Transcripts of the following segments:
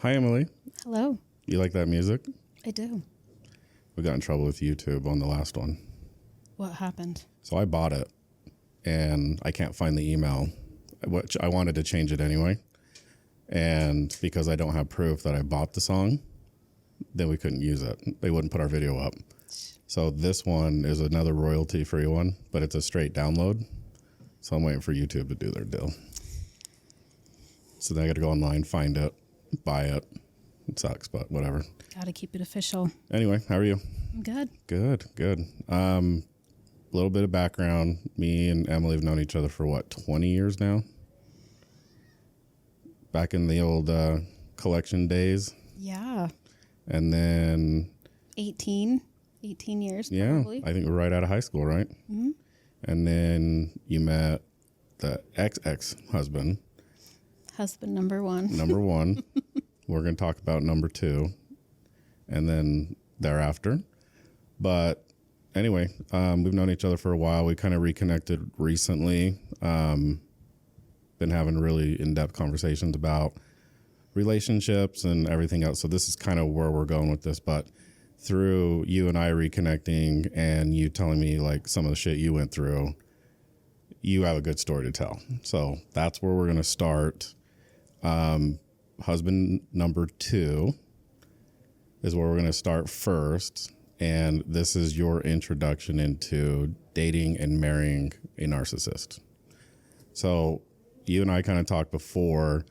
Hi, Emily. Hello. You like that music? I do. We got in trouble with YouTube on the last one. What happened? So I bought it, and I can't find the email, which I wanted to change it anyway. And because I don't have proof that I bought the song, then we couldn't use it. They wouldn't put our video up. So this one is another royalty-free one, but it's a straight download. So I'm waiting for YouTube to do their deal. So then I got to go online, find it, buy it. It sucks, but whatever. Gotta keep it official. Anyway, how are you? I'm good. Good. A little bit of background. Me and Emily have known each other for 20 years now? Back in the old collection days. Yeah. And then 18 years, yeah, probably. I think we're right out of high school, right? Mm-hmm. And then you met the ex-husband. Husband number one. Number one. We're going to talk about number two. And then thereafter. But anyway, we've known each other for a while. We kind of reconnected recently. Been having really in-depth conversations about relationships and everything else. So this is kind of where we're going with this. But through you and I reconnecting and you telling me like some of the shit you went through, you have a good story to tell. So that's where we're going to start. Husband number two is where we're going to start first. And this is your introduction into dating and marrying a narcissist. So you and I kind of talked before.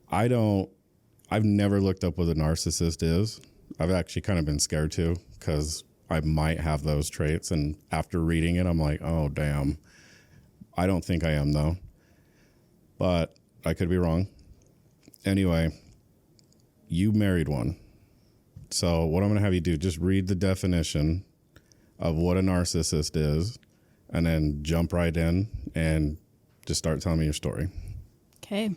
I've never looked up what a narcissist is. I've actually kind of been scared to because I might have those traits. And after reading it, I'm like, oh, damn. I don't think I am, though. But I could be wrong. Anyway, you married one. So what I'm going to have you do, just read the definition of what a narcissist is and then jump right in and just start telling me your story. Okay.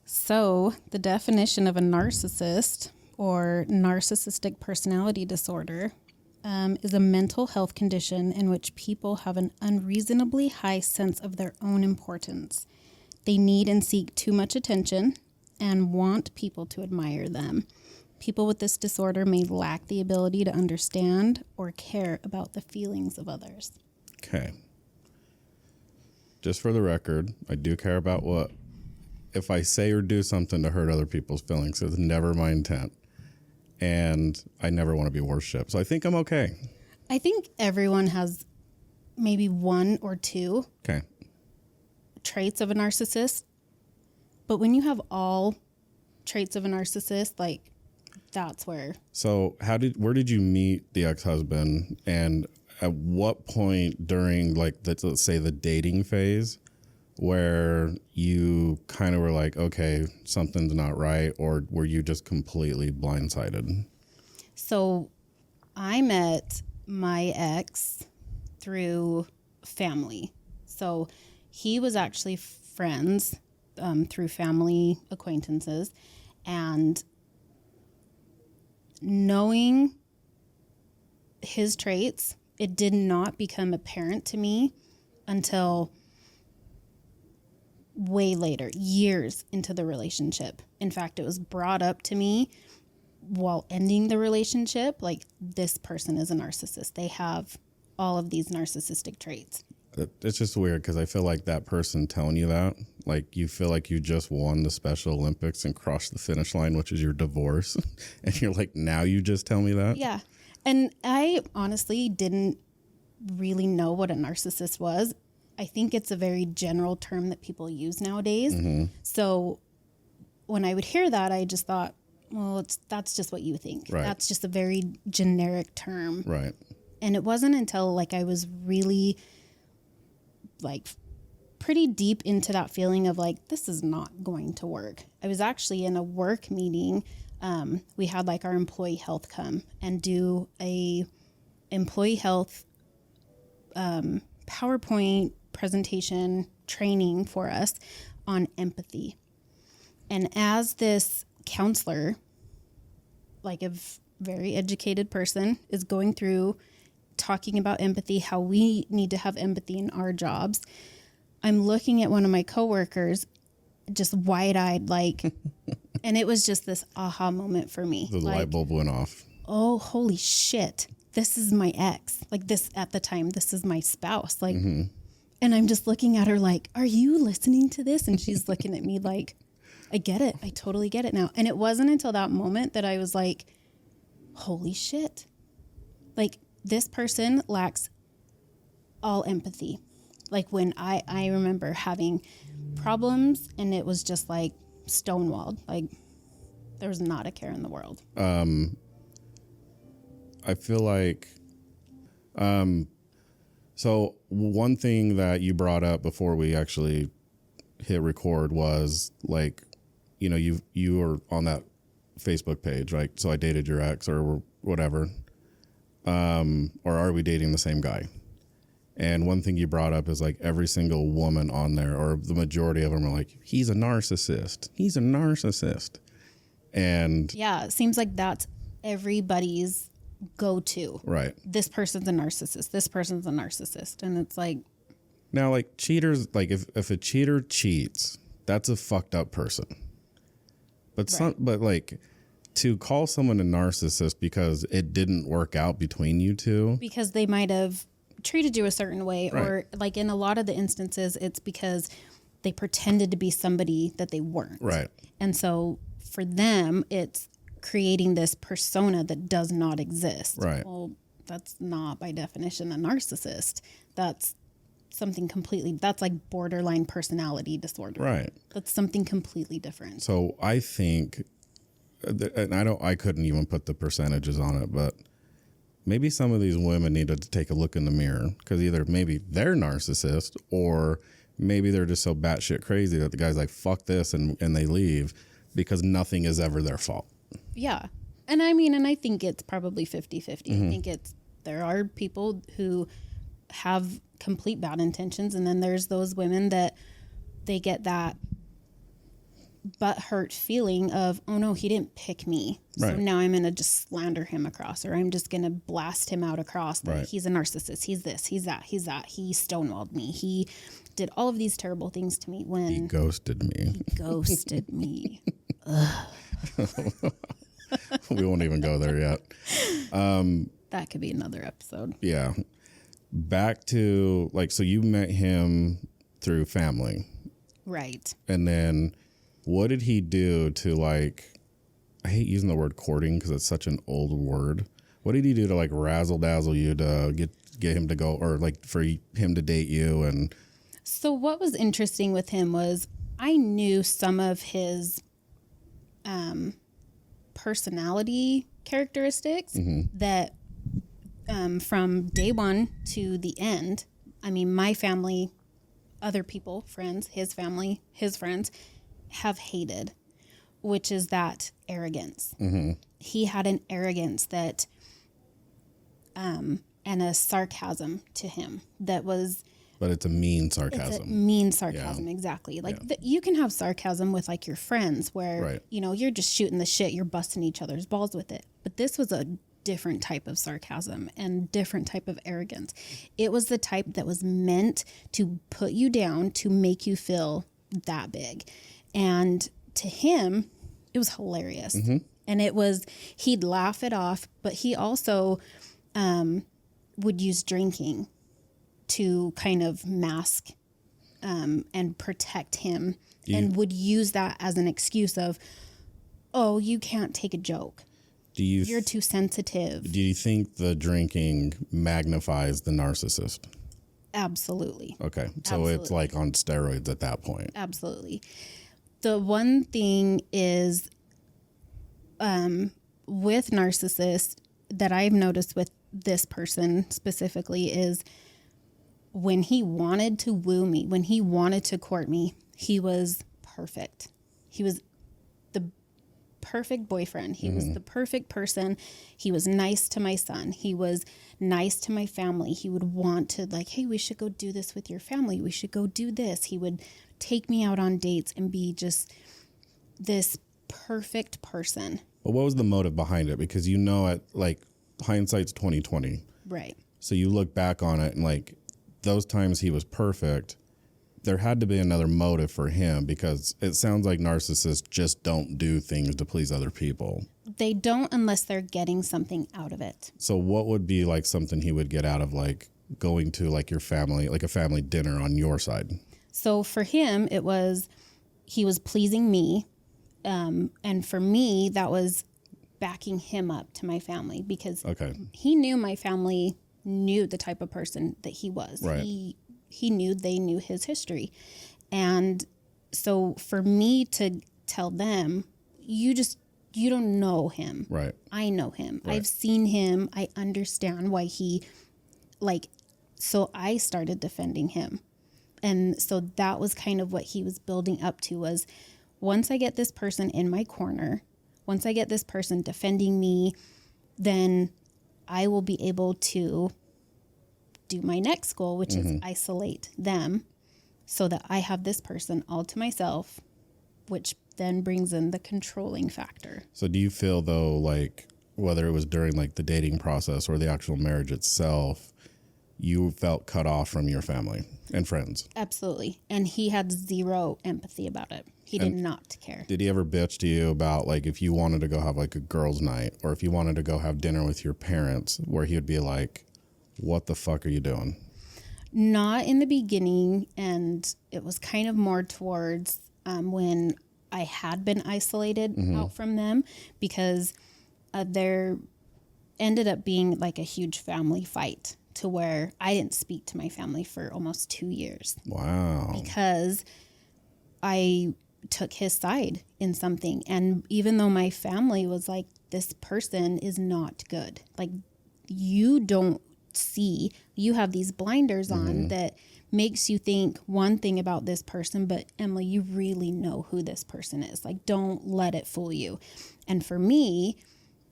So the definition of a narcissist or narcissistic personality disorder is a mental health condition in which people have an unreasonably high sense of their own importance. They need and seek too much attention and want people to admire them. People with this disorder may lack the ability to understand or care about the feelings of others. Okay. Just for the record, I do care about if I say or do something to hurt other people's feelings, it's never my intent. And I never want to be worshipped. So I think I'm okay. I think everyone has maybe one or two traits of a narcissist. But when you have all traits of a narcissist, like that's where. So where did you meet the ex-husband, and at what point during let's say the dating phase where you kind of were like, okay, something's not right, or were you just completely blindsided? So I met my ex through family. So he was actually friends through family acquaintances, and knowing his traits, it did not become apparent to me until way later, years into the relationship. In fact, it was brought up to me while ending the relationship, like, this person is a narcissist. They have all of these narcissistic traits. It's just weird because I feel like that person telling you that, like, you feel like you just won the Special Olympics and crossed the finish line, which is your divorce. And you're like, now you just tell me that? Yeah. And I honestly didn't really know what a narcissist was. I think it's a very general term that people use nowadays. Mm-hmm. So when I would hear that, I just thought, well, that's just what you think. Right. That's just a very generic term. Right. And it wasn't until I was really pretty deep into that feeling of this is not going to work. I was actually in a work meeting. We had our employee health come and do a employee health PowerPoint presentation training for us on empathy. And as this counselor, a very educated person, is going through talking about empathy, how we need to have empathy in our jobs, I'm looking at one of my coworkers just wide-eyed, And it was just this aha moment for me. The light bulb went off. Oh, holy shit. This is my ex. Like this at the time, this is my spouse. Like, and I'm just looking at her like, are you listening to this? And she's looking at me like, I get it. I totally get it now. And it wasn't until that moment that I was like, holy shit. Like this person lacks all empathy. Like when I remember having problems and it was just like stonewalled. Like there was not a care in the world. I feel like, so one thing that you brought up before we actually hit record was like, you know, you were on that Facebook page, right? So I dated your ex or whatever. Or are we dating the same guy? And one thing you brought up is like every single woman on there, or the majority of them are like, he's a narcissist. He's a narcissist. And yeah, it seems like that's everybody's go-to. Right. This person's a narcissist. This person's a narcissist. And it's like, now like cheaters, like if a cheater cheats, that's a fucked up person. But but like to call someone a narcissist because it didn't work out between you two. Because they might have treated you a certain way, right. Or like in a lot of the instances, it's because they pretended to be somebody that they weren't. Right. And so for them, it's creating this persona that does not exist. Right. Well, that's not by definition a narcissist. That's something completely, that's like borderline personality disorder. Right. That's something completely different. So I think, and I couldn't even put the percentages on it, but maybe some of these women needed to take a look in the mirror because either maybe they're narcissist or maybe they're just so batshit crazy that the guy's like, fuck this, and they leave because nothing is ever their fault. Yeah. And I mean, and I think it's probably 50-50. I think there are people who have complete bad intentions, and then there's those women that they get that butthurt feeling of, oh no, he didn't pick me. So right. now I'm going to just slander him across, or I'm just going to blast him out across that right. he's a narcissist. He's this, he's that, he's that. He stonewalled me. He did all of these terrible things to me when he ghosted me. We won't even go there yet. That could be another episode. Yeah. Back to like, so you met him through family. Right. And then what did he do to like, I hate using the word courting because it's such an old word. What did he do to like razzle dazzle you to get him to go, or like for him to date you? And so what was interesting with him was I knew some of his personality characteristics that from day one to the end, I mean, my family, other people, friends, his family, his friends have hated, which is that arrogance. He had an arrogance that, and a sarcasm to him that was. But it's a mean sarcasm. It's a mean sarcasm, yeah. Exactly. Like yeah. You can have sarcasm with like your friends where, right. you know, you're just shooting the shit, you're busting each other's balls with it. But this was a different type of sarcasm and different type of arrogance. It was the type that was meant to put you down, to make you feel that big. And to him, it was hilarious. And it was, he'd laugh it off, but he also would use drinking to kind of mask and protect him, and would use that as an excuse of, oh, you can't take a joke. You're too sensitive. Do you think the drinking magnifies the narcissist? Absolutely. Okay. So absolutely. It's like on steroids at that point. Absolutely. The one thing is with narcissists that I've noticed with this person specifically is when he wanted to woo me, when he wanted to court me, he was perfect. He was the perfect boyfriend. He was the perfect person. He was nice to my son. He was nice to my family. He would want to like, hey, we should go do this with your family. We should go do this. He would take me out on dates and be just this perfect person. Well, what was the motive behind it? Because you know, at like hindsight's 20/20. Right. So you look back on it and like those times he was perfect. there had to be another motive for him, because it sounds like narcissists just don't do things to please other people. They don't unless they're getting something out of it. So what would be like something he would get out of like going to like your family, like a family dinner on your side? So for him, he was pleasing me. And for me, that was backing him up to my family, because he knew my family knew the type of person that he was. Right. He knew they knew his history. And so for me to tell them, you don't know him. Right. I know him. Right. I've seen him. I understand why so I started defending him. And so that was kind of what he was building up to, was once I get this person in my corner, once I get this person defending me, then I will be able to do my next goal, which is isolate them so that I have this person all to myself, which then brings in the controlling factor. So do you feel though, like whether it was during like the dating process or the actual marriage itself, you felt cut off from your family and friends? Absolutely. And he had zero empathy about it. He did not care. Did he ever bitch to you about like if you wanted to go have like a girls' night, or if you wanted to go have dinner with your parents, where he would be like, what the fuck are you doing? Not in the beginning. And it was kind of more towards when I had been isolated out from them, because there ended up being like a huge family fight to where I didn't speak to my family for almost 2 years. Wow. Because I took his side in something. And even though my family was like, this person is not good. Like, you don't see, you have these blinders on that makes you think one thing about this person, but Emily, you really know who this person is. Like, don't let it fool you. And for me,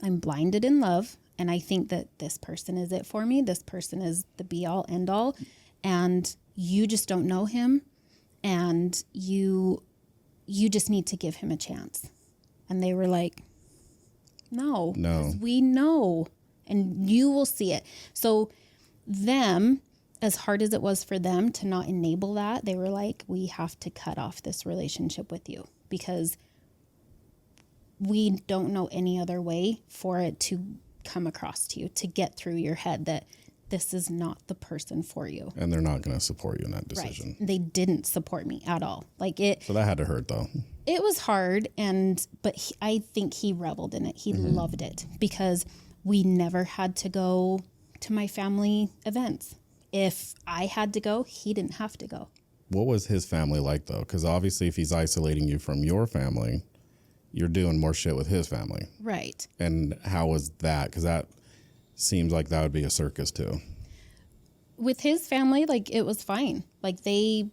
I'm blinded in love. And I think that this person is it for me. This person is the be all end all. And you just don't know him. And you just need to give him a chance. And they were like, no. 'Cause we know. And you will see it. So them, as hard as it was for them to not enable that, they were like, we have to cut off this relationship with you, because we don't know any other way for it to come across to you, to get through your head that this is not the person for you. And they're not going to support you in that decision. Right. They didn't support me at all. Like it. So that had to hurt though. It was hard. But I think he reveled in it. He loved it, because we never had to go to my family events. If I had to go, he didn't have to go. What was his family like though? Because obviously if he's isolating you from your family, you're doing more shit with his family. Right. And how was that? Because that seems like that would be a circus too. With his family, like, it was fine. Like, they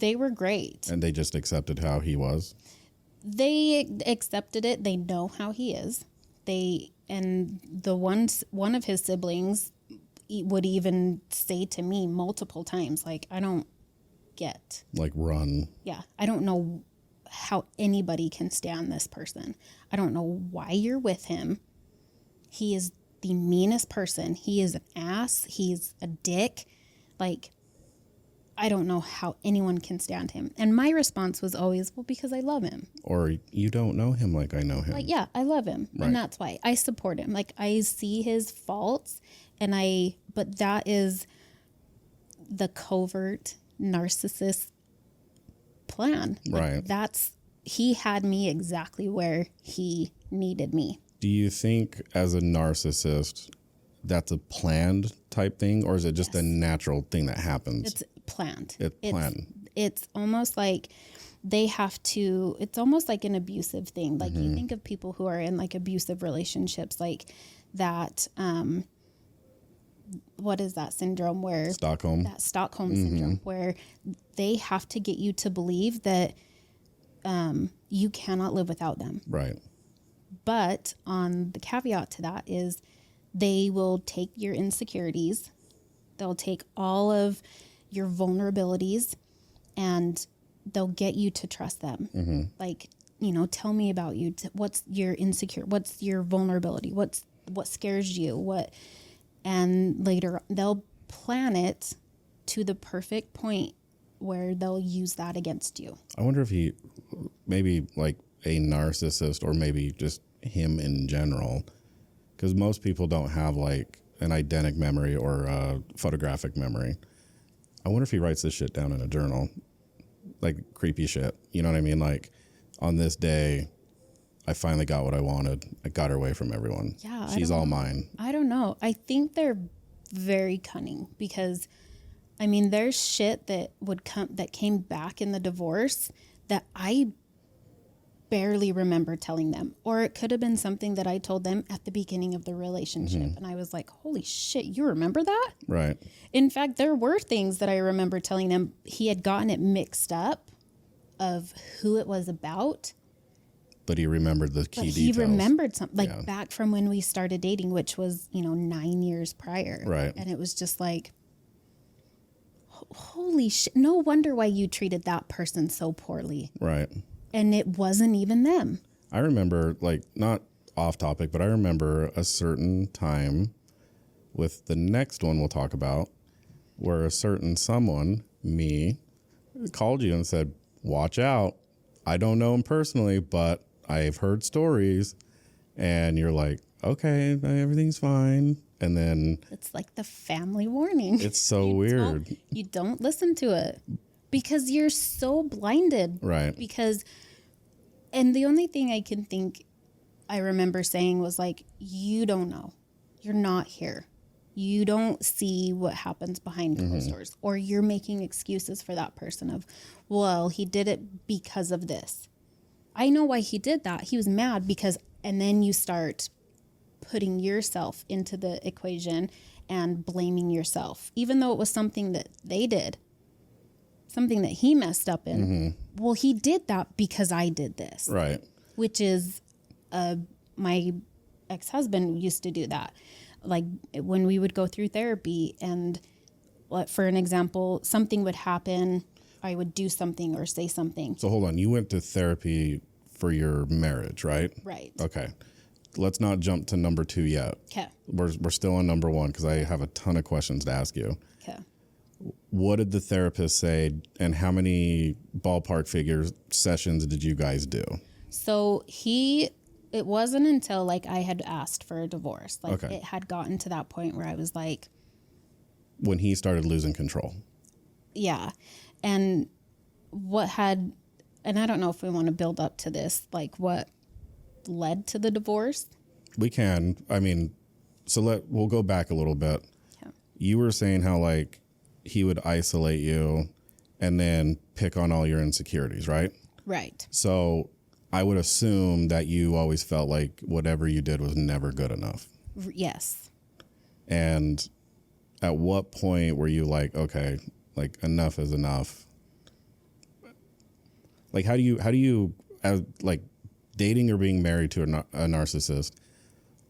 were great. And they just accepted how he was? They accepted it. They know how he is. And one of his siblings would even say to me multiple times, like, I don't get. Like, run. Yeah. I don't know how anybody can stand this person. I don't know why you're with him. He is the meanest person. He is an ass. He's a dick. Like, I don't know how anyone can stand him. And my response was always, well, because I love him. Or you don't know him like I know him. Like, yeah, I love him. Right. And that's why I support him. Like, I see his faults, but that is the covert narcissist plan. Right. Like, he had me exactly where he needed me. Do you think as a narcissist that's a planned type thing, or is it just a natural thing that happens? It's planned. It's planned. It's almost like it's almost like an abusive thing. Like, you think of people who are in like abusive relationships, like that, what is that syndrome where Stockholm syndrome, where they have to get you to believe that you cannot live without them. Right. But on the caveat to that is they will take your insecurities, they'll take all of your vulnerabilities, and they'll get you to trust them. Like, tell me about you. What's your insecure? What's your vulnerability? What scares you? And later they'll plan it to the perfect point where they'll use that against you. I wonder if he, maybe like a narcissist, or maybe just him in general, because most people don't have like an eidetic memory or a photographic memory. I wonder if he writes this shit down in a journal, like creepy shit. You know what I mean? Like, on this day, I finally got what I wanted. I got her away from everyone. Yeah, she's all mine. I don't know. I think they're very cunning because, I mean, there's shit that came back in the divorce that I barely remember telling them, or it could have been something that I told them at the beginning of the relationship, and I was like, holy shit, you remember that? Right. In fact, there were things that I remember telling them. He had gotten it mixed up of who it was about, but he remembered the key details. He remembered something back from when we started dating, which was 9 years prior. Right. And it was just like, holy shit, no wonder why you treated that person so poorly. Right. And it wasn't even them. I remember, like, not off topic, but I remember a certain time with the next one we'll talk about where a certain someone, me, called you and said, watch out. I don't know him personally, but I've heard stories. And you're like, okay, everything's fine. And then it's like the family warning. It's so weird. You don't listen to it because you're so blinded. Right. And the only thing I can think I remember saying was like, you don't know. You're not here. You don't see what happens behind closed doors. Or you're making excuses for that person of, well, he did it because of this. I know why he did that. He was mad because, and then you start putting yourself into the equation and blaming yourself, even though it was something that they did, something that he messed up in. Well, he did that because I did this. Right. Which is, my ex-husband used to do that. Like when we would go through therapy and, for an example, something would happen, I would do something or say something. So hold on, you went to therapy for your marriage, right? Right. Okay. Let's not jump to number 2 yet. Okay. We're still on number 1 because I have a ton of questions to ask you. Okay. What did the therapist say, and how many ballpark figures sessions did you guys do? So it wasn't until like I had asked for a divorce. Like it had gotten to that point where I was like, when he started losing control. Yeah. And and I don't know if we want to build up to this, like what led to the divorce. We can. I mean, we'll go back a little bit. Yeah. You were saying how like he would isolate you and then pick on all your insecurities, right? Right. So I would assume that you always felt like whatever you did was never good enough. Yes. And at what point were you like, okay, like enough is enough? Like, how do you, as like dating or being married to a narcissist,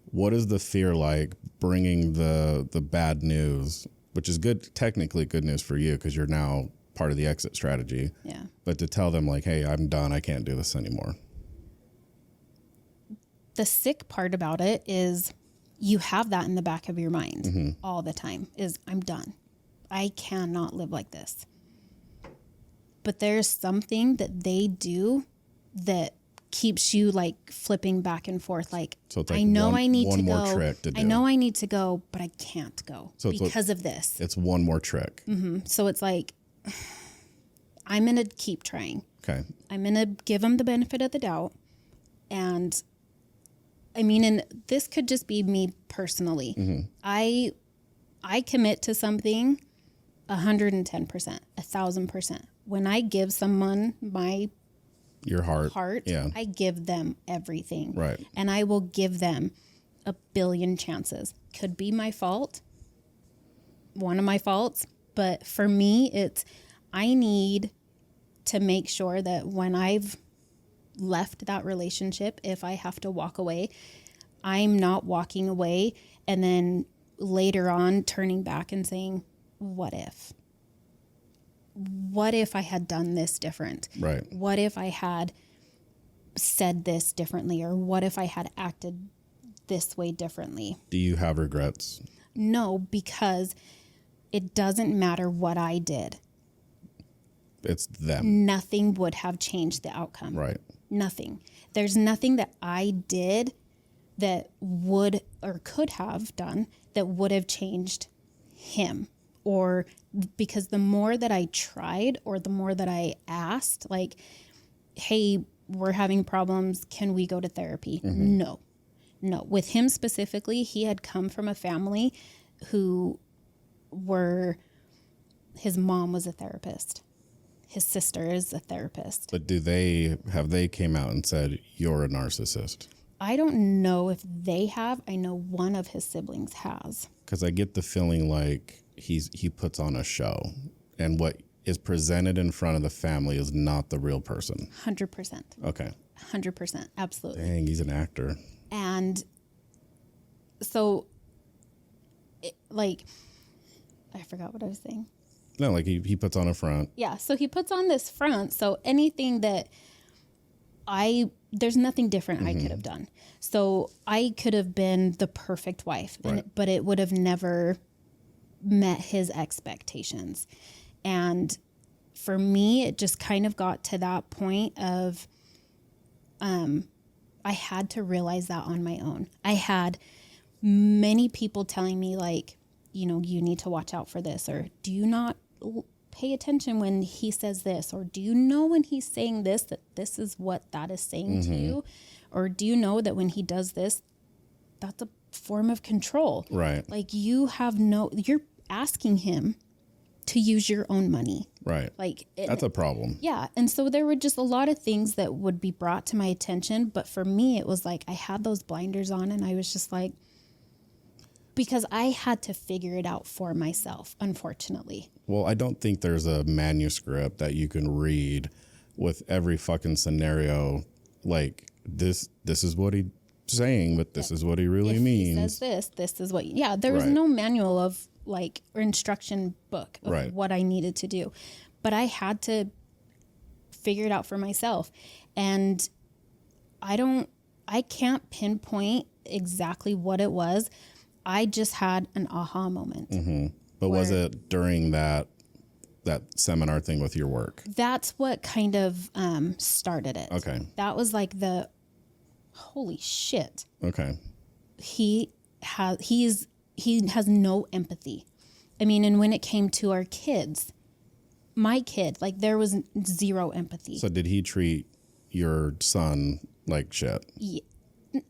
what is the fear like bringing the bad news, which is good, technically good news for you because you're now part of the exit strategy. Yeah. But to tell them like, hey, I'm done. I can't do this anymore. The sick part about it is you have that in the back of your mind all the time is I'm done. I cannot live like this. But there's something that they do that keeps you like flipping back and forth. Like, so it's like I know I need to go. Trick to do. I know I need to go, but I can't go because of this. It's one more trick. So it's like, I'm going to keep trying. Okay. I'm going to give them the benefit of the doubt. And I mean, and this could just be me personally. I commit to something 110%, 1,000%. When I give someone your heart, yeah. I give them everything. Right. And I will give them a billion chances. Could be my fault, one of my faults, but for me, I need to make sure that when I've left that relationship, if I have to walk away, I'm not walking away and then later on turning back and saying, what if? What if I had done this different? Right. What if I had said this differently? Or what if I had acted this way differently? Do you have regrets? No, because it doesn't matter what I did. It's them. nothing would have changed the outcome. Right. Nothing. There's nothing that I did that would or could have done that would have changed him. Or because the more that I tried or the more that I asked, like, hey, we're having problems, can we go to therapy? No. With him specifically, he had come from a family who his mom was a therapist. His sister is a therapist. But have they came out and said you're a narcissist? I don't know if they have. I know one of his siblings has. Because I get the feeling like he puts on a show, and what is presented in front of the family is not the real person. 100%. Okay. 100%. Absolutely. Dang, he's an actor. And so, I forgot what I was saying. No, like he puts on a front. Yeah, so he puts on this front. So anything that there's nothing different I could have done. So I could have been the perfect wife, Right. but it would have never met his expectations. And for me, it just kind of got to that point of, I had to realize that on my own. I had many people telling me, like, you know, you need to watch out for this, or do you not pay attention when he says this, or do you know when he's saying this, that this is what that is saying to you, or do you know that when he does this, that's a form of control. Right. Like, you're asking him to use your own money. Right. Like, That's a problem. yeah. And so there were just a lot of things that would be brought to my attention. But for me, it was like I had those blinders on, and I was just like, because I had to figure it out for myself, unfortunately. Well, I don't think there's a manuscript that you can read with every fucking scenario. Like, this is what he's saying, but this is what he really means. He says this is what, yeah, there was no manual of or instruction book of what I needed to do. But I had to figure it out for myself. And I can't pinpoint exactly what it was. I just had an aha moment. But was it during that seminar thing with your work? That's what kind of started it. Okay. That was like the holy shit. Okay. He has no empathy. I mean, and when it came to our kids, my kid, like, there was zero empathy. So did he treat your son like shit?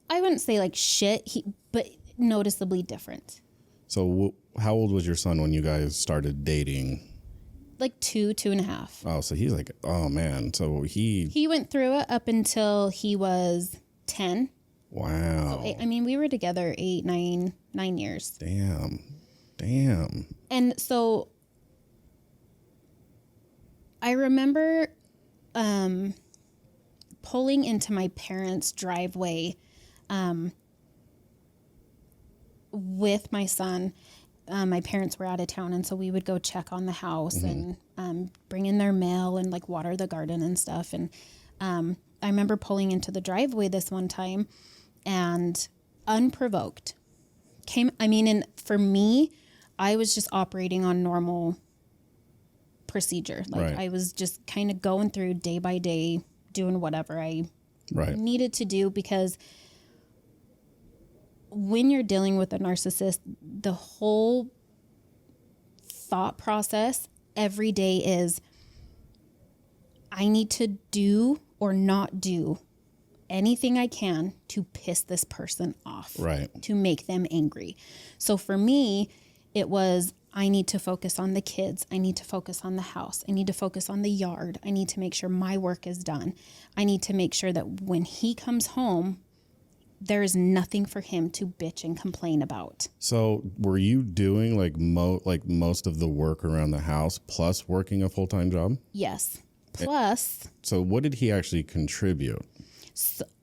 I wouldn't say like shit, but noticeably different. So how old was your son when you guys started dating? Like 2.5. Oh, so he's like, oh man. So he went through it up until he was 10. Wow. So, I mean, we were together 9 years. Damn. And so I remember pulling into my parents' driveway with my son. My parents were out of town, and so we would go check on the house and bring in their mail and like water the garden and stuff. And I remember pulling into the driveway this one time, and unprovoked and for me, I was just operating on normal procedure. Like, I was just kind of going through day by day, doing whatever I needed to do, because when you're dealing with a narcissist, the whole thought process every day is, I need to do or not do anything I can to piss this person off, to make them angry. So for me, it was, I need to focus on the kids. I need to focus on the house. I need to focus on the yard. I need to make sure my work is done. I need to make sure that when he comes home, there is nothing for him to bitch and complain about. So were you doing like most of the work around the house plus working a full-time job? Yes. Plus. So what did he actually contribute?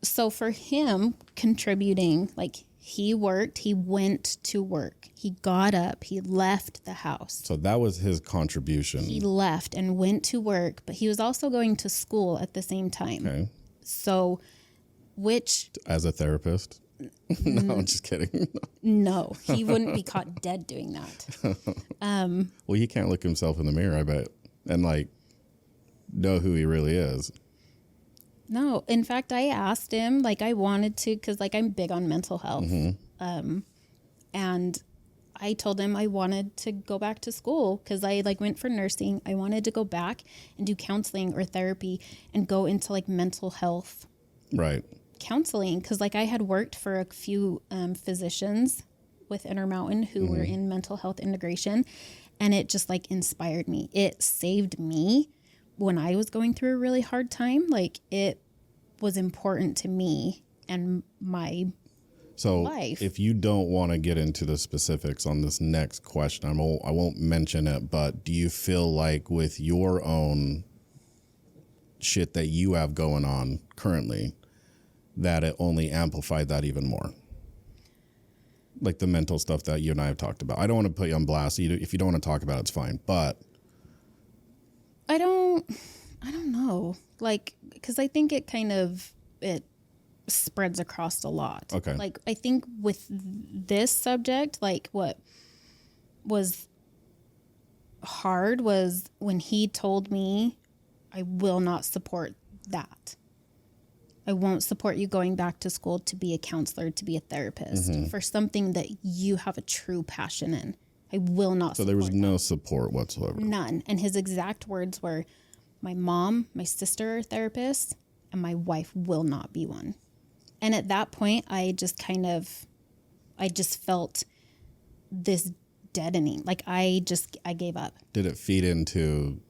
So for him, contributing, like, he worked, he went to work, he got up, he left the house. So that was his contribution. He left and went to work, but he was also going to school at the same time. Okay. So, as a therapist? No, I'm just kidding. No, he wouldn't be caught dead doing that. Well, he can't look himself in the mirror, I bet. And like, know who he really is. No. In fact, I asked him, like, I wanted to, because, like, I'm big on mental health. And I told him I wanted to go back to school because I, like, went for nursing. I wanted to go back and do counseling or therapy and go into, like, mental health counseling. Because, like, I had worked for a few physicians with Intermountain who were in mental health integration. And it just, like, inspired me. It saved me when I was going through a really hard time. Like, it was important to me and my life. If you don't want to get into the specifics on this next question, I won't mention it, but do you feel like with your own shit that you have going on currently, that it only amplified that even more? Like the mental stuff that you and I have talked about. I don't want to put you on blast. If you don't want to talk about it, it's fine. But I don't know. Like, because I think it spreads across a lot. Okay. Like, I think with this subject, like, what was hard was when he told me, I will not support that. I won't support you going back to school to be a counselor, to be a therapist, for something that you have a true passion in. I will not support. So there was no support whatsoever? None. And his exact words were, my mom, my sister are therapists, and my wife will not be one. And at that point, I just felt this deadening. Like, I gave up. Did it feed into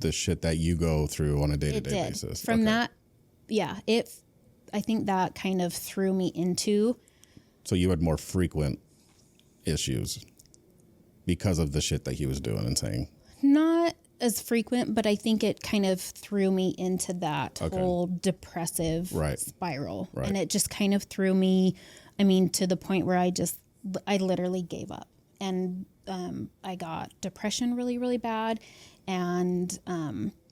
the shit that you go through on a day-to-day basis? From that, yeah, I think that kind of threw me into. So you had more frequent issues because of the shit that he was doing and saying? Not as frequent, but I think it kind of threw me into that whole depressive spiral. Right. And it just kind of threw me, to the point where I literally gave up. And I got depression really, really bad. And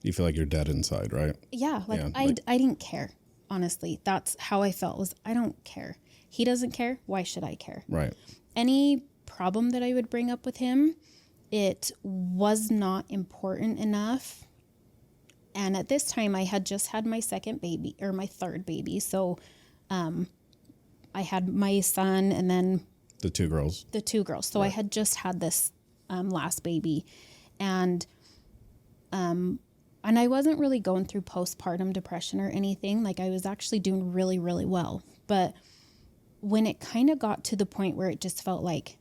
you feel like you're dead inside, right? Yeah. I didn't care. Honestly, that's how I felt, was I don't care. He doesn't care. Why should I care? Right. Any problem that I would bring up with him, it was not important enough. And at this time, I had just had my second baby, or my third baby. So I had my son and then the two girls. So I had just had this last baby. And I wasn't really going through postpartum depression or anything. Like, I was actually doing really, really well. But when it kind of got to the point where it just felt like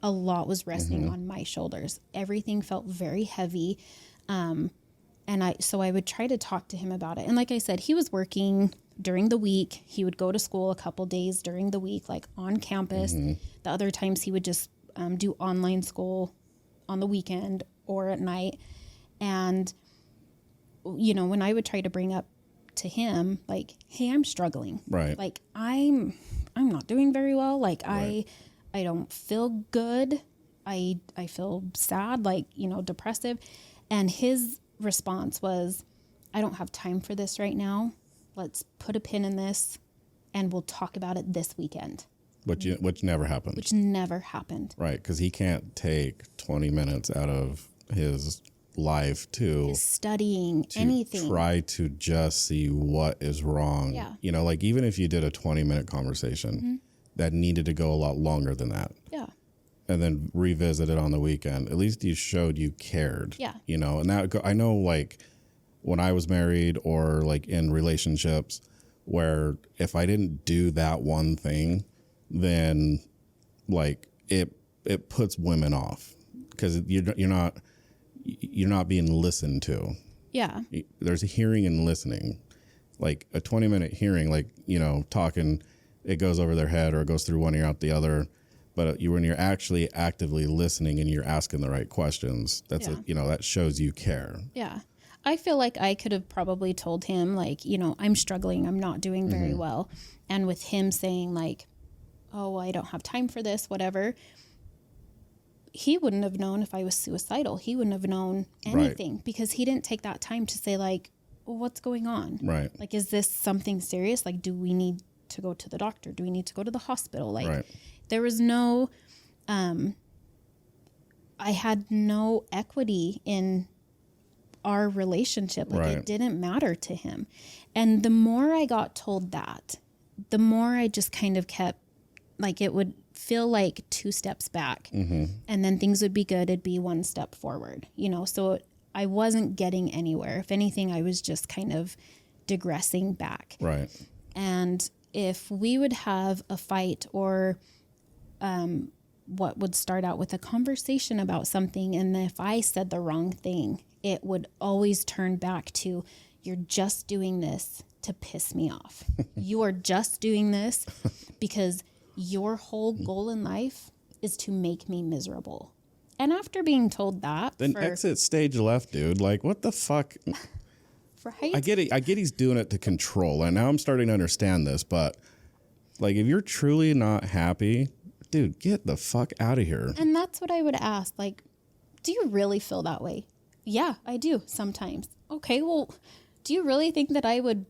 a lot was resting on my shoulders, everything felt very heavy. So I would try to talk to him about it. And like I said, he was working during the week. He would go to school a couple days during the week, like on campus. The other times he would just do online school on the weekend or at night. And when I would try to bring up to him, like, hey, I'm struggling. Right. Like, I'm not doing very well. Like, right. I don't feel good. I feel sad, like, depressive. And his response was, I don't have time for this right now. Let's put a pin in this and we'll talk about it this weekend. Which never happened. Which never happened. Right. Because he can't take 20 minutes out of his life to studying anything, try to just see what is wrong. Yeah. Like, even if you did a 20-minute conversation that needed to go a lot longer than that. Yeah. And then revisit it on the weekend. At least you showed you cared. Yeah. And that, I know, like, when I was married or like in relationships where if I didn't do that one thing, then like it puts women off because you're not being listened to. Yeah. There's a hearing and listening. Like a 20-minute hearing, like, talking, it goes over their head or it goes through one ear out the other. But when you're actually actively listening and you're asking the right questions, that shows you care. Yeah. I feel like I could have probably told him, like, I'm struggling. I'm not doing very well. And with him saying, like, oh, I don't have time for this, whatever, he wouldn't have known if I was suicidal. He wouldn't have known anything because he didn't take that time to say, like, well, what's going on? Right. Like, is this something serious? Like, do we need to go to the doctor? Do we need to go to the hospital? Like, there was no, I had no equity in our relationship. Like, Right. it didn't matter to him. And the more I got told that, the more I just kind of kept, like, it would feel like 2 steps back. Mm-hmm. And then things would be good. It'd be 1 step forward, you know? So I wasn't getting anywhere. If anything, I was just kind of digressing back. Right. And if we would have a fight or what would start out with a conversation about something, and if I said the wrong thing, it would always turn back to, you're just doing this to piss me off. You are just doing this because your whole goal in life is to make me miserable. And after being told that, Then exit stage left, dude. Like, what the fuck? Right? I get it. I get he's doing it to control. And now I'm starting to understand this. But, like, if you're truly not happy, dude, get the fuck out of here. And that's what I would ask. Like, do you really feel that way? Yeah, I do sometimes. Okay, well, do you really think that I would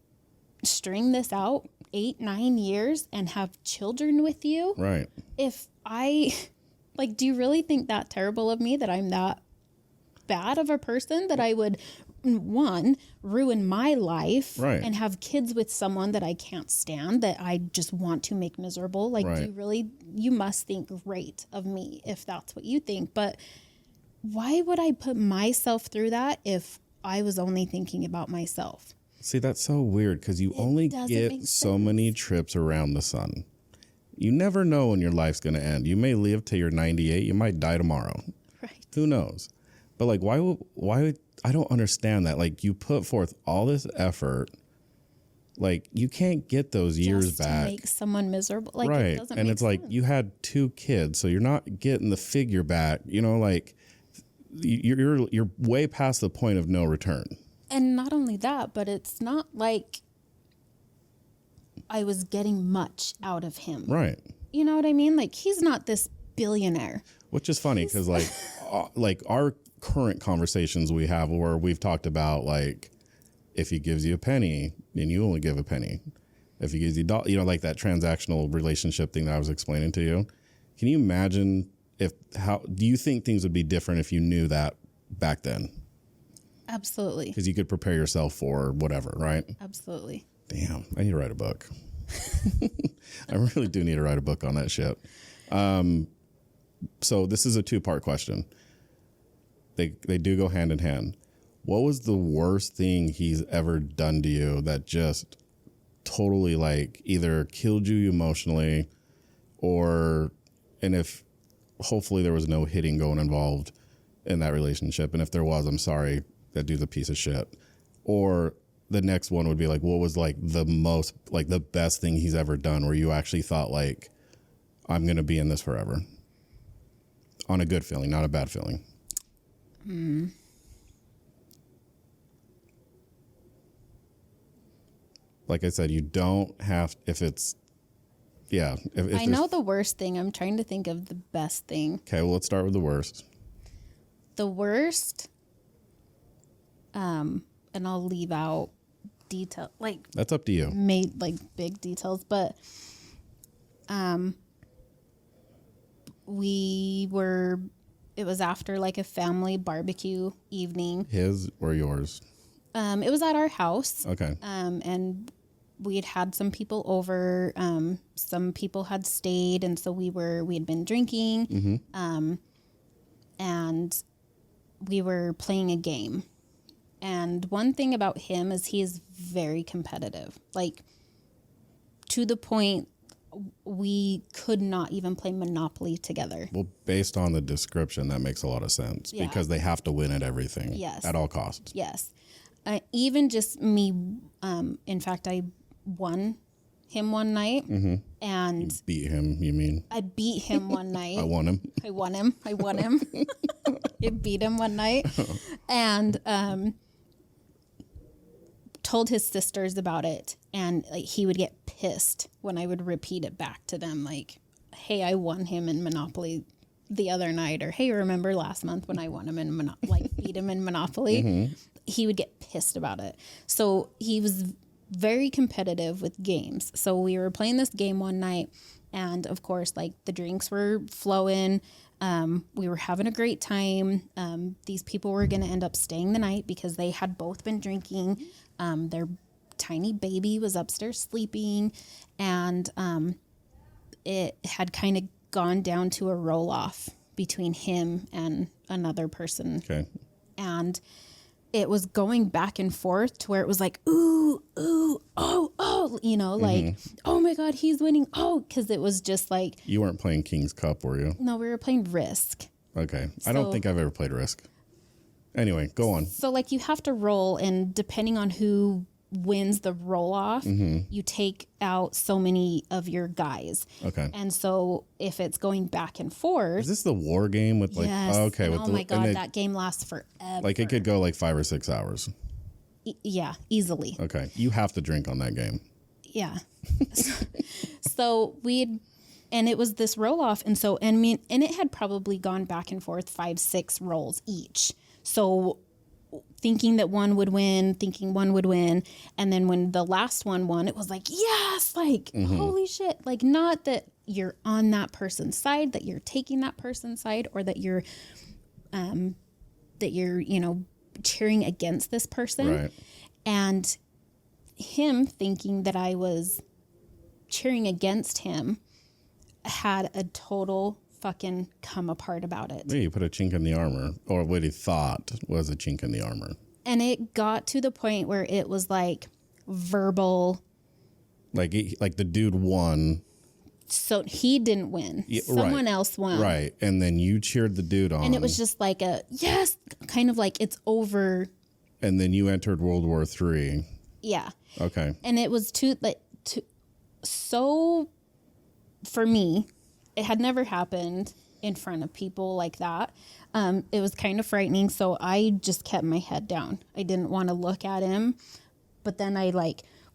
string this out 8, 9 years and have children with you? Right. If I, like, do you really think that terrible of me, that I'm that bad of a person, that I would, one, ruin my life Right. and have kids with someone that I can't stand, that I just want to make miserable? Like, Right. do you really, you must think great of me if that's what you think. But why would I put myself through that if I was only thinking about myself? See, that's so weird because you only doesn't get make so sense. many trips around the sun. You never know when your life's going to end. You may live till you're 98. You might die tomorrow. Right. Who knows? But, like, why would, I don't understand that. Like, you put forth all this effort. Like, you can't get those years Just back. to make someone miserable. Like, right. it doesn't And make it's like sense. you had 2 kids, so you're not getting the figure back. You know, like, you're way past the point of no return. And not only that, but it's not like I was getting much out of him. Right. You know what I mean? Like, he's not this billionaire. Which is funny because, like our current conversations we have where we've talked about, like, if he gives you a penny, then you only give a penny. If he gives you, you know, like that transactional relationship thing that I was explaining to you. Can you imagine how do you think things would be different if you knew that back then? Absolutely. Because you could prepare yourself for whatever, right? Absolutely. Damn, I need to write a book. I really do need to write a book on that shit. So this is a 2-part question. They do go hand in hand. What was the worst thing he's ever done to you that just totally, like, either killed you emotionally and if hopefully there was no hitting going involved in that relationship. And if there was, I'm sorry, that dude's a piece of shit. Or the next one would be like, what was, like, the most, like, the best thing he's ever done where you actually thought, like, I'm going to be in this forever on a good feeling, not a bad feeling. Like I said, you don't have, if it's, yeah. If I know the worst thing. I'm trying to think of the best thing. Okay, well, let's start with the worst. The worst, and I'll leave out detail, like, That's up to you. made like big details, but it was after like a family barbecue evening. His or yours? It was at our house. Okay. And we had some people over. Some people had stayed, and so we had been drinking. And we were playing a game. And one thing about him is he is very competitive, like to the point we could not even play Monopoly together. Well, based on the description, that makes a lot of sense because they have to win at everything. Yes. At all costs. Yes. Even just me, in fact, I won him one night and Beat him, you mean? I beat him one night. I won him. I won him. I beat him one night and told his sisters about it. And like he would get pissed when I would repeat it back to them. Like, hey, I won him in Monopoly the other night. Or, hey, remember last month when I won him in beat him in Monopoly? He would get pissed about it. So he was very competitive with games. So we were playing this game one night. And of course, like the drinks were flowing. We were having a great time. These people were going to end up staying the night because they had both been drinking. Their tiny baby was upstairs sleeping, and it had kind of gone down to a roll-off between him and another person. Okay. And it was going back and forth to where it was like, ooh, ooh, oh, you know, like, oh my God, he's winning. Oh, because it was just like. You weren't playing King's Cup, were you? No, we were playing Risk. Okay. I don't think I've ever played Risk. Anyway, go on. So, like, you have to roll, and depending on who wins the roll off, you take out so many of your guys. Okay. And so if it's going back and forth. Is this the war game with like, yes. okay. And with oh my God, that game lasts forever. Like it could go like 5 or 6 hours. Yeah, easily. Okay. You have to drink on that game. Yeah. So and it was this roll off. And so, and it had probably gone back and forth 5, 6 rolls each. So thinking that one would win. And then when the last one won, it was like, yes, like, holy shit. Like, not that you're on that person's side, that you're taking that person's side, or that you're, you know, cheering against this person. Right. And him thinking that I was cheering against him had a total fucking come apart about it. Yeah, you put a chink in the armor, or what he thought was a chink in the armor. And it got to the point where it was like verbal. Like the dude won. So he didn't win. Yeah, Someone else won. Right. And then you cheered the dude on. And it was just like a, yes, kind of like it's over. And then you entered World War III. Yeah. Okay. And it was so for me, it had never happened in front of people like that. It was kind of frightening. So I just kept my head down. I didn't want to look at him. But then I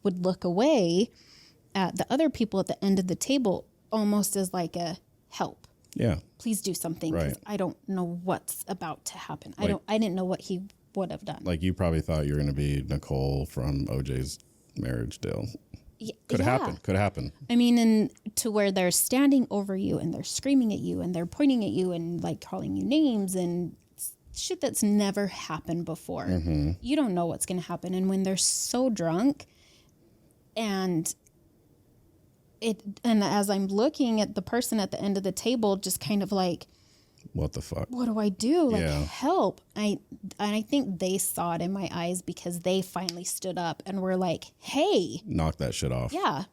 would look away at the other people at the end of the table, almost as like a help. Yeah. Please do something. 'Cause I don't know what's about to happen. I didn't know what he would have done. Like you probably thought you were going to be Nicole from OJ's Marriage deal. Could happen. I mean, and to where they're standing over you and they're screaming at you and they're pointing at you and like calling you names and shit that's never happened before. You don't know what's going to happen. And when they're so drunk and as I'm looking at the person at the end of the table, just kind of like, what the fuck? what do I do? Like, Yeah. help. I think they saw it in my eyes because they finally stood up and were like, hey, Knock that shit off. yeah,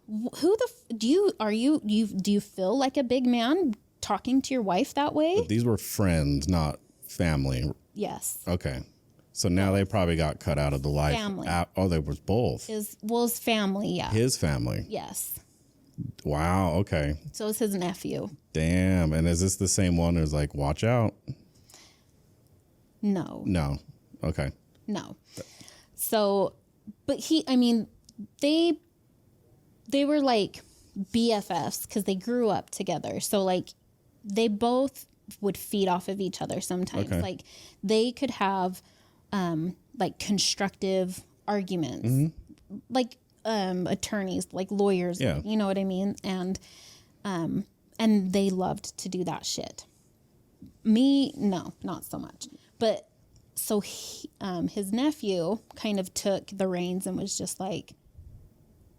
do you feel like a big man talking to your wife that way? But these were friends, not family. Yes. Okay. So now they probably got cut out of the life. Family. There was both. His family, yeah. His family. Yes. Wow. Okay. So it's his nephew. Damn. And is this the same one who's like, watch out? No. No. Okay. No. So, but they were like BFFs because they grew up together. So like they both would feed off of each other sometimes. Okay. Like they could have like constructive arguments, like attorneys, like lawyers, Yeah. you know what I mean? And they loved to do that shit. Me, no, not so much. But so his nephew kind of took the reins and was just like,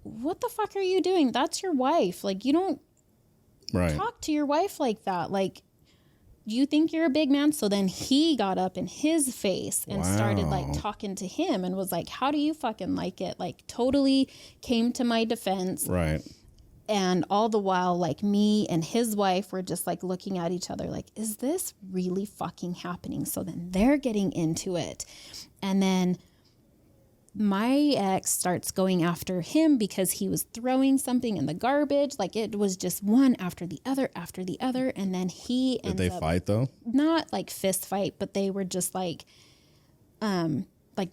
what the fuck are you doing? That's your wife. Like, you don't talk to your wife like that. Like, you think you're a big man? So then he got up in his face and started like talking to him and was like, how do you fucking like it? Like totally came to my defense. Right. And all the while, like me and his wife were just like looking at each other like, is this really fucking happening? So then they're getting into it. And then my ex starts going after him because he was throwing something in the garbage. Like it was just one after the other. And then he Did they fight though? Not like fist fight, but they were just like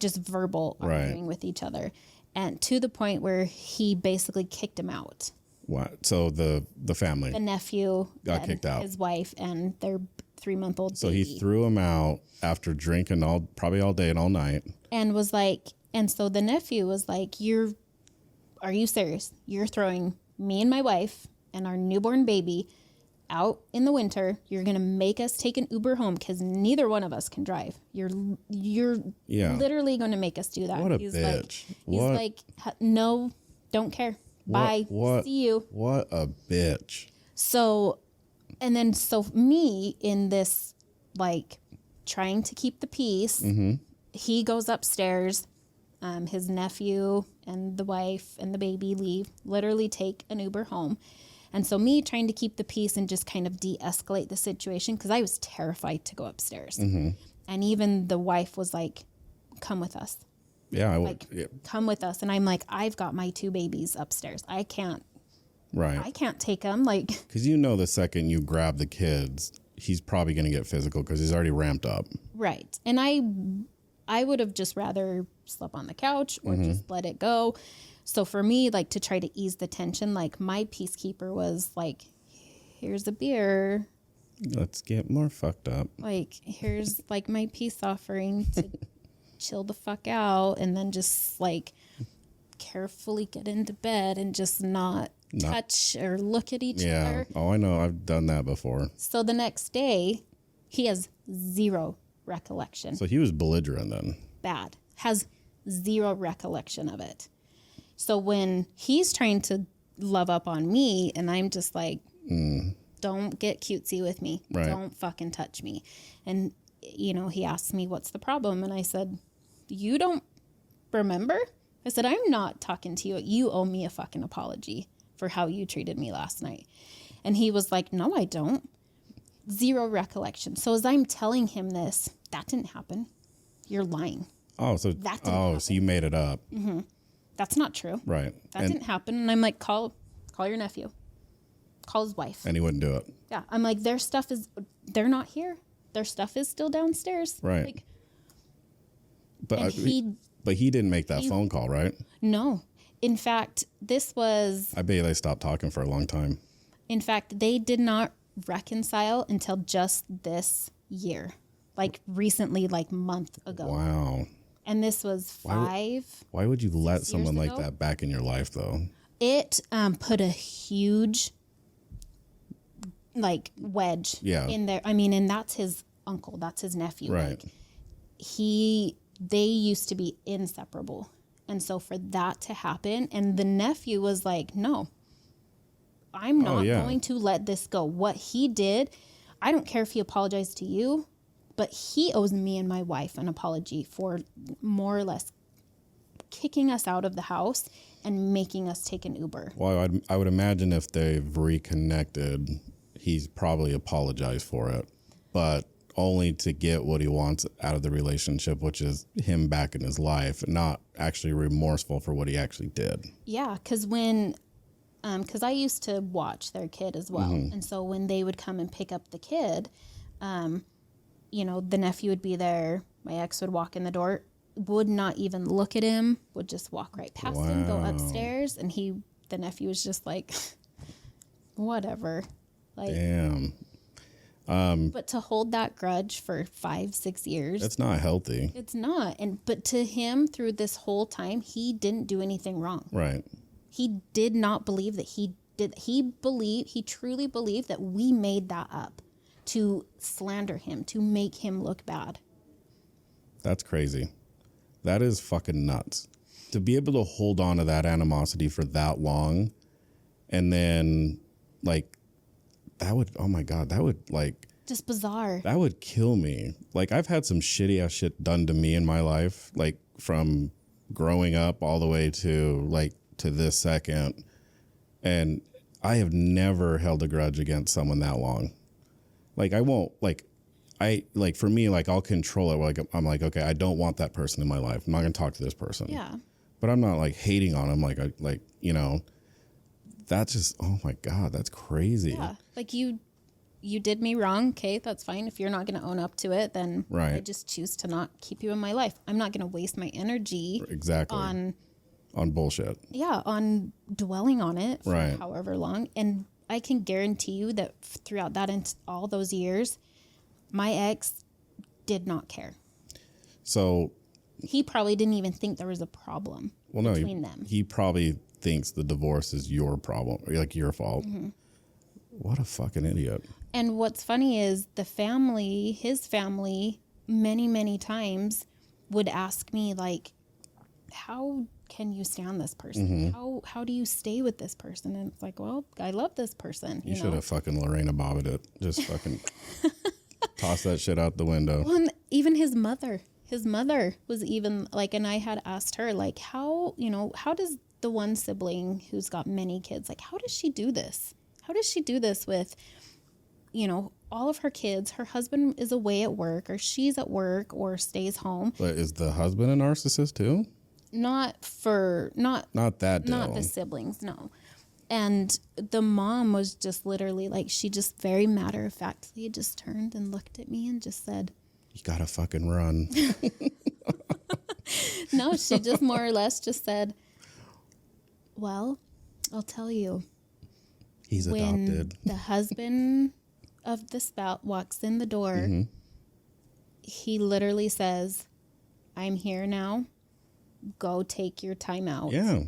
just verbal arguing with each other. And to the point where he basically kicked him out. What? So the family, The nephew got kicked out. His wife and their 3-month-old So baby. he threw him out after drinking probably all day and all night. And was like, and so the nephew was like, are you serious? You're throwing me and my wife and our newborn baby out in the winter. You're going to make us take an Uber home because neither one of us can drive. You're literally going to make us do that. What a bitch. He's like, no, don't care. Bye. See you. What a bitch. So me in this, like, trying to keep the peace, he goes upstairs. His nephew and the wife and the baby leave, literally take an Uber home. And so me trying to keep the peace and just kind of de-escalate the situation, because I was terrified to go upstairs. And even the wife was like, come with us. Yeah, I would. Like, come with us. And I'm like, I've got my 2 babies upstairs. I can't take them. Like, because the second you grab the kids, he's probably going to get physical because he's already ramped up. Right. And I would have just rather slept on the couch or just let it go. So for me, like, to try to ease the tension, like, my peacekeeper was like, here's a beer. Let's get more fucked up. Like, here's, like, my peace offering to chill the fuck out, and then just, like, carefully get into bed and just not touch or look at each other. Oh, I know. I've done that before. So the next day, he has 0 recollection. So he was belligerent then. Bad. Has 0 recollection of it. So when he's trying to love up on me, and I'm just like, don't get cutesy with me. Right. Don't fucking touch me. And, he asked me, what's the problem? And I said, you don't remember? I said, I'm not talking to you. You owe me a fucking apology for how you treated me last night. And he was like, no, I don't. 0 recollection. So as I'm telling him this, that didn't happen. You're lying. Oh, so that didn't happen. So you made it up. Mm-hmm. That's not true. Right. That didn't happen. And I'm like, call your nephew. Call his wife. And he wouldn't do it. Yeah. I'm like, they're not here. Their stuff is still downstairs. Right. Like, but he didn't make that phone call, right? No. In fact, I bet they stopped talking for a long time. In fact, they did not reconcile until just this year. Like, recently, like, month ago. Wow. And this was 5. Why would you let someone like ago? that back in your life, though? It put a huge, like, wedge in there. I mean, and that's his uncle. That's his nephew. Right. Like, they used to be inseparable. And so for that to happen, and the nephew was like, no, I'm not going to let this go. What he did, I don't care if he apologized to you, but he owes me and my wife an apology for more or less kicking us out of the house and making us take an Uber. Well, I would imagine if they've reconnected, he's probably apologized for it, but only to get what he wants out of the relationship, which is him back in his life, not actually remorseful for what he actually did. Yeah, because because I used to watch their kid as well. And so when they would come and pick up the kid, the nephew would be there. My ex would walk in the door, would not even look at him, would just walk right past him, go upstairs. And the nephew was just like, whatever. Like, damn. But to hold that grudge for 5-6 years. That's not healthy. It's not. But to him, through this whole time, he didn't do anything wrong. Right. He did not believe that he did. He truly believed that we made that up to slander him, to make him look bad. That's crazy. That is fucking nuts. To be able to hold on to that animosity for that long, and then, like, that would, oh my God, that would, like... Just bizarre. That would kill me. Like, I've had some shitty ass shit done to me in my life, like, from growing up all the way to, like, to this second. And I have never held a grudge against someone that long. Like, I won't, like, for me, like, I'll control it. Like, I'm like, okay, I don't want that person in my life. I'm not going to talk to this person. Yeah. But I'm not, like, hating on them. Like, you know, that's just, oh my God, that's crazy. Yeah. Like, you did me wrong. Okay, that's fine. If you're not going to own up to it, then I just choose to not keep you in my life. I'm not going to waste my energy. Exactly. On bullshit. Yeah. On dwelling on it for however long. And I can guarantee you that throughout that and all those years, my ex did not care. So he probably didn't even think there was a problem between them. He probably thinks the divorce is your problem, like your fault. Mm-hmm. What a fucking idiot. And what's funny is his family, many, many times would ask me, like, how can you stand this person? How do you stay with this person? And it's like, well, I love this person. You should have fucking Lorena Bobbitt it. Just fucking toss that shit out the window. Well, and even his mother was even like, and I had asked her, like, how does the one sibling who's got many kids, like, how does she do this? How does she do this with, all of her kids? Her husband is away at work, or she's at work, or stays home. But is the husband a narcissist too? Not the siblings, no. And the mom was just literally like, she just very matter of factly just turned and looked at me and just said, "You gotta fucking run." No, she just more or less just said, well, I'll tell you. He's adopted. When the husband of the spout walks in the door, he literally says, "I'm here now. Go take your time out." Yeah.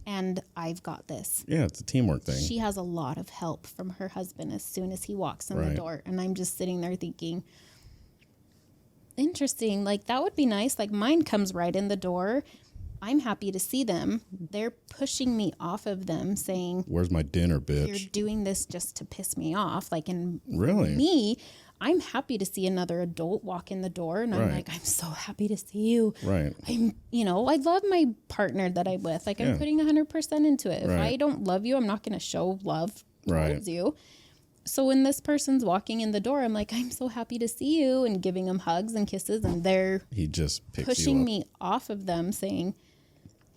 And I've got this. Yeah, it's a teamwork thing. She has a lot of help from her husband as soon as he walks in the door. And I'm just sitting there thinking, interesting. Like, that would be nice. Like, mine comes right in the door. I'm happy to see them. They're pushing me off of them, saying, "Where's my dinner, bitch? You're doing this just to piss me off." Like, and really? Me, I'm happy to see another adult walk in the door, and I'm like, I'm so happy to see you. Right. I love my partner that I'm with. Like, I'm putting 100% into it. If I don't love you, I'm not going to show love towards you. So when this person's walking in the door, I'm like, I'm so happy to see you, and giving them hugs and kisses, and he just pushing me off of them, saying,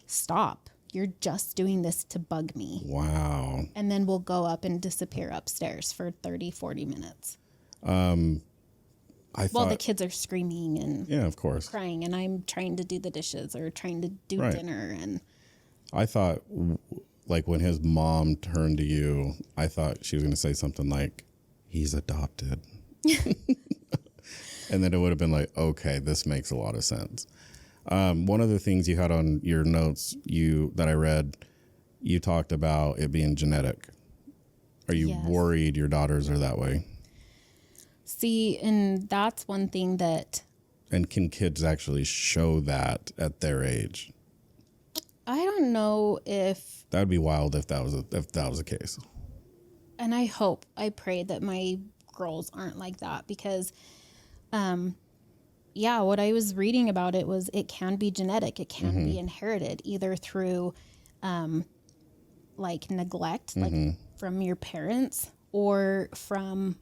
"Stop. You're just doing this to bug me." Wow. And then we'll go up and disappear upstairs for 30, 40 minutes. While the kids are screaming and of course, crying, and I'm trying to do the dishes or trying to do dinner. And I thought, like, when his mom turned to you, I thought she was going to say something like, "He's adopted." And then it would have been like, okay, this makes a lot of sense. One of the things you had on your notes that I read, you talked about it being genetic. Are you worried your daughters are that way? See, and that's one thing that... And can kids actually show that at their age? I don't know if... That would be wild if that was the case. And I pray that my girls aren't like that, because, what I was reading about it was it can be genetic. It can be inherited either through, like, neglect, like from your parents, or from...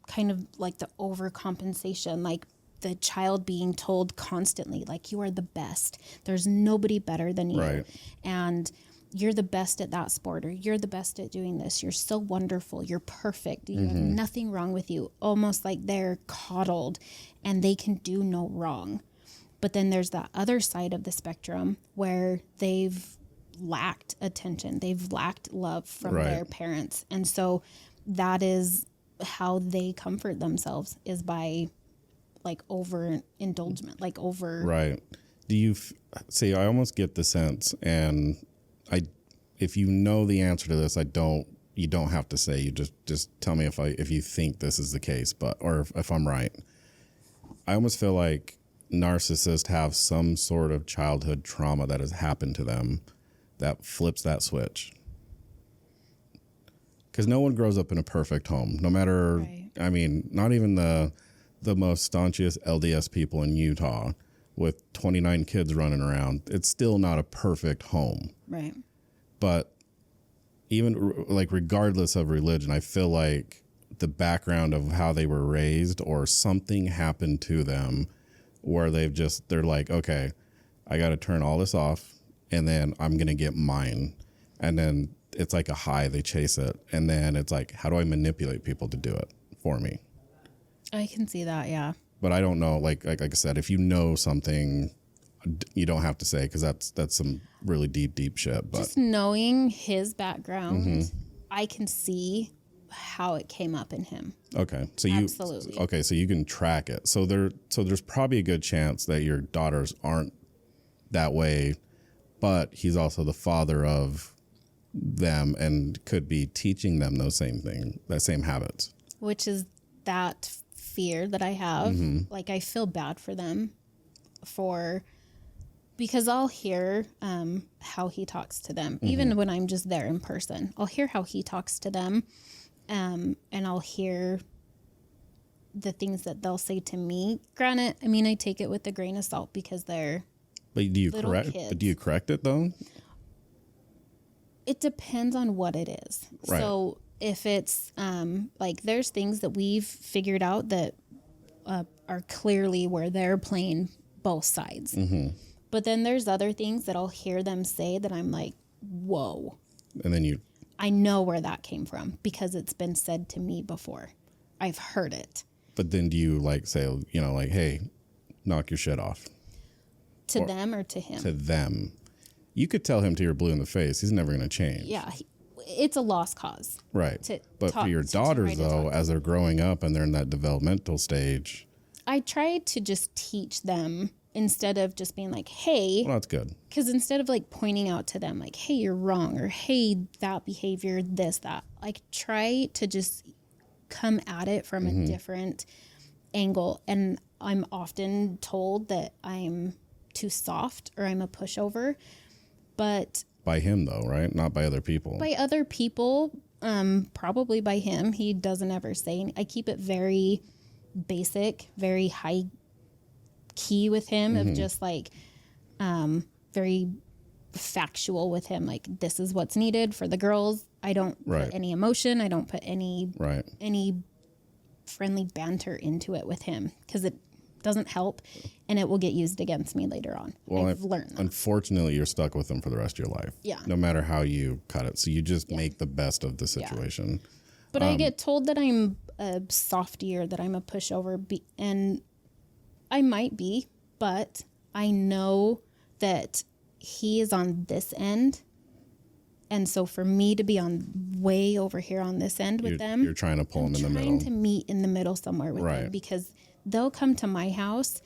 kind of like the overcompensation, like the child being told constantly, like, you are the best. There's nobody better than you. Right. And you're the best at that sport, or you're the best at doing this. You're so wonderful. You're perfect. You have nothing wrong with you. Almost like they're coddled and they can do no wrong. But then there's that other side of the spectrum where they've lacked attention. They've lacked love from their parents. And so that is how they comfort themselves, is by, like, overindulgence, like over. Right. Do you see? I almost get the sense, and if you know the answer to this, you don't have to say. You just tell me if you think this is the case, or if I'm right. I almost feel like narcissists have some sort of childhood trauma that has happened to them that flips that switch. Because no one grows up in a perfect home, no matter, I mean, not even the most staunchest LDS people in Utah with 29 kids running around. It's still not a perfect home. Right. But even, like, regardless of religion, I feel like the background of how they were raised, or something happened to them where they're like, okay, I got to turn all this off, and then I'm going to get mine. And then it's like a high, they chase it. And then it's like, how do I manipulate people to do it for me? I can see that, yeah. But I don't know, like I said, if you know something, you don't have to say, because that's some really deep shit. But just knowing his background, I can see how it came up in him. Okay. So absolutely. Okay, so you can track it. So there's probably a good chance that your daughters aren't that way, but he's also the father of them and could be teaching them that same habits. Which is that fear that I have. Like, I feel bad for them because I'll hear how he talks to them. Even when I'm just there in person, I'll hear how he talks to them. And I'll hear the things that they'll say to me. Granted, I mean, I take it with a grain of salt because they're But do you little correct? kids. But do you correct it though? It depends on what it is. Right. So if it's like there's things that we've figured out that are clearly where they're playing both sides. But then there's other things that I'll hear them say that I'm like, whoa. And then I know where that came from because it's been said to me before. I've heard it. But then do you like say, like, hey, knock your shit off? To them or to him? To them. You could tell him till you're blue in the face. He's never going to change. Yeah. It's a lost cause. Right. But for your daughters, though, as they're growing up and they're in that developmental stage. I try to just teach them instead of just being like, hey. Well, that's good. Because instead of like pointing out to them like, hey, you're wrong, or hey, that behavior, this, that. Like, try to just come at it from a different angle. And I'm often told that I'm too soft or I'm a pushover. But by him, though, right? Not by other people. By other people, probably by him. He doesn't ever say. I keep it very basic, very high key with him, of just like very factual with him. Like, this is what's needed for the girls. I don't put any emotion. I don't put any friendly banter into it with him because it doesn't help and it will get used against me later on. Well, I've learned that. Unfortunately, you're stuck with him for the rest of your life. Yeah. No matter how you cut it. So you just make the best of the situation. Yeah. But I get told that I'm a softy, that I'm a pushover, and I might be, but I know that he is on this end. And so for me to be on way over here on this end with them, you're trying to pull them in the middle. Trying to meet in the middle somewhere with them, because they'll come to my house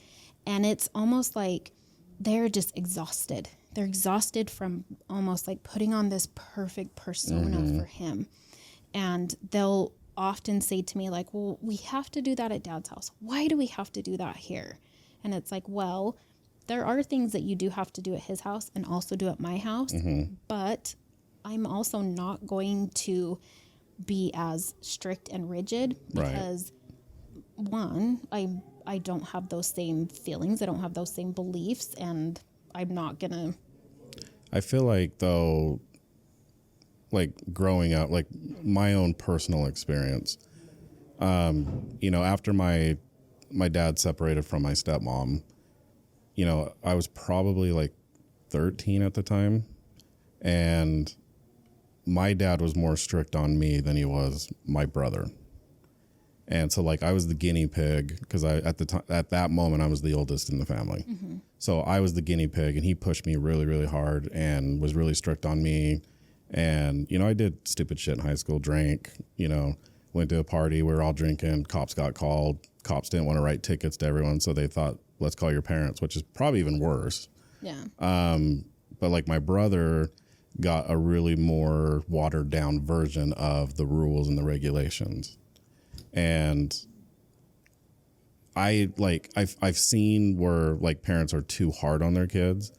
and it's almost like they're just exhausted. They're exhausted from almost like putting on this perfect persona for him. And they'll often say to me like, well, we have to do that at Dad's house. Why do we have to do that here? And it's like, well, there are things that you do have to do at his house and also do at my house. But I'm also not going to be as strict and rigid because one, I don't have those same feelings. I don't have those same beliefs, and I'm not gonna. I feel like, though, like growing up, like my own personal experience, after my dad separated from my stepmom, I was probably like 13 at the time, and my dad was more strict on me than he was my brother. And so like I was the guinea pig because at that moment I was the oldest in the family. So I was the guinea pig, and he pushed me really, really hard and was really strict on me. And, I did stupid shit in high school, drank, went to a party, we were all drinking, cops got called. Cops didn't want to write tickets to everyone, so they thought, let's call your parents, which is probably even worse. Yeah. But like my brother got a really more watered down version of the rules and the regulations. And I've seen where like parents are too hard on their kids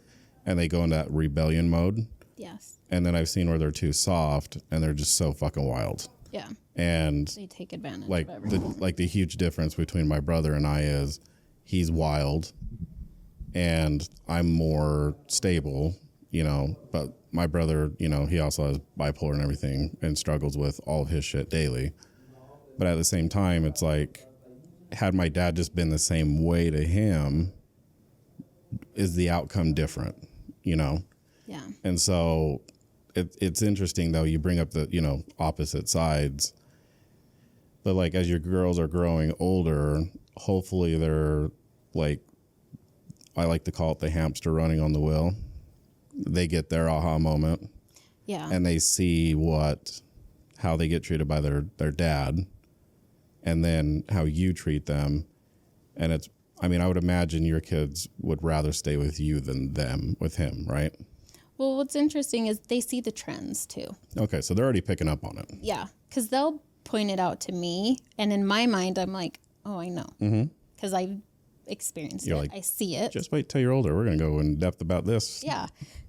and they go into that rebellion mode. Yes. And then I've seen where they're too soft and they're just so fucking wild. Yeah. And they take advantage like of everything. the huge difference between my brother and I is he's wild and I'm more stable, but my brother, he also has bipolar and everything and struggles with all of his shit daily. But at the same time, it's like, had my dad just been the same way to him, is the outcome different, Yeah. And so it's interesting, though, you bring up the, opposite sides. But like, as your girls are growing older, hopefully they're like, I like to call it the hamster running on the wheel. They get their aha moment. Yeah. And they see how they get treated by their dad. And then how you treat them. And I would imagine your kids would rather stay with you than with him, right? Well, what's interesting is they see the trends too. Okay, so they're already picking up on it. Yeah, because they'll point it out to me, and in my mind, I'm like, oh, I know, because I've experienced it. I see it. Just wait till you're older. We're gonna go in depth about this. Yeah,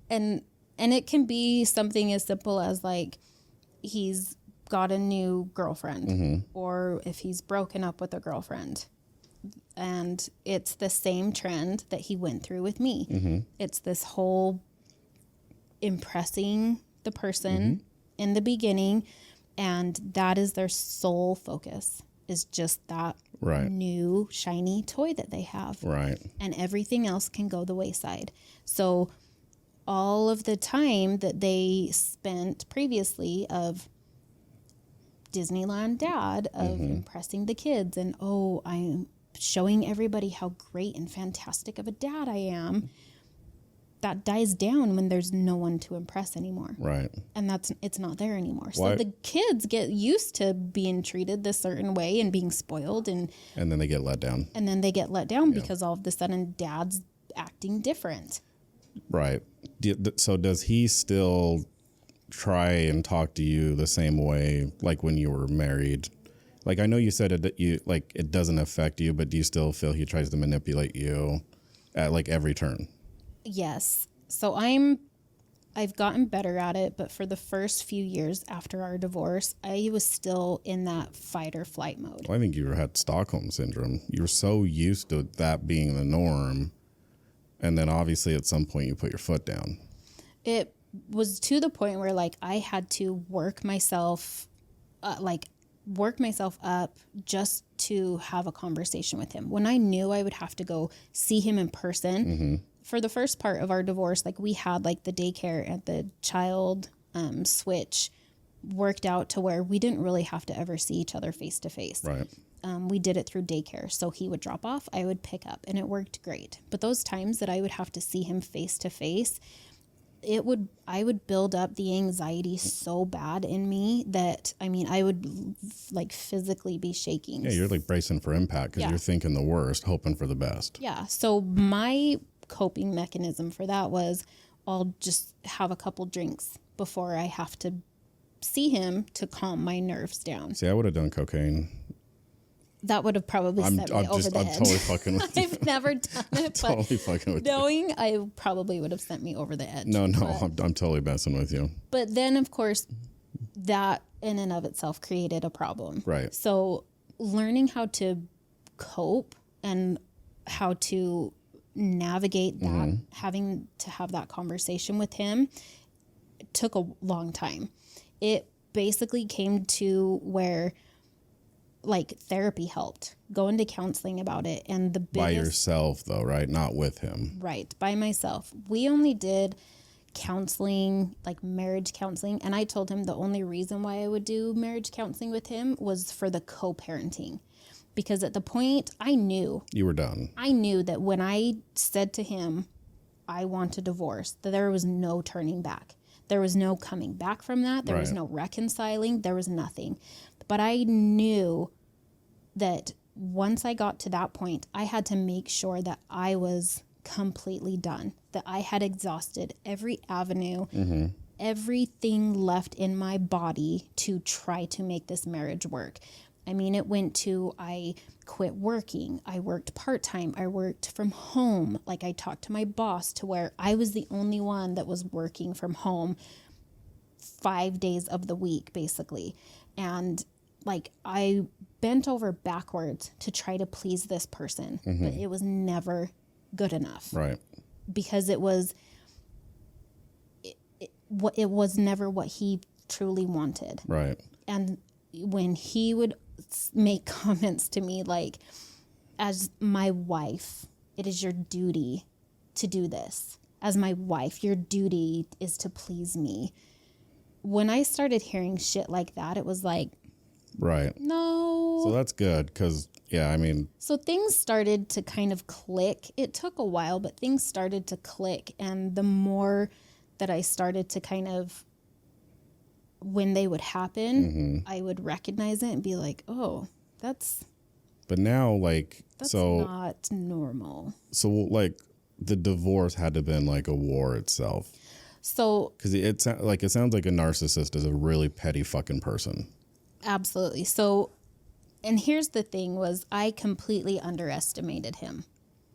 and it can be something as simple as like he's got a new girlfriend, or if he's broken up with a girlfriend. And it's the same trend that he went through with me. It's this whole impressing the person in the beginning, and that is their sole focus, is just that new shiny toy that they have. Right. And everything else can go the wayside. So all of the time that they spent previously of Disneyland dad, of impressing the kids, and I'm showing everybody how great and fantastic of a dad I am, that dies down when there's no one to impress anymore. Right. And it's not there anymore. So the kids get used to being treated this certain way and being spoiled, and then they get let down. And then they get let down because all of a sudden dad's acting different. Right. So does he still try and talk to you the same way like when you were married? Like, I know you said it doesn't affect you, but do you still feel he tries to manipulate you at like every turn? Yes. So I've gotten better at it, but for the first few years after our divorce, I was still in that fight or flight mode. Well, I think you had Stockholm syndrome. You were so used to that being the norm, and then obviously at some point you put your foot down. It was to the point where like I had to work myself up just to have a conversation with him. When I knew I would have to go see him in person, for the first part of our divorce, like we had like the daycare and the child switch worked out to where we didn't really have to ever see each other face to face. Right. We did it through daycare. So he would drop off, I would pick up, and it worked great. But those times that I would have to see him face to face, I would build up the anxiety so bad in me that, I mean, I would like physically be shaking. Yeah, you're like bracing for impact because you're thinking the worst, hoping for the best. Yeah. So my coping mechanism for that was I'll just have a couple drinks before I have to see him to calm my nerves down. See, I would have done cocaine. That would have probably sent me over the edge. I'm totally fucking with you. I've never done it, totally fucking with knowing you. I probably would have sent me over the edge. No, I'm totally messing with you. But then, of course, that in and of itself created a problem. Right. So learning how to cope and how to navigate that, having to have that conversation with him, took a long time. It basically came to where like therapy helped, going to counseling about it. And the biggest, by yourself though, right? Not with him. Right. By myself. We only did counseling, like marriage counseling. And I told him the only reason why I would do marriage counseling with him was for the co-parenting. Because at the point I knew you were done. I knew that when I said to him, I want a divorce, that there was no turning back. There was no coming back from that. There was no reconciling. There was nothing. But I knew that once I got to that point, I had to make sure that I was completely done, that I had exhausted every avenue, everything left in my body to try to make this marriage work. I mean, it went to, I quit working. I worked part-time. I worked from home. Like I talked to my boss to where I was the only one that was working from home 5 days of the week, basically. And like I bent over backwards to try to please this person, but it was never good enough. Right. Because it was never what he truly wanted. Right. And when he would make comments to me like, as my wife, it is your duty to do this. As my wife, your duty is to please me. When I started hearing shit like that, it was like, right. No. So that's good because, yeah, I mean. So things started to kind of click. It took a while, but things started to click. And the more that I started to kind of, when they would happen, I would recognize it and be like, oh, that's. But now, like, that's not normal. So, like, the divorce had to have been like a war itself. So, because it sounds like a narcissist is a really petty fucking person. absolutely. So, and here's the thing was I completely underestimated him.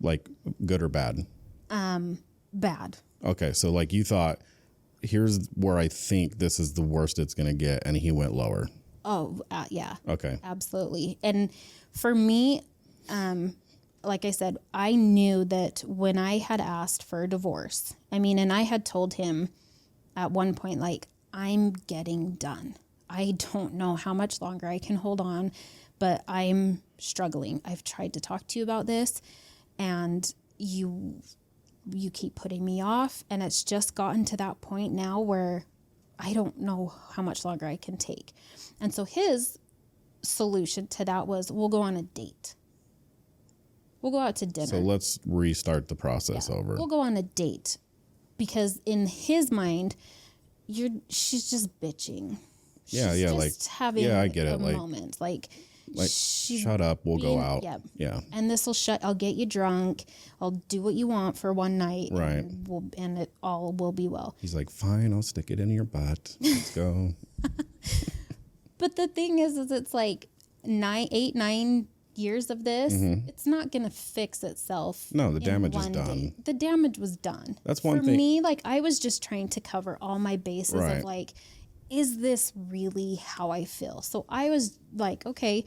Like good or bad? Bad. Okay, so like you thought, here's where I think this is the worst it's going to get, and he went lower. Oh, yeah. Okay. Absolutely. And for me, like I said, I knew that when I had asked for a divorce, and I had told him at one point, like, I'm getting done. I don't know how much longer I can hold on, but I'm struggling. I've tried to talk to you about this, and you keep putting me off. And it's just gotten to that point now where I don't know how much longer I can take. And so his solution to that was, we'll go on a date. We'll go out to dinner. So let's restart the process over. We'll go on a date, because in his mind, she's just bitching. Yeah, She's yeah, just like having I get it. a Like, moment. Like she's shut up, we'll go out. Yep. Yeah. And this will I'll get you drunk. I'll do what you want for one night. Right. And it all will be well. He's like, fine, I'll stick it in your butt. Let's go. But the thing is it's like 9 years of this. It's not going to fix itself. No, the in damage is one done. day. The damage was done. That's one for thing. For me, like, I was just trying to cover all my bases Right. of like, is this really how I feel? So I was like, okay,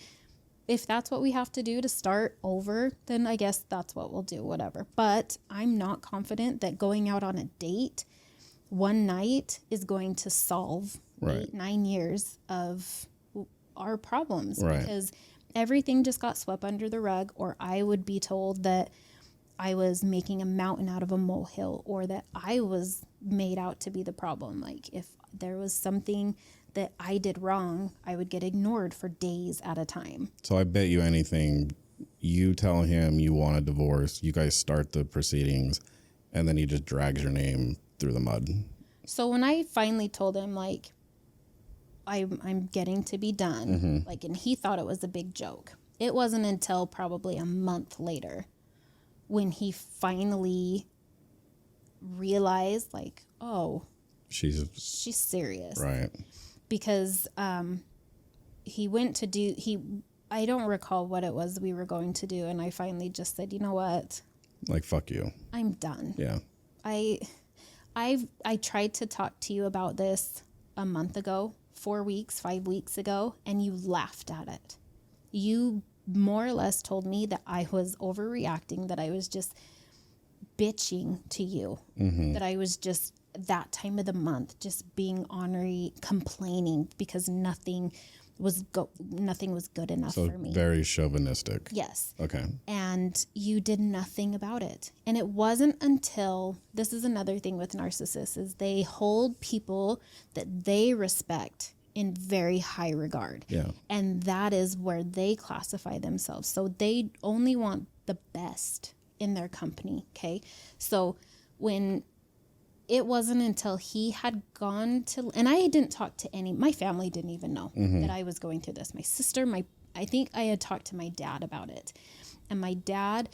if that's what we have to do to start over, then I guess that's what we'll do, whatever. But I'm not confident that going out on a date one night is going to solve Right. 8-9 years of our problems. Right. Because everything just got swept under the rug, or I would be told that I was making a mountain out of a molehill, or that I was made out to be the problem. Like, if there was something that I did wrong, I would get ignored for days at a time. So I bet you anything, you tell him you want a divorce, you guys start the proceedings, and then he just drags your name through the mud. So when I finally told him, like, I'm getting to be done, like, and he thought it was a big joke. It wasn't until probably a month later when he finally realized, like, oh, she's serious. Right. Because he went to I don't recall what it was we were going to do, and I finally just said, you know what? Like, fuck you. I'm done. Yeah. I tried to talk to you about this a month ago, 4 weeks, 5 weeks ago, and you laughed at it. You more or less told me that I was overreacting, that I was just bitching to you, that I was just that time of the month just being ornery, complaining because nothing was good enough So for me. very chauvinistic. Yes. Okay. And you did nothing about it. And it wasn't until, this is another thing with narcissists, is they hold people that they respect in very high regard. Yeah. And that is where they classify themselves. So they only want the best in their company. Okay. So when it wasn't until he had gone to, and I didn't talk to my family didn't even know that I was going through this. My sister, I think I had talked to my dad about it. And my dad,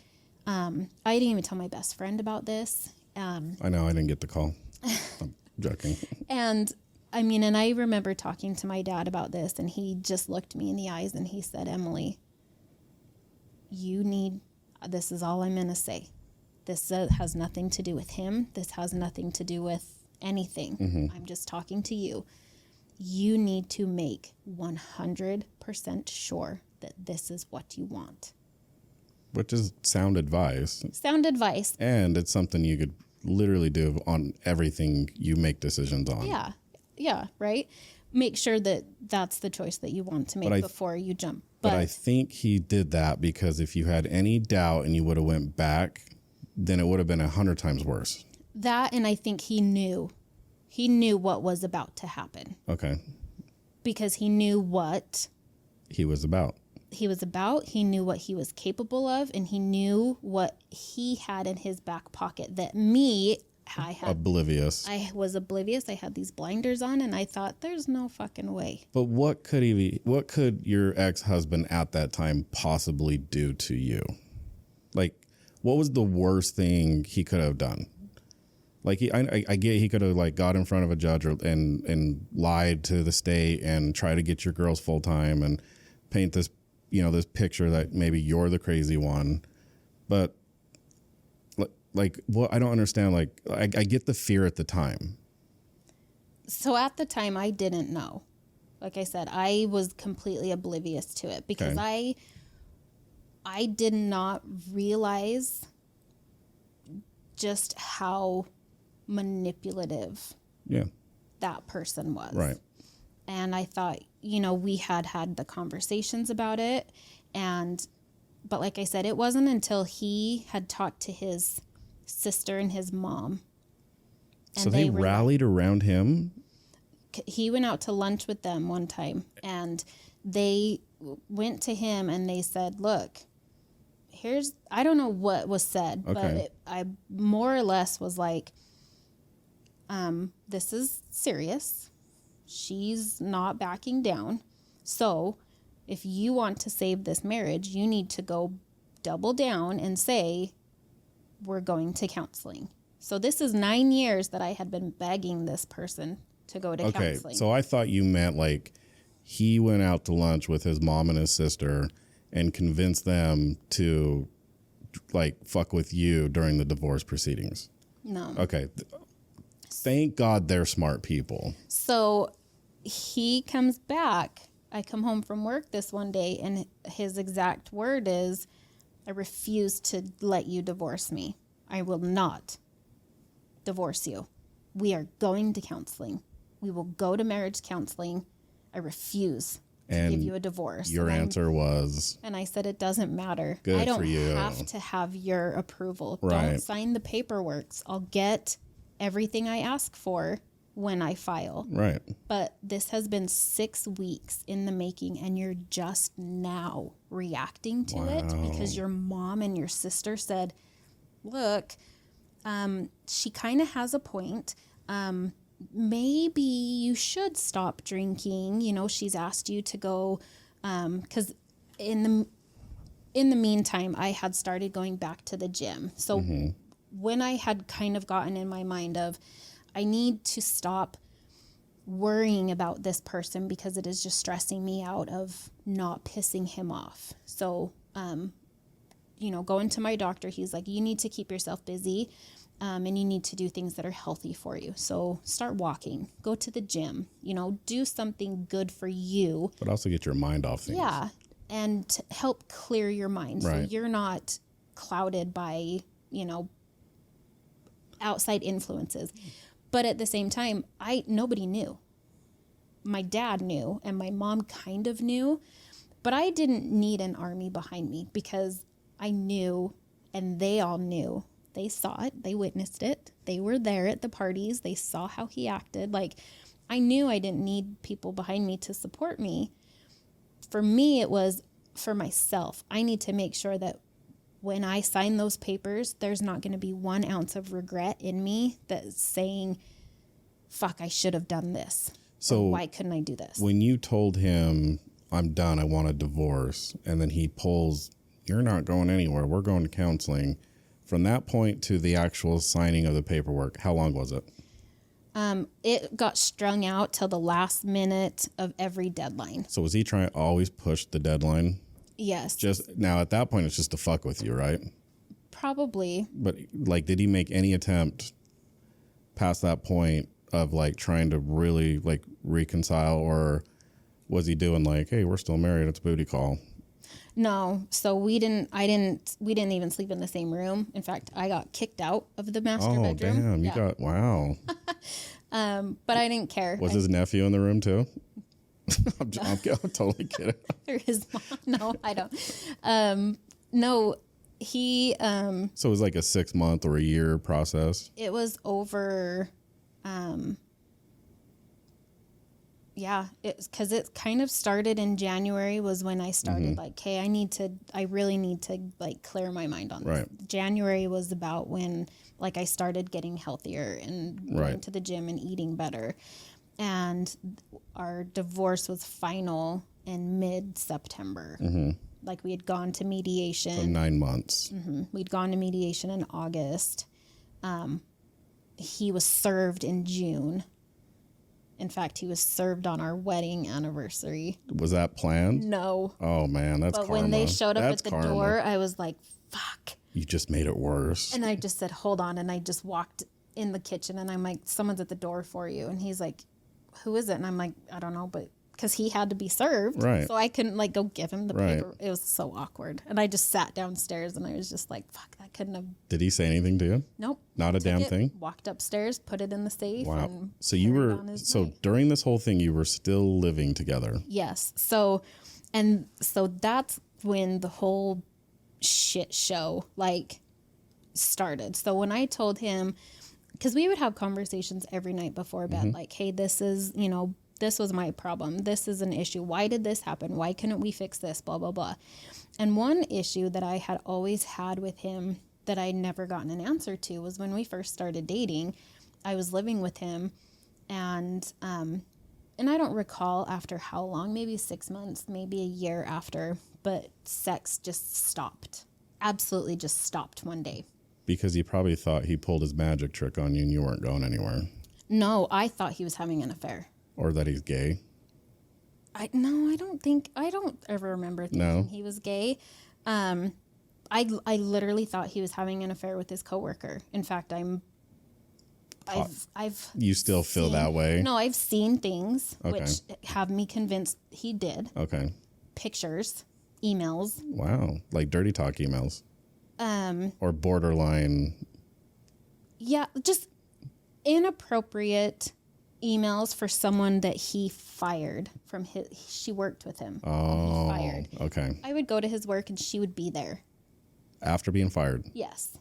I didn't even tell my best friend about this. I know, I didn't get the call. I'm joking. And and I remember talking to my dad about this, and he just looked me in the eyes and he said, Emily, this is all I'm going to say. This has nothing to do with him. This has nothing to do with anything. I'm just talking to you. You need to make 100% sure that this is what you want. Which is sound advice. Sound advice. And it's something you could literally do on everything you make decisions on. Yeah. Yeah, right? Make sure that that's the choice that you want to make before you jump. But I think he did that because if you had any doubt and you would have went back, then it would have been 100 times worse. That, and I think he knew what was about to happen. Okay. Because he knew what he was about. He knew what he was capable of, and he knew what he had in his back pocket that I was oblivious. I had these blinders on, and I thought, there's no fucking way. But what could your ex-husband at that time possibly do to you? Like, what was the worst thing he could have done? Like I get he could have like got in front of a judge and lied to the state and try to get your girls full time and paint this, this picture that maybe you're the crazy one. But like, what I don't understand, like, I get the fear at the time. So at the time, I didn't know. Like I said, I was completely oblivious to it because I did not realize just how manipulative that person was. Right. And I thought, we had the conversations about it. But like I said, it wasn't until he had talked to his sister and his mom. And so they rallied around him? He went out to lunch with them one time, and they went to him and they said, look, I don't know what was said, but I more or less was like, this is serious. She's not backing down. So if you want to save this marriage, you need to go double down and say, we're going to counseling. So this is 9 years that I had been begging this person to go to counseling. So I thought you meant like he went out to lunch with his mom and his sister and convinced them to like fuck with you during the divorce proceedings. No. Okay. Thank God they're smart people. So he comes back. I come home from work this one day and his exact word is, I refuse to let you divorce me. I will not divorce you. We are going to counseling. We will go to marriage counseling. I refuse to give you a divorce. Your answer was? And I said, it doesn't matter. Good I don't for you. have to have your approval. Right. Don't sign the paperwork. I'll get everything I ask for when I file. Right. But this has been 6 weeks in the making, and you're just now reacting to it because your mom and your sister said, look, she kind of has a point. Maybe you should stop drinking. She's asked you to go, because in the meantime, I had started going back to the gym. So when I had kind of gotten in my mind of, I need to stop worrying about this person because it is just stressing me out of not pissing him off. So, going to my doctor, he's like, you need to keep yourself busy. And you need to do things that are healthy for you. So start walking, go to the gym, do something good for you. But also get your mind off things. Yeah. And to help clear your mind. Right. So you're not clouded by, outside influences. But at the same time, nobody knew. My dad knew and my mom kind of knew, but I didn't need an army behind me because I knew and they all knew. They saw it. They witnessed it. They were there at the parties. They saw how he acted. Like, I knew I didn't need people behind me to support me. For me, it was for myself. I need to make sure that when I sign those papers, there's not going to be 1 ounce of regret in me that's saying, fuck, I should have done this. So why couldn't I do this? When you told him, I'm done, I want a divorce, and then he pulls, you're not going anywhere, we're going to counseling. From that point to the actual signing of the paperwork, how long was it? It got strung out till the last minute of every deadline. So was he trying to always push the deadline? Yes. Just now at that point, it's just to fuck with you, right? Probably. But like, did he make any attempt past that point of like trying to really like reconcile, or was he doing like, hey, we're still married, it's a booty call? No. So we didn't even sleep in the same room. In fact, I got kicked out of the master bedroom. Oh, damn. You got, wow. But I didn't care. Was his nephew in the room too? I'm totally kidding. Or his mom. No, I don't. No, he, So it was like a 6 month or a year process? It was over, yeah, because it kind of started in January was when I started like, hey, I really need to like clear my mind on this. Right. January was about when like I started getting healthier and going to the gym and eating better. And our divorce was final in mid-September. Like we had gone to mediation. So 9 months. We'd gone to mediation in August. he was served in June. In fact, he was served on our wedding anniversary. Was that planned? No. Oh, man, that's But karma. when they showed up That's at the karma. door, I was like, fuck. You just made it worse. And I just said, hold on. And I just walked in the kitchen and I'm like, someone's at the door for you. And he's like, who is it? And I'm like, I don't know, but because he had to be served. Right. So I couldn't like go give him the Right. paper. It was so awkward. And I just sat downstairs and I was just like, fuck, that couldn't have. Did he say anything to you? Nope. Not a damn Took it, thing? Walked upstairs, put it in the safe. Wow. And So you carried were, on his so night. during this whole thing, you were still living together. Yes. So that's when the whole shit show like started. So when I told him, because we would have conversations every night before bed, like, hey, this is, this was my problem. This is an issue. Why did this happen? Why couldn't we fix this? Blah, blah, blah. And one issue that I had always had with him that I never gotten an answer to was when we first started dating. I was living with him and I don't recall after how long, maybe 6 months, maybe a year after, but sex just stopped. Absolutely just stopped one day. Because he probably thought he pulled his magic trick on you and you weren't going anywhere. No, I thought he was having an affair. Or that he's gay. I don't ever remember thinking he was gay. I literally thought he was having an affair with his coworker. In fact, I've You still feel that way? No, I've seen things Okay. which have me convinced he did. Okay. Pictures, emails. Wow. Like dirty talk emails. Or borderline. Yeah, just inappropriate emails for someone that he fired from she worked with him. Oh, He fired. okay. I would go to his work and she would be there. After being fired. Yes.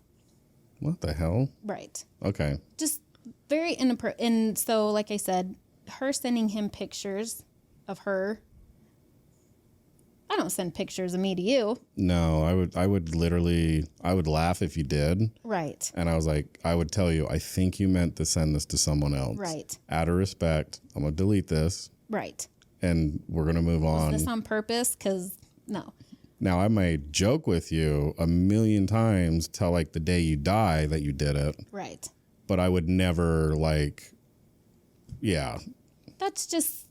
What the hell? Right. Okay. Just very inappropriate. And so, like I said, her sending him pictures of her. I don't send pictures of me to you. No, I would laugh if you did. Right. And I was like, I would tell you, I think you meant to send this to someone else. Right. Out of respect, I'm going to delete this. Right. And we're going to move on. Was this on purpose? Because no. Now, I might joke with you a million times till like the day you die that you did it. Right. But I would never yeah. That's just,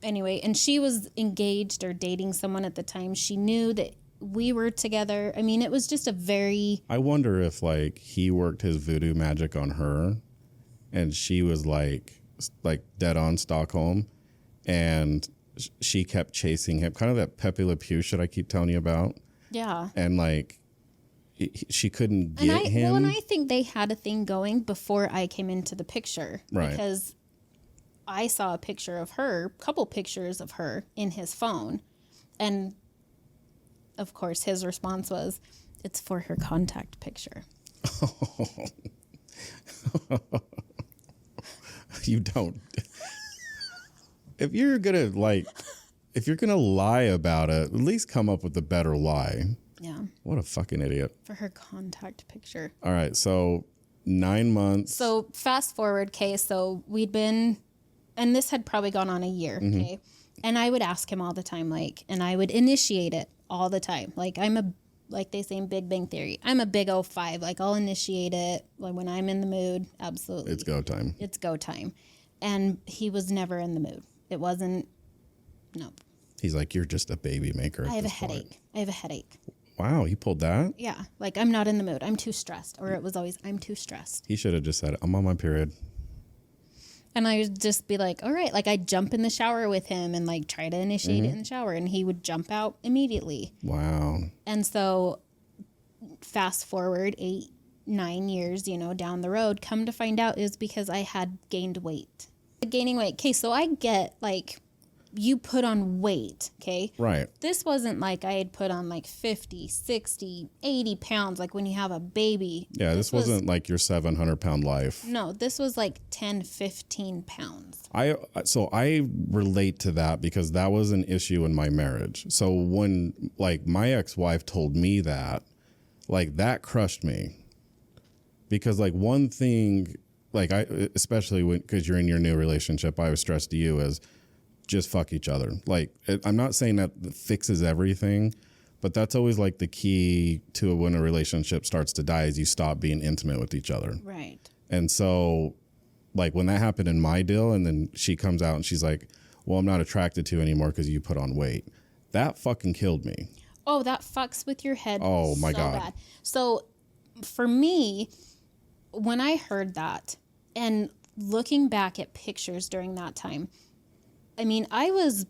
anyway. And she was engaged or dating someone at the time. She knew that we were together. I mean, it was just a very. I wonder if like he worked his voodoo magic on her and she was like dead on Stockholm and she kept chasing him. Kind of that Pepe Le Pew shit I keep telling you about. Yeah. And like she couldn't get him. Well, and I think they had a thing going before I came into the picture. Right. Because I saw a picture of her, couple pictures of her in his phone. And of course, his response was, it's for her contact picture. You don't. If you're gonna lie about it, at least come up with a better lie. Yeah. What a fucking idiot. For her contact picture. All right, so 9 months. So fast forward, okay, so we'd been, and this had probably gone on a year, okay? And I would ask him all the time, and I would initiate it all the time. Like like they say in Big Bang Theory, I'm a big 05. Like I'll initiate it like when I'm in the mood. Absolutely. It's go time. It's go time. And he was never in the mood. It wasn't, nope. He's like, you're just a baby maker. I have a headache. I have a headache. Wow, he pulled that? Yeah. Like I'm not in the mood. I'm too stressed. Or it was always, I'm too stressed. He should have just said, I'm on my period. And I would just be like, all right. Like I'd jump in the shower with him and like try to initiate it in the shower. And he would jump out immediately. Wow. And so fast forward 8-9 years, down the road, come to find out it was because I had gained weight. Gaining weight. Okay, so I get like you put on weight, okay? Right. This wasn't like I had put on like 50, 60, 80 pounds like when you have a baby. Yeah, this wasn't like your 700-pound life. No, this was like 10, 15 pounds. So I relate to that because that was an issue in my marriage. So when like my ex-wife told me that, like that crushed me. Because like one thing, like especially because you're in your new relationship, I was stressed to you is just fuck each other. Like, I'm not saying that fixes everything, but that's always like the key to when a relationship starts to die is you stop being intimate with each other. Right. And so, like, when that happened in my deal, and then she comes out and she's like, well, I'm not attracted to you anymore because you put on weight. That fucking killed me. Oh, that fucks with your head. Oh, my God. Bad. So for me, when I heard that and looking back at pictures during that time, I mean, I was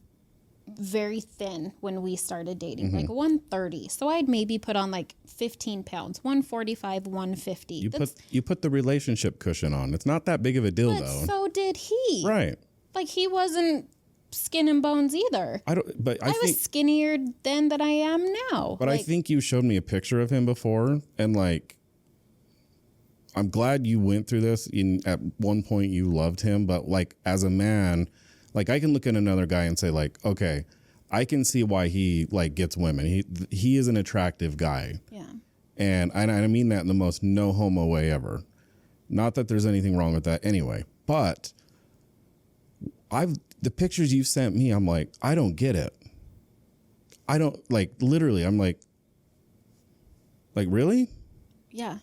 very thin when we started dating, like 130. So I'd maybe put on like 15 pounds, 145, 150. You put the relationship cushion on. It's not that big of a deal, though. So did he. Right. Like, he wasn't skin and bones either. I was skinnier then than I am now. But like, I think you showed me a picture of him before, and like, I'm glad you went through this. At one point you loved him, but like, as a man, like, I can look at another guy and say like, okay, I can see why he like gets women. He is an attractive guy. Yeah. And I mean that in the most no homo way ever. Not that there's anything wrong with that anyway, but the pictures you sent me, I'm like, I don't get it. I don't, like, literally, I'm like really? Yeah.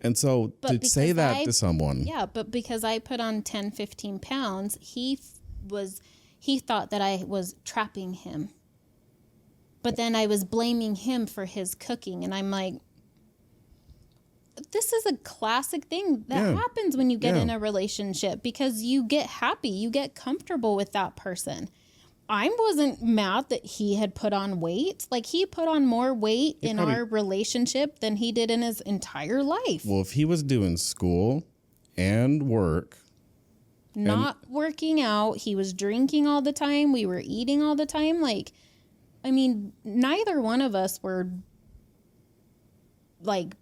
And so to say that to someone. Yeah, but because I put on 10, 15 pounds, he thought that I was trapping him. But then I was blaming him for his cooking. And I'm like, this is a classic thing that happens when you get in a relationship, because you get happy, you get comfortable with that person. I wasn't mad that he had put on weight. Like, he put on more weight in our relationship than he did in his entire life. Well, if he was doing school and work, not working out, he was drinking all the time, we were eating all the time. Like, I mean, neither one of us were like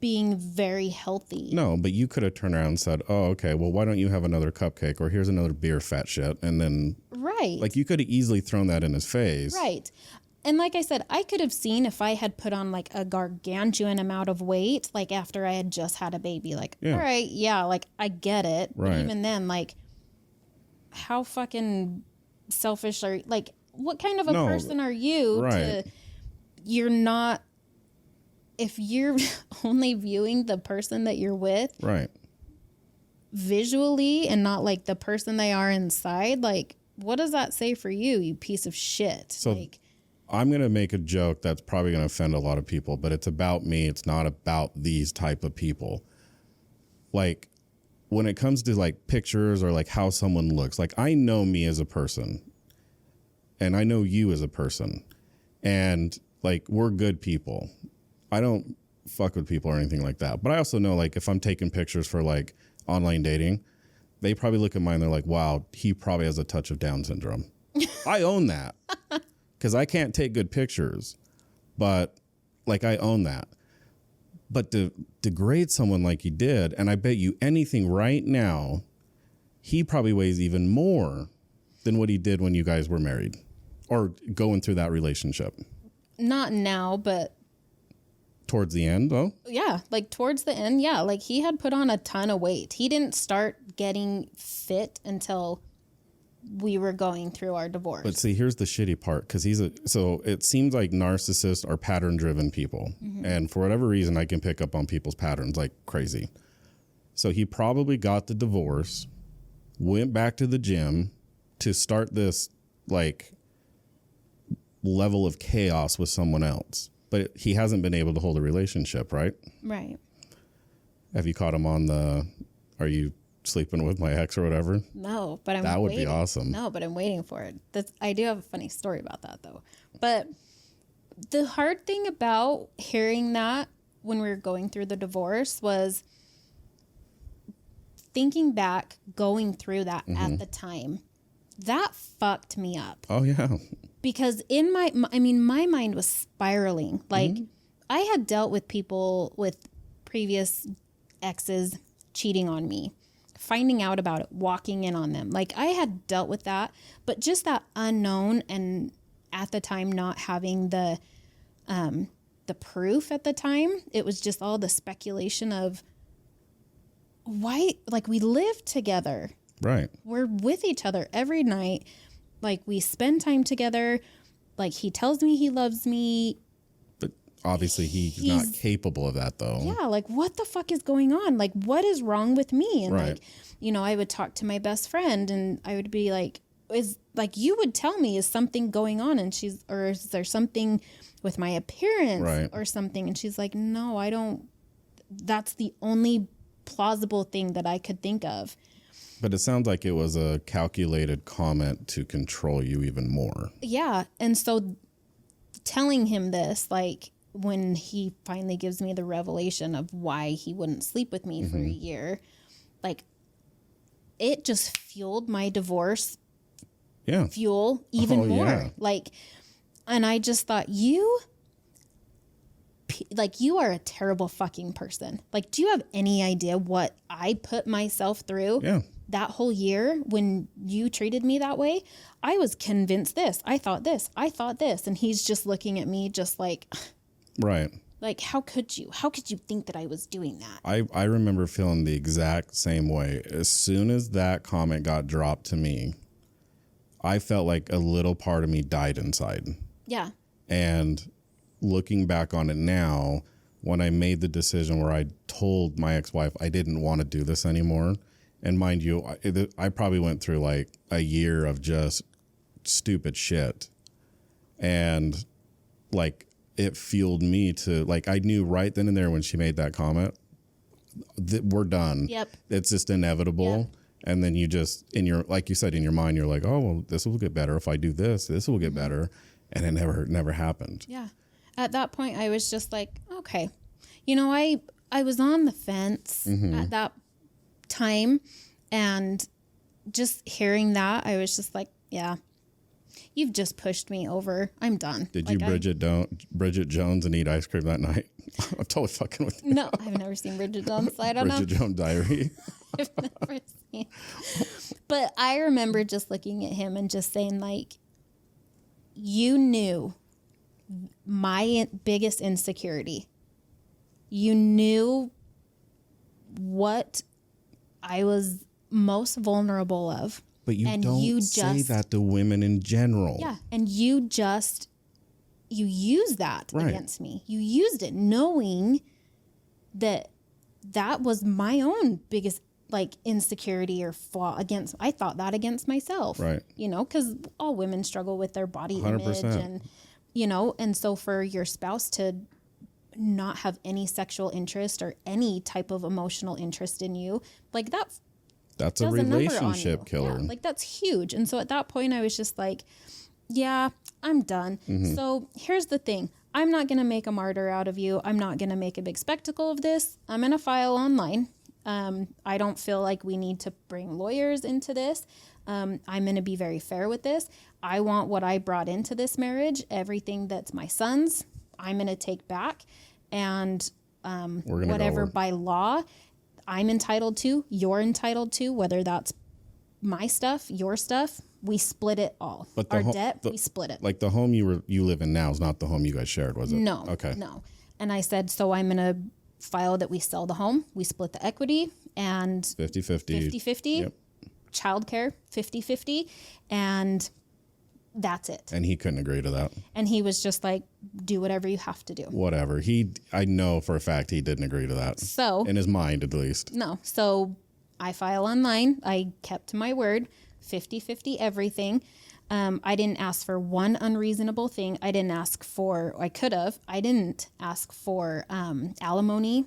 being very healthy. No, but you could have turned around and said, oh, okay, well, why don't you have another cupcake, or here's another beer, fat shit. And then, right. Like, you could have easily thrown that in his face. Right. And like I said, I could have seen if I had put on like a gargantuan amount of weight, like after I had just had a baby, like, all right, yeah, like, I get it. Right. But even then, like, how fucking selfish are you? Like, what kind of a person are you you're not, if you're only viewing the person that you're with visually and not like the person they are inside, like, what does that say for you, you piece of shit? So like, I'm going to make a joke that's probably going to offend a lot of people, but it's about me. It's not about these type of people. Like, when it comes to like pictures or like how someone looks, like, I know me as a person and I know you as a person, and like, we're good people. I don't fuck with people or anything like that. But I also know, like, if I'm taking pictures for like online dating, they probably look at mine and they're like, wow, he probably has a touch of Down syndrome. I own that because I can't take good pictures, but like, I own that. But to degrade someone like he did, and I bet you anything right now, he probably weighs even more than what he did when you guys were married or going through that relationship. Not now, but towards the end, though? Yeah, like towards the end, yeah. Like, he had put on a ton of weight. He didn't start getting fit until we were going through our divorce. But see, here's the shitty part, because so it seems like narcissists are pattern-driven people. Mm-hmm. And for whatever reason, I can pick up on people's patterns like crazy. So he probably got the divorce, went back to the gym to start this, like, level of chaos with someone else. But he hasn't been able to hold a relationship, right? Right. Have you caught him on are you sleeping with my ex or whatever? No, but that would be awesome. No, but I'm waiting for it. I do have a funny story about that, though. But the hard thing about hearing that when we were going through the divorce was thinking back, going through that at the time. That fucked me up. Oh, yeah. Because my mind was spiraling. Like, I had dealt with people with previous exes cheating on me, finding out about it, walking in on them. Like, I had dealt with that, but just that unknown, and at the time not having the proof at the time, it was just all the speculation of why, like, we live together. Right. We're with each other every night. Like, we spend time together. Like, he tells me he loves me. But obviously he's not capable of that though. Yeah, like what the fuck is going on? Like what is wrong with me? And Right. like, you know, I would talk to my best friend and I would be like, is like, you would tell me, is something going on? And or is there something with my appearance Right. or something? And she's like, no, I don't. That's the only plausible thing that I could think of. But it sounds like it was a calculated comment to control you even more. Yeah. And so telling him this, like when he finally gives me the revelation of why he wouldn't sleep with me for a year, like it just fueled my divorce fuel even more. Yeah. Like, and I just thought, you are a terrible fucking person. Like, do you have any idea what I put myself through that whole year when you treated me that way? I was convinced this. I thought this. I thought this. And he's just looking at me just like, right. Like, how could you? How could you think that I was doing that? I remember feeling the exact same way. As soon as that comment got dropped to me, I felt like a little part of me died inside. Yeah. And looking back on it now, when I made the decision where I told my ex-wife I didn't want to do this anymore, and mind you, I probably went through like a year of just stupid shit. And like it fueled me to, like, I knew right then and there when she made that comment that we're done. Yep. It's just inevitable. Yep. And then you just, like you said, in your mind, you're like, oh, well, this will get better. If I do this, this will get better. And it never happened. Yeah. At that point, I was just like, okay. You know, I was on the fence at that time. And just hearing that, I was just like, yeah, you've just pushed me over. I'm done. Did you Bridget Jones and eat ice cream that night? I'm totally fucking with you. No, I've never seen Bridget Jones, so I don't know. Bridget Jones Diary. I've never seen. But I remember just looking at him and just saying, like, you knew my biggest insecurity. You knew what I was most vulnerable of. But you say that to women in general. Yeah. And you used that against me. You used it knowing that was my own biggest like insecurity or flaw against. I thought that against myself. Right. You know, because all women struggle with their body 100%. image and, you know, and so for your spouse to not have any sexual interest or any type of emotional interest in you, like that's a relationship killer. Yeah, like that's huge. And so at that point I was just like, yeah, I'm done. So here's the thing. I'm not going to make a martyr out of you. I'm not going to make a big spectacle of this. I'm going to file online. I don't feel like we need to bring lawyers into this. I'm going to be very fair with this. I want what I brought into this marriage, everything that's my son's, I'm going to take back. And whatever by law I'm entitled to, you're entitled to, whether that's my stuff, your stuff, we split it all. But our debt, we split it. Like the home you live in now is not the home you guys shared, was it? No. Okay. No. And I said, so I'm going to file that we sell the home, we split the equity, and 50-50. 50-50. Yep. Childcare, 50-50. And that's it. And he couldn't agree to that. And he was just like, do whatever you have to do. Whatever. I know for a fact he didn't agree to that. So in his mind, at least. No. So I file online. I kept to my word, 50-50 everything. I didn't ask for one unreasonable thing. I could have. I didn't ask for alimony.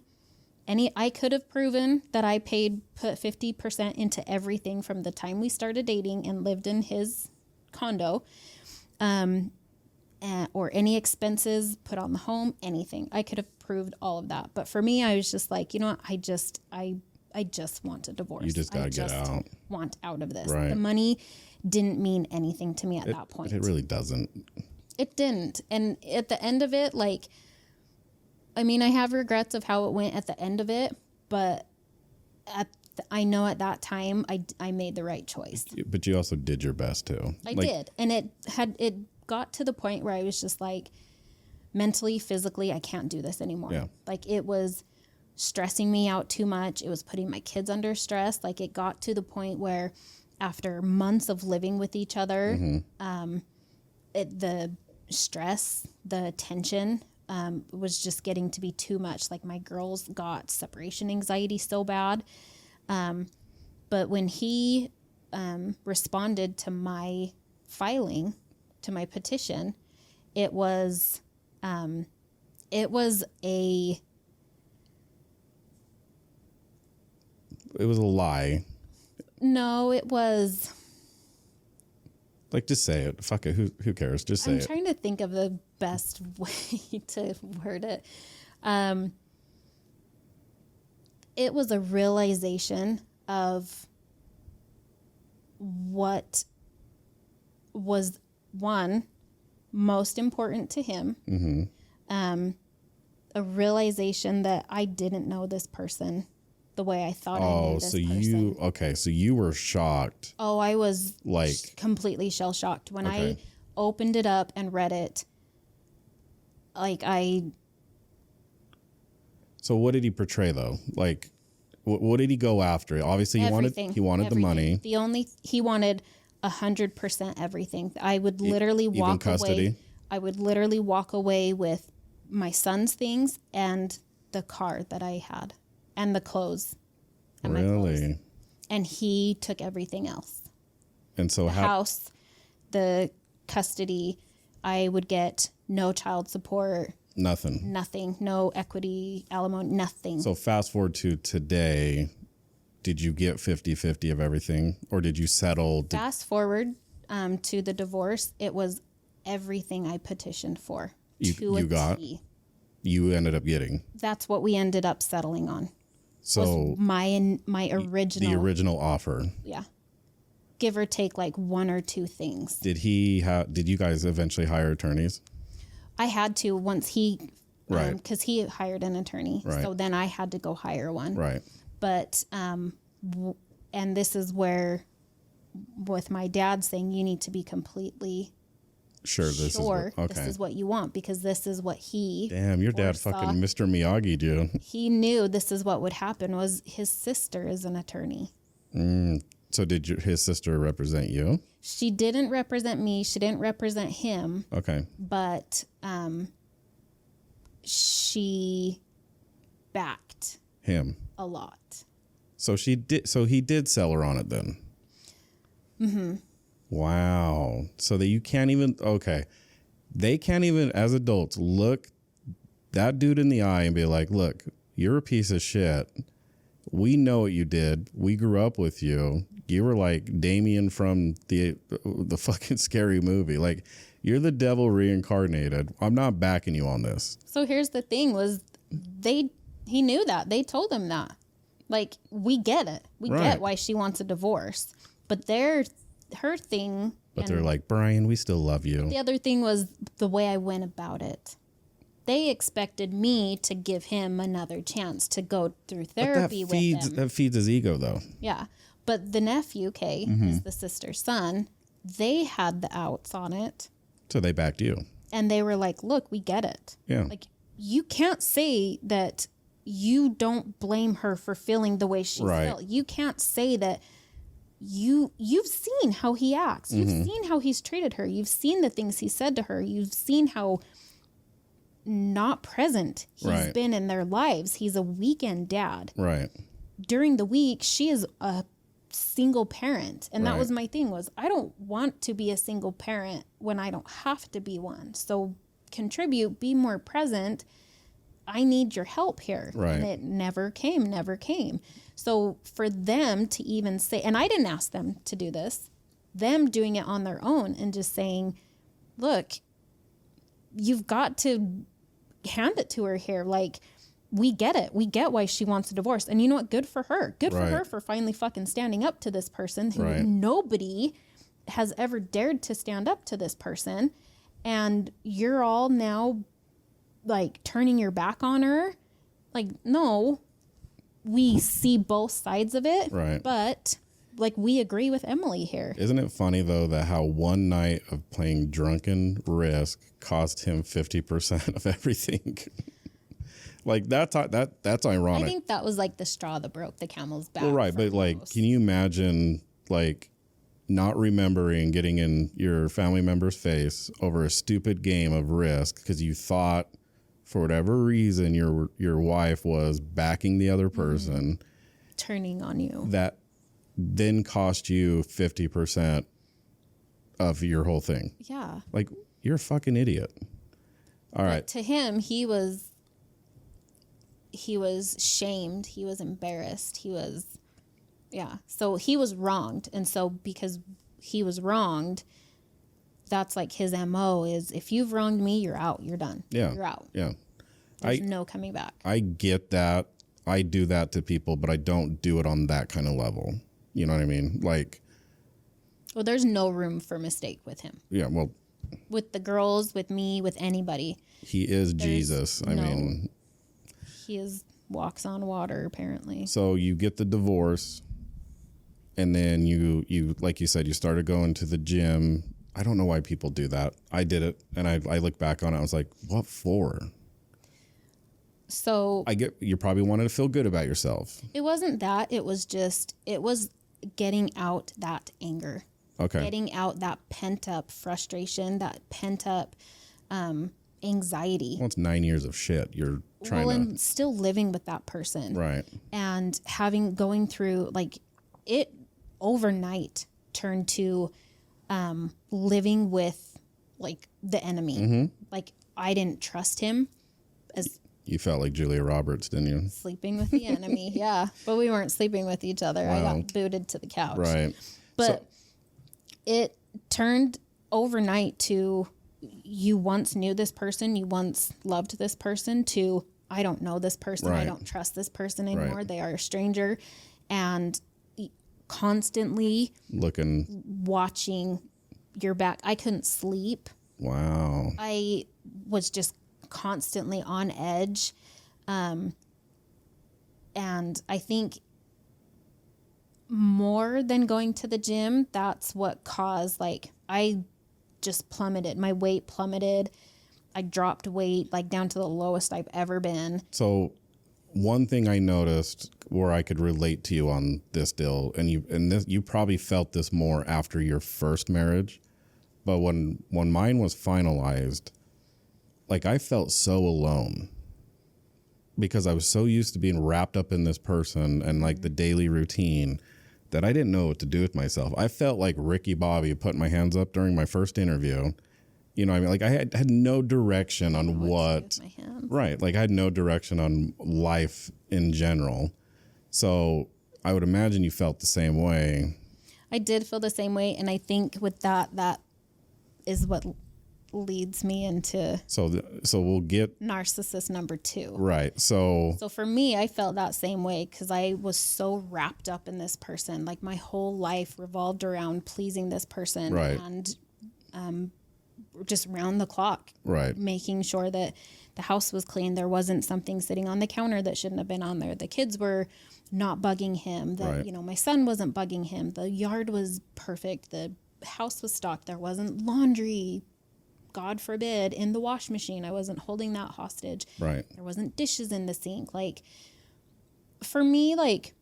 I could have proven that I put 50% into everything from the time we started dating and lived in his condo, or any expenses put on the home, anything. I could have proved all of that. But for me, I was just like, you know what? I just want a divorce. You just got to get out. Want out of this. Right. The money didn't mean anything to me at that point. It really doesn't. It didn't. And at the end of it, like, I mean, I have regrets of how it went at the end of it, but I know at that time I made the right choice. But you also did your best too. I did. And it got to the point where I was just like, mentally, physically, I can't do this anymore. Yeah. Like it was stressing me out too much. It was putting my kids under stress. Like it got to the point where after months of living with each other, the stress, the tension, was just getting to be too much. Like my girls got separation anxiety so bad. But when he responded to my filing, to my petition, it was a lie. No, it was. Like, just say it. Fuck it. Who cares? Just say it. I'm trying to think of the best way to word it. It was a realization of what was, one, most important to him. Mm-hmm. A realization that I didn't know this person the way I thought I knew this person. So you were shocked. Oh, I was like completely shell shocked when I opened it up and read it. So what did he portray though? Like, what did he go after? Obviously, he wanted the money. He wanted 100% everything. I would literally walk away. I would literally walk away with my son's things and the car that I had. And the clothes. And my clothes. And he took everything else. And so the house, the custody, I would get no child support. Nothing. No equity, alimony, nothing. So fast forward to today, did you get 50-50 of everything? Or did you settle? Fast forward to the divorce, it was everything I petitioned for. You ended up getting. That's what we ended up settling on. So my original. The original offer. Yeah. Give or take like one or two things. Did you guys eventually hire attorneys? I had to once he, because he hired an attorney. Right. So then I had to go hire one. Right. But, and this is where, with my dad saying, you need to be completely this is what you want, because this is what he. Damn, your dad fucking Mr. Miyagi, dude. He knew this is what would happen. Was his sister is an attorney. So did his sister represent you? She didn't represent me. She didn't represent him. Okay. But she backed him a lot. So he did sell her on it then. Mm-hmm. Wow. So that you can't even, they can't even, as adults, look that dude in the eye and be like, look, you're a piece of shit. We know what you did. We grew up with you. You were like Damien from the fucking Scary Movie. Like, you're the devil reincarnated. I'm not backing you on this. So here's the thing was he knew that. They told him that. Like, we get it. We get why she wants a divorce. But her thing. But they're like, Brian, we still love you. The other thing was the way I went about it. They expected me to give him another chance to go through therapy with him. That feeds his ego, though. Yeah. But the nephew, is the sister's son, they had the outs on it. So they backed you. And they were like, look, we get it. Yeah. Like, you can't say that you don't blame her for feeling the way she felt. You can't say that you've seen how he acts. You've seen how he's treated her. You've seen the things he said to her. You've seen how not present he's been in their lives. He's a weekend dad. Right. During the week, she is a single parent. And that was my thing was I don't want to be a single parent when I don't have to be one. So contribute, be more present. I need your help here. Right. And it never came. So for them to even say, and I didn't ask them to do this, them doing it on their own and just saying, look, you've got to hand it to her here. Like, we get it. We get why she wants a divorce. And you know what? Good for her. Good for her for finally fucking standing up to this person who nobody has ever dared to stand up to this person. And you're all now like turning your back on her. Like, no, we see both sides of it. Right. But like, we agree with Emily here. Isn't it funny though that how one night of playing drunken Risk cost him 50% of everything? Like that's ironic. I think that was like the straw that broke the camel's back. Well, right, but like, can you imagine like not remembering getting in your family member's face over a stupid game of Risk because you thought for whatever reason, your wife was backing the other person, turning on you, that then cost you 50% of your whole thing. Yeah. Like, you're a fucking idiot. All right. But to him, he was shamed. He was embarrassed. So he was wronged. And so because he was wronged, that's like his MO is, if you've wronged me, you're out. You're done. Yeah. You're out. Yeah. There's no coming back. I get that. I do that to people, but I don't do it on that kind of level. You know what I mean? Like, well, there's no room for mistake with him. Yeah, well, with the girls, with me, with anybody. He is Jesus. I mean, he walks on water, apparently. So you get the divorce, and then you like you said, you started going to the gym. I don't know why people do that. I did it, and I look back on it. I was like, what for? So I get you probably wanted to feel good about yourself. It wasn't that. It was getting out that anger. Okay. Getting out that pent up frustration, that pent up anxiety. Well, it's 9 years of shit. You're trying to. And still living with that person. Right. And going through, like, it overnight turned to living with, like, the enemy. Mm-hmm. Like, I didn't trust him. You felt like Julia Roberts, didn't you? Sleeping with the enemy, yeah. But we weren't sleeping with each other. Wow. I got booted to the couch. Right. But it turned overnight to, you once knew this person, you once loved this person, to, I don't know this person, right. I don't trust this person anymore, right. They are a stranger. And constantly watching your back. I couldn't sleep. Wow. I was just constantly on edge. And I think more than going to the gym, that's what caused, like, I just plummeted. My weight plummeted. I dropped weight, like, down to the lowest I've ever been. So one thing I noticed where I could relate to you on this deal, and you probably felt this more after your first marriage, but when mine was finalized, like, I felt so alone because I was so used to being wrapped up in this person and, like, the daily routine that I didn't know what to do with myself. I felt like Ricky Bobby putting my hands up during my first interview. You know what I mean? Like, I had no direction on what right. Like, I had no direction on life in general. So I would imagine you felt the same way. I did feel the same way. And I think with that is what leads me into so we'll get narcissist number 2. Right. So for me, I felt that same way because I was so wrapped up in this person. Like, my whole life revolved around pleasing this person. Right. And just round the clock. Right. Making sure that the house was clean. There wasn't something sitting on the counter that shouldn't have been on there. The kids were not bugging him. That, right. My son wasn't bugging him. The yard was perfect. The house was stocked. There wasn't laundry, God forbid, in the wash machine. I wasn't holding that hostage. Right. There wasn't dishes in the sink. Like, for me, like,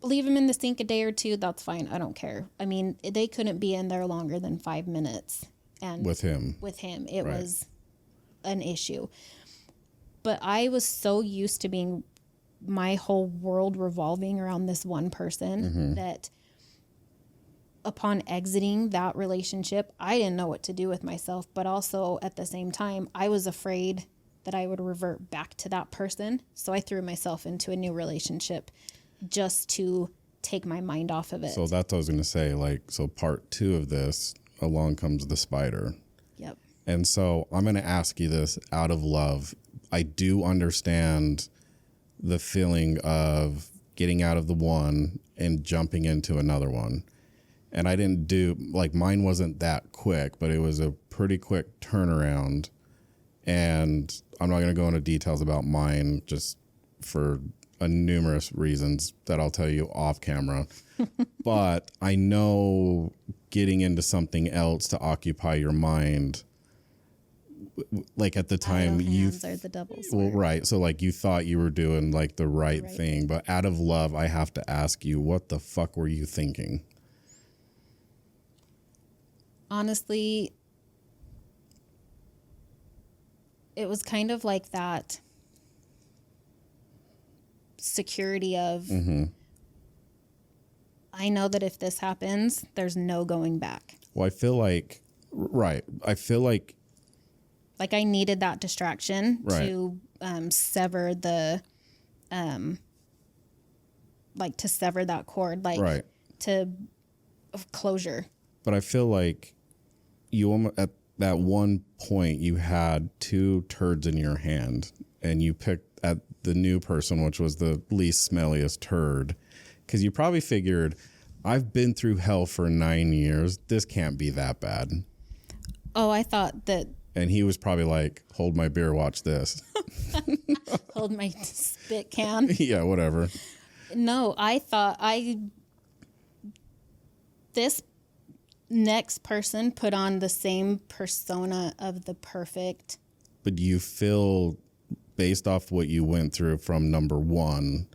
leave them in the sink a day or two. That's fine. I don't care. I mean, they couldn't be in there longer than 5 minutes. And with him, it right. was an issue. But I was so used to being my whole world revolving around this one person mm-hmm. that upon exiting that relationship, I didn't know what to do with myself. But also at the same time, I was afraid that I would revert back to that person. So I threw myself into a new relationship just to take my mind off of it. So that's what I was going to say. Like, so part 2 of this, along comes the spider. Yep. And so I'm going to ask you this out of love. I do understand the feeling of getting out of the one and jumping into another one. And I didn't do, like, mine wasn't that quick, but it was a pretty quick turnaround. And I'm not going to go into details about mine just for numerous reasons that I'll tell you off camera. But I know getting into something else to occupy your mind, like, at the time are the devil's well, right. So, like, you thought you were doing, like, the right thing, but out of love, I have to ask you, what the fuck were you thinking? Honestly, it was kind of like that security of, I know that if this happens, there's no going back. Well, I feel like, right. I feel like I needed that distraction to sever the, to sever that cord, to closure. But I feel like you at that one point you had two turds in your hand, and you picked at the new person, which was the least smelliest turd, because you probably figured, I've been through hell for 9 years. This can't be that bad. Oh, I thought that. And he was probably like, hold my beer, watch this. Hold my spit can. Yeah, whatever. No, I thought this next person put on the same persona of the perfect. But do you feel, based off what you went through from number one,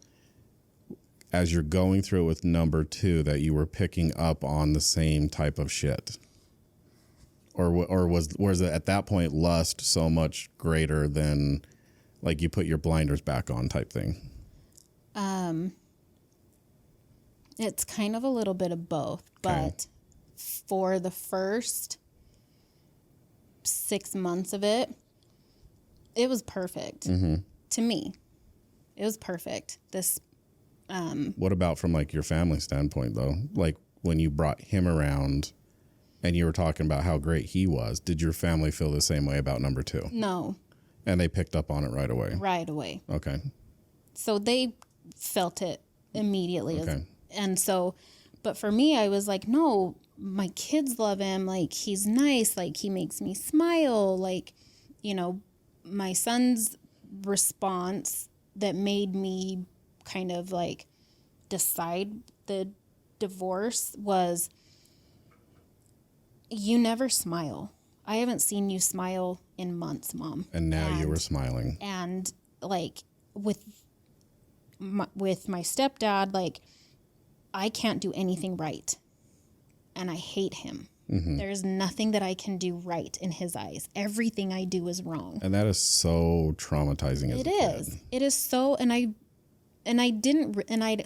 as you're going through it with number two, that you were picking up on the same type of shit? Or was it at that point lust so much greater than, like, you put your blinders back on type thing? It's kind of a little bit of both, but for the first 6 months of it, it was perfect to me. It was perfect. What about from like your family standpoint though? Like when you brought him around and you were talking about how great he was, did your family feel the same way about number two? No. And they picked up on it right away? Right away. Okay. So they felt it immediately. Okay. And so, but for me, I was like, no, my kids love him. Like, he's nice. Like, he makes me smile. Like, my son's response that made me kind of like decide the divorce was, you never smile. I haven't seen you smile in months, Mom. And now you were smiling. And like with my stepdad, like, I can't do anything right. And I hate him. There's nothing that I can do right in his eyes. Everything I do is wrong. And that is so traumatizing as a kid. It is so,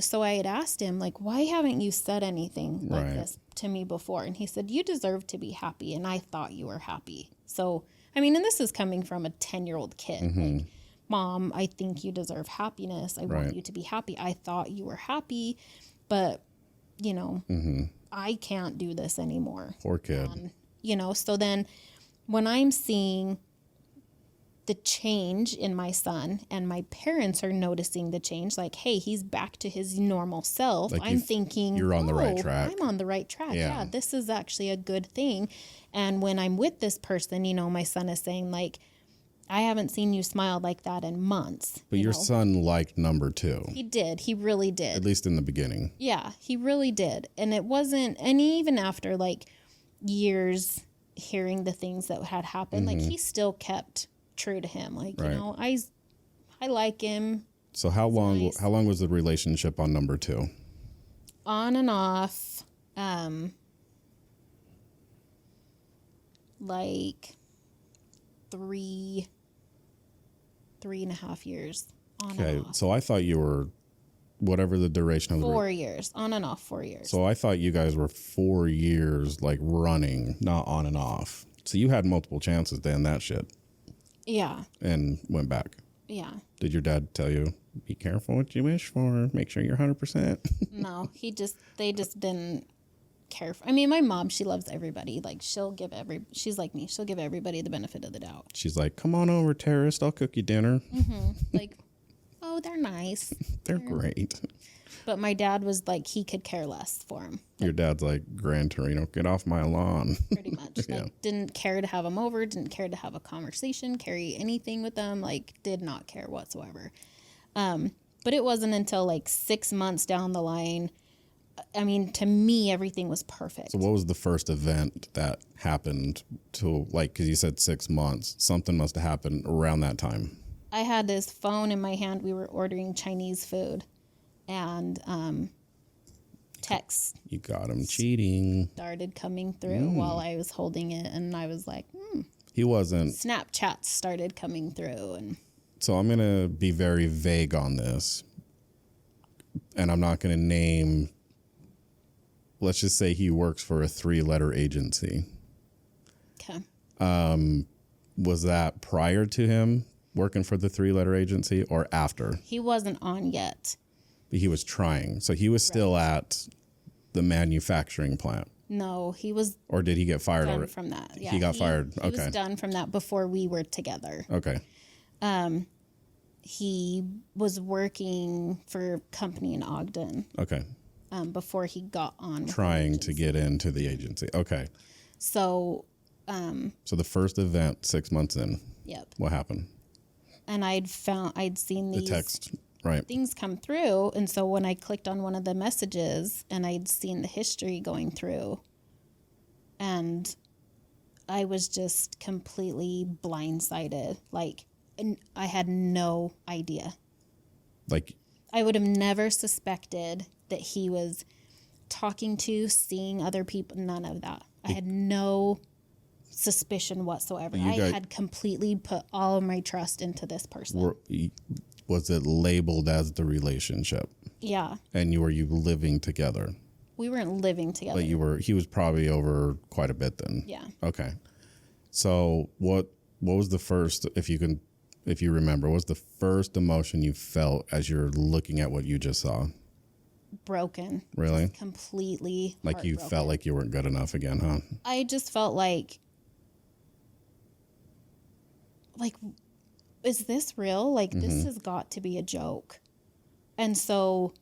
so I had asked him, like, why haven't you said anything like this to me before? And he said, you deserve to be happy. And I thought you were happy. So, I mean, and this is coming from a 10-year-old kid. Like, Mom, I think you deserve happiness. I want you to be happy. I thought you were happy, but, I can't do this anymore. Poor kid. So then when I'm seeing the change in my son and my parents are noticing the change, like, hey, he's back to his normal self. Like I'm thinking, you're on the right track. I'm on the right track. Yeah, this is actually a good thing. And when I'm with this person, my son is saying, like, I haven't seen you smile like that in months. But your son liked number two. He did. He really did. At least in the beginning. Yeah, he really did. And it wasn't, and even after like years hearing the things that had happened, like he still kept true to him. Like, I like him. So how long was the relationship on number two? On and off, like 3.5 years. Okay, so I thought you were, whatever the duration of 4 years, on and off 4 years. So I thought you guys were 4 years, like, running, not on and off. So you had multiple chances to end that shit. Yeah. And went back. Yeah. Did your dad tell you, be careful what you wish for, make sure you're 100%? No, they just didn't care. I mean, my mom, she loves everybody. Like, she's like me. She'll give everybody the benefit of the doubt. She's like, come on over, terrorist. I'll cook you dinner. Like, oh, they're nice. They're great. But my dad was like, he could care less for him. Your dad's like, Gran Torino, get off my lawn. Pretty much. Like, didn't care to have them over, didn't care to have a conversation, carry anything with them. Like, did not care whatsoever. But it wasn't until like 6 months down the line, I mean, to me, everything was perfect. So what was the first event that happened to, like, because you said 6 months, something must have happened around that time. I had this phone in my hand. We were ordering Chinese food, and texts. You got him cheating. Started coming through while I was holding it, and I was like, He wasn't. Snapchats started coming through. And So I'm going to be very vague on this. And I'm not going to name. Let's just say he works for a 3-letter agency. okay. Was that prior to him working for the 3-letter agency or after? He wasn't on yet. He was trying. So he was still at the manufacturing plant. No, he was Or did he get fired done already? from that. Yeah, He got fired. He Okay. was done from that before we were together. Okay. He was working for a company in Ogden Okay. before he got on. With Trying to get into the agency. Okay. So, So the first event 6 months in, yep. what happened? And I'd seen The these text, right? things come through. And so when I clicked on one of the messages and I'd seen the history going through, and I was just completely blindsided. Like, and I had no idea. Like, I would have never suspected that he was talking to, seeing other people. None of that. I had no suspicion whatsoever. I had completely put all of my trust into this person. was it labeled as the relationship? Yeah. And you living together? We weren't living together. But he was probably over quite a bit then. Yeah. Okay. So what was the first, if you remember, what was the first emotion you felt as you're looking at what you just saw? Broken. Really? Just completely. Like you felt like you weren't good enough again, huh? I just felt like, is this real? Like, this has got to be a joke. And so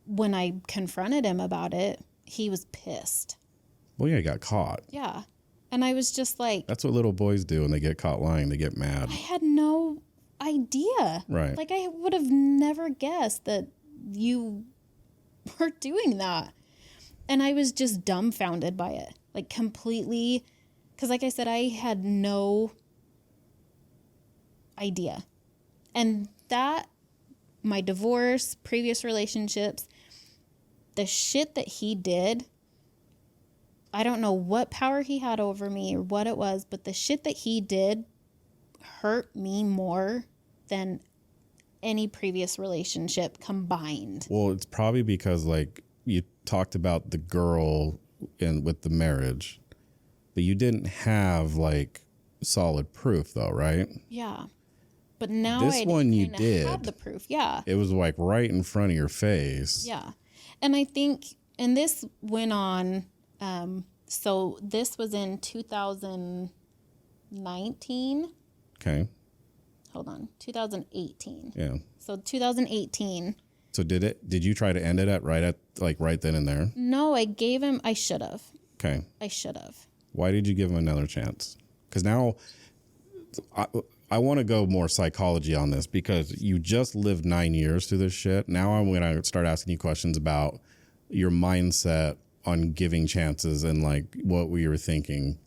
when I confronted him about it, he was pissed. Well, yeah, he got caught. Yeah. And I was just like, That's what little boys do when they get caught lying. They get mad. I had no idea. Right. Like, I would have never guessed that you were doing that. And I was just dumbfounded by it. Like, completely. Because, like I said, I had no idea. And that, my divorce, previous relationships, the shit that he did, I don't know what power he had over me or what it was, but the shit that he did hurt me more than any previous relationship combined. Well, it's probably because, like, you talked about the girl with the marriage, but you didn't have, like, solid proof, though, right? Yeah. But now This I one you kinda did. have the proof. Yeah. It was, like, right in front of your face. Yeah. And I think, and this went on, so this was in 2019. Okay. Hold on. 2018. Yeah. So 2018. So did you try to end it right then and there? No, I should have. Okay. I should have. Why did you give him another chance? Because now I want to go more psychology on this, because you just lived 9 years through this shit. Now I'm going to start asking you questions about your mindset on giving chances and, like, what we were thinking.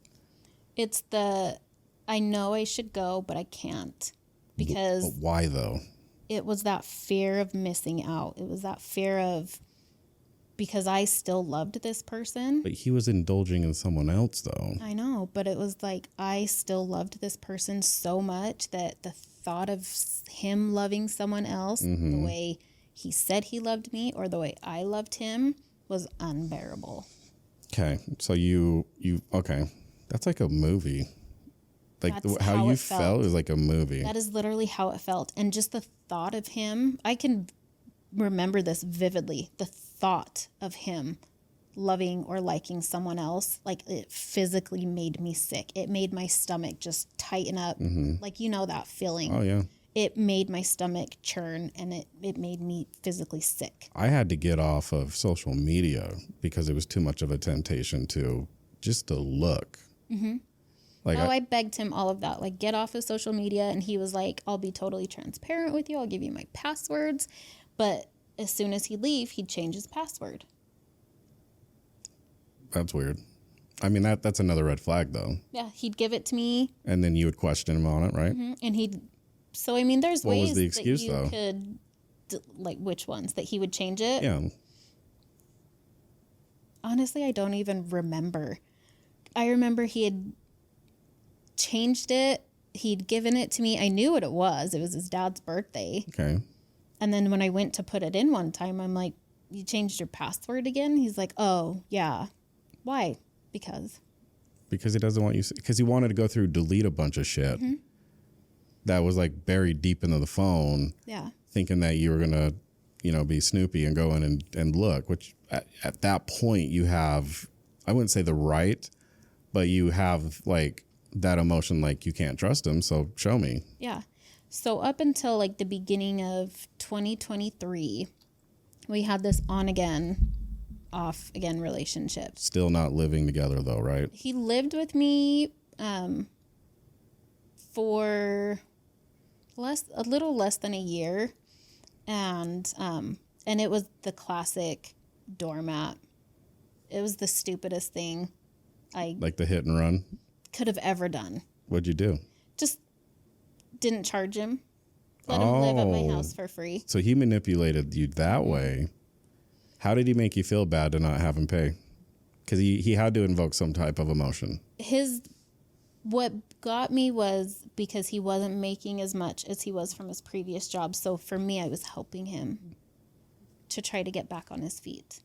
It's I know I should go, but I can't. Because But why though? it was that fear of missing out. It was that fear of, because I still loved this person. But he was indulging in someone else though. I know, but it was like I still loved this person so much that the thought of him loving someone else, the way he said he loved me or the way I loved him, was unbearable. Okay. So okay. That's like a movie. Like That's how how you it felt. felt is like a movie. That is literally how it felt. And just the thought of him, I can remember this vividly. The thought of him loving or liking someone else, like, it physically made me sick. It made my stomach just tighten up. Like, you know that feeling. Oh yeah. It made my stomach churn, and it made me physically sick. I had to get off of social media because it was too much of a temptation to look. Like I begged him all of that, like, get off of social media. And he was like, I'll be totally transparent with you. I'll give you my passwords. But as soon as he'd leave, he'd change his password. That's weird. I mean, that's another red flag though. Yeah, he'd give it to me. And then you would question him on it, right? And so I mean, there's What was ways the excuse, that you though? could, like, which ones? That he would change it? Yeah. Honestly, I don't even remember. I remember he had changed it. He'd given it to me. I knew what it was. It was his dad's birthday. Okay. And then when I went to put it in one time, I'm like, you changed your password again? He's like, oh, yeah. Why? Because he doesn't want you, because he wanted to go through, delete a bunch of shit that was like buried deep into the phone. Yeah. Thinking that you were going to, be Snoopy and go in and look, which at that point you have, I wouldn't say the right, but you have like that emotion, like you can't trust him. So show me. Yeah. So up until like the beginning of 2023, we had this on again, off again relationship. Still not living together though, right? He lived with me for a little less than a year, and it was the classic doormat. It was the stupidest thing I like the hit and run could have ever done. What'd you do? Just didn't charge him. Let him live at my house for free. So he manipulated you that way. How did he make you feel bad to not have him pay? Because he had to invoke some type of emotion. What got me was because he wasn't making as much as he was from his previous job. So for me, I was helping him to try to get back on his feet.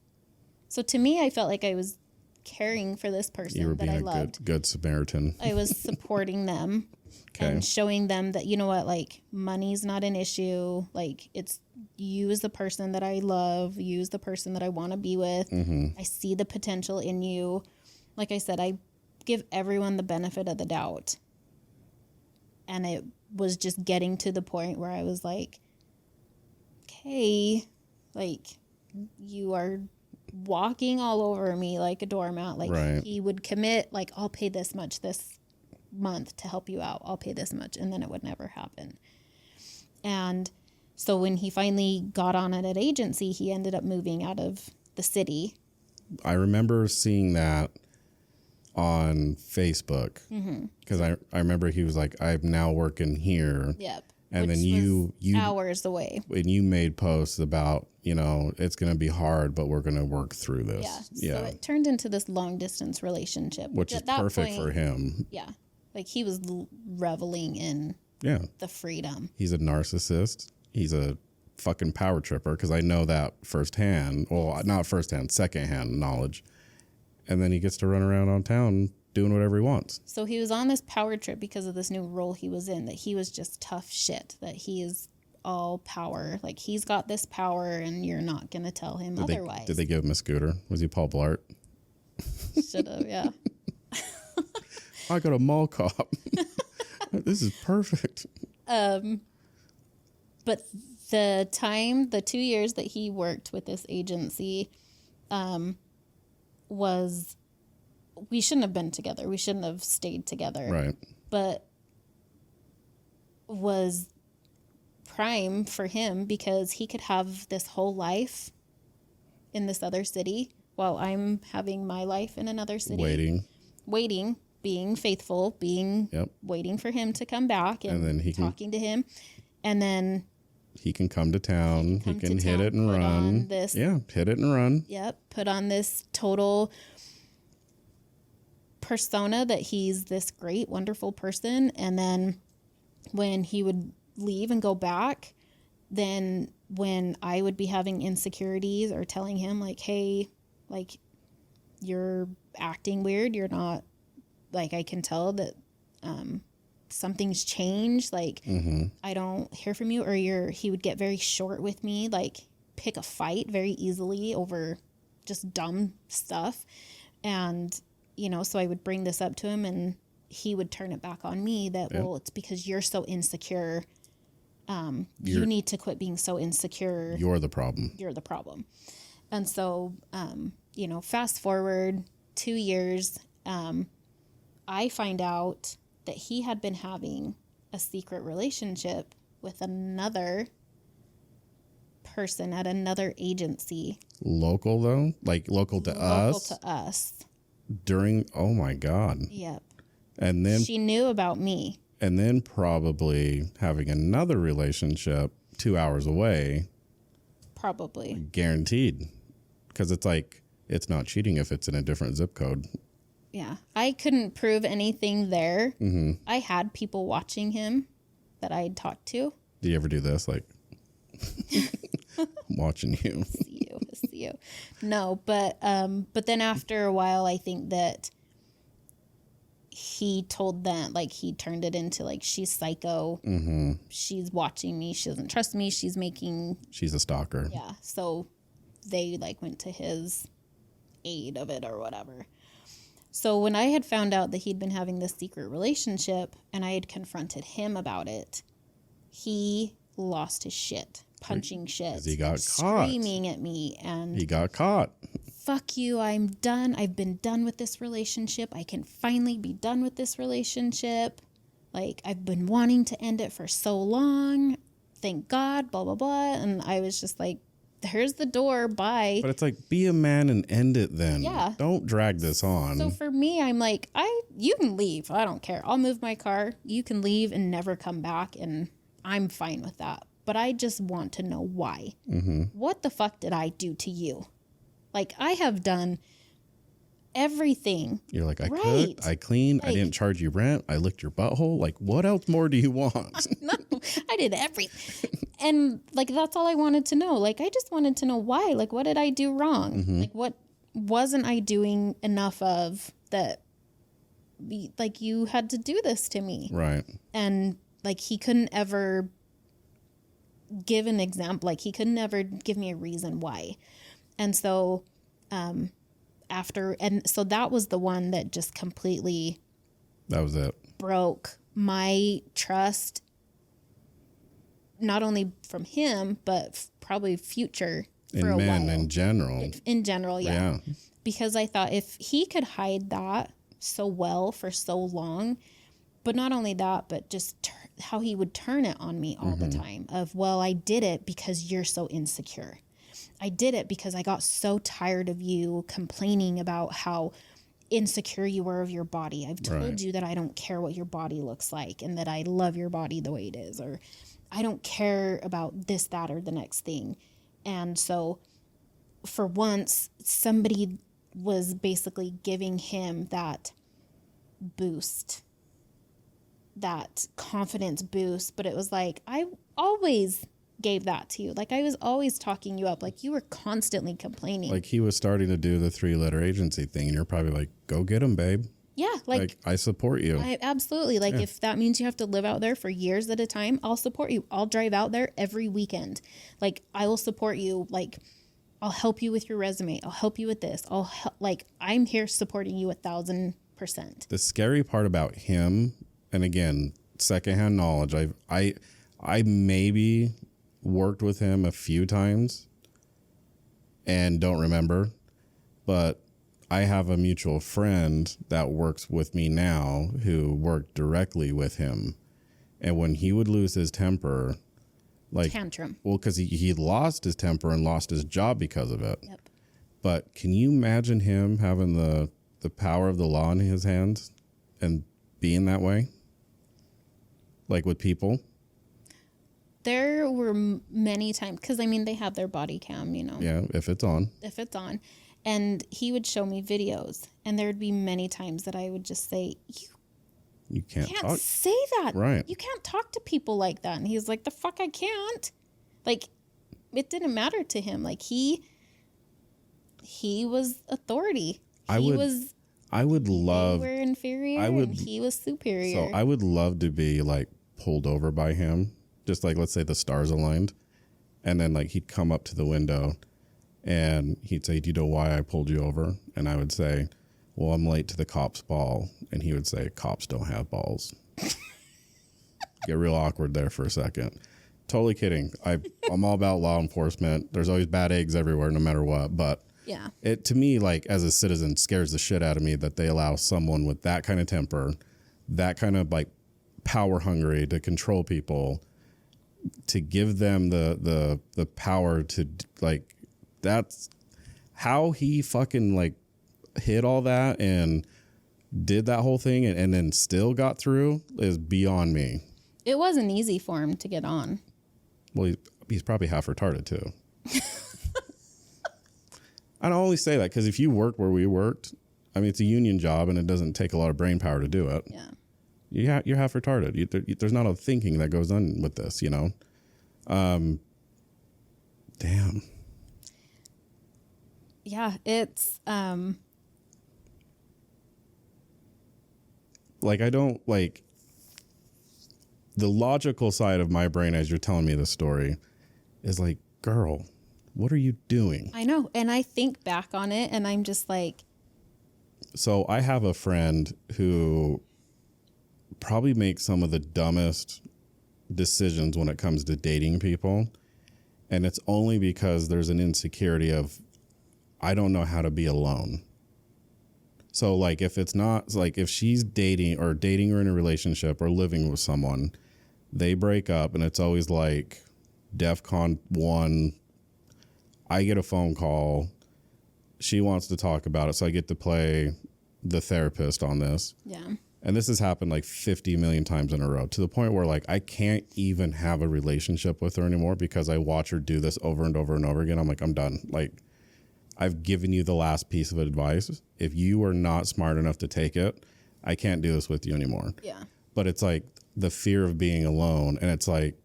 So to me, I felt like I was caring for this person that I loved. A good Samaritan. I was supporting them and showing them that, you know what, like money's not an issue. Like it's you as the person that I love, you as the person that I want to be with. Mm-hmm. I see the potential in you. Like I said, I give everyone the benefit of the doubt. And it was just getting to the point where I was like, okay, like you are walking all over me like a doormat. Like he would commit, like, I'll pay this much this month to help you out. I'll pay this much. And then it would never happen. And so when he finally got on at an agency, he ended up moving out of the city. I remember seeing that on Facebook because I remember he was like, I'm now working here. Yep. And which then you hours away. And you made posts about, it's going to be hard, but we're going to work through this. Yeah. So it turned into this long distance relationship, which is perfect for him. Yeah. Like he was reveling in the freedom. He's a narcissist. He's a fucking power tripper because I know that firsthand. Well, not firsthand, secondhand knowledge. And then he gets to run around on town doing whatever he wants. So he was on this power trip because of this new role he was in, that he was just tough shit, that he is all power. Like he's got this power and you're not going to tell him otherwise. Did they give him a scooter? Was he Paul Blart? Should have, yeah. I got a mall cop. This is perfect. But the 2 years that he worked with this agency we shouldn't have been together. We shouldn't have stayed together. Right. But was prime for him because he could have this whole life in this other city while I'm having my life in another city. Waiting, being faithful, waiting for him to come back and then talking to him. And then he can come to town. He can hit it and run. Hit it and run. Yep. Put on this total persona that he's this great, wonderful person. And then when he would leave and go back, then when I would be having insecurities or telling him like, hey, like you're acting weird. You're not, like, I can tell that something's changed. Like I don't hear from you, or he would get very short with me, like pick a fight very easily over just dumb stuff. And, so I would bring this up to him and he would turn it back on me that, well, it's because you're so insecure. You need to quit being so insecure. You're the problem. And so, fast forward 2 years, I find out that he had been having a secret relationship with another person at another agency. Local, though? Like local to us? Local to us. Oh my God. Yep. And then she knew about me. And then probably having another relationship 2 hours away. Probably. Guaranteed. Because it's like, it's not cheating if it's in a different zip code. Yeah. I couldn't prove anything there. Mm-hmm. I had people watching him that I had talked to. Do you ever do this? Like, I'm watching you. See you. No, but then after a while, I think that he told them, like, he turned it into, like, she's psycho. Mm-hmm. She's watching me. She doesn't trust me. She's a stalker. Yeah. So they, like, went to his aid of it or whatever. So when I had found out that he'd been having this secret relationship and I had confronted him about it, he lost his shit, punching shit, he got screaming at me, and he got caught. Fuck you, I'm done. I've been done with this relationship. I can finally be done with this relationship. Like, I've been wanting to end it for so long. Thank God, blah, blah, blah. And I was just like, here's the door, bye. But it's like, be a man and end it then. Yeah. Don't drag this on. So for me, I'm like, you can leave. I don't care. I'll move my car. You can leave and never come back, and I'm fine with that. But I just want to know why. Mm-hmm. What the fuck did I do to you? Like, I have done everything. You're like, I right. cooked, I cleaned, like, I didn't charge you rent, I licked your butthole. Like, what else more do you want? No, I did everything. And, like, that's all I wanted to know. Like, I just wanted to know why. Like, what did I do wrong? Mm-hmm. Like, what wasn't I doing enough of that, like, you had to do this to me? Right. And, like, he couldn't ever give an example. Like, he could never give me a reason why. And so so that was the one that just completely, that was it, broke my trust, not only from him, but probably future for a men while. in general. In general, yeah. Because I thought if he could hide that so well for so long, but not only that, but just how he would turn it on me all the time of, well, I did it because you're so insecure. I did it because I got so tired of you complaining about how insecure you were of your body. I've told you that I don't care what your body looks like and that I love your body the way it is, or I don't care about this, that, or the next thing. And so for once, somebody was basically giving him that boost, that confidence boost. But it was like, I always gave that to you. Like, I was always talking you up. Like, you were constantly complaining. Like, he was starting to do the 3-letter agency thing, and you're probably like, go get him, babe. Yeah. Like I support you. Absolutely. Like, if that means you have to live out there for years at a time, I'll support you. I'll drive out there every weekend. Like, I will support you. Like, I'll help you with your resume. I'll help you with this. I'm here supporting you 1,000%. The scary part about him, and again, secondhand knowledge, I maybe worked with him a few times and don't remember, but I have a mutual friend that works with me now who worked directly with him. And when he would lose his temper, like tantrum. Well, because he lost his temper and lost his job because of it. Yep. But can you imagine him having the power of the law in his hands and being that way? Like with people? There were many times, because, I mean, they have their body cam, you know. Yeah, if it's on. If it's on. And he would show me videos, and there would be many times that I would just say, You can't talk. say that. Right. You can't talk to people like that. And he's like, the fuck I can't. Like, it didn't matter to him. Like, he was authority. I would love. We were inferior, and he was superior. So I would love to be, like, pulled over by him. Just like, let's say the stars aligned. And then, like, he'd come up to the window and he'd say, do you know why I pulled you over? And I would say, well, I'm late to the cop's ball. And he would say, cops don't have balls. Get real awkward there for a second. Totally kidding. I'm all about law enforcement. There's always bad eggs everywhere, no matter what. But yeah, it, to me, like, as a citizen, scares the shit out of me that they allow someone with that kind of temper, that kind of, like, power hungry to control people, to give them the power to, like, that's how he fucking, like, hid all that and did that whole thing and then still got through is beyond me. it wasn't easy for him to get on. Well, he's probably half retarded too. I don't only say that because if you worked where we worked, I mean, it's a union job and it doesn't take a lot of brain power to do it. Yeah. You're half retarded. There's not a thinking that goes on with this, you know? Damn. Yeah, it's like, I don't like the logical side of my brain as you're telling me this story is like, girl, what are you doing? I know. And I think back on it and I'm just like. So I have a friend who probably makes some of the dumbest decisions when it comes to dating people. And it's only because there's an insecurity of, I don't know how to be alone. So like, if it's not like, if she's dating or in a relationship or living with someone, they break up and it's always like DEFCON 1. I get a phone call. She wants to talk about it. So I get to play the therapist on this. Yeah. And this has happened like 50 million times in a row to the point where like I can't even have a relationship with her anymore because I watch her do this over and over and over again. I'm like, I'm done. Like, I've given you the last piece of advice. If you are not smart enough to take it, I can't do this with you anymore. Yeah. But it's like the fear of being alone. And it's like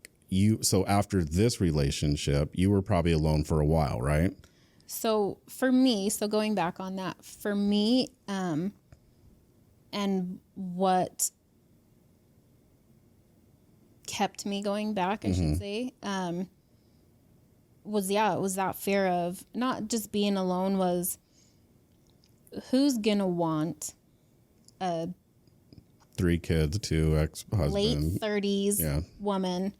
so after this relationship, you were probably alone for a while, right? So for me, going back on that, for me, and what kept me going back, I should say, was that fear of not just being alone, was who's gonna want a 3 kids, 2 ex-husbands, late 30s woman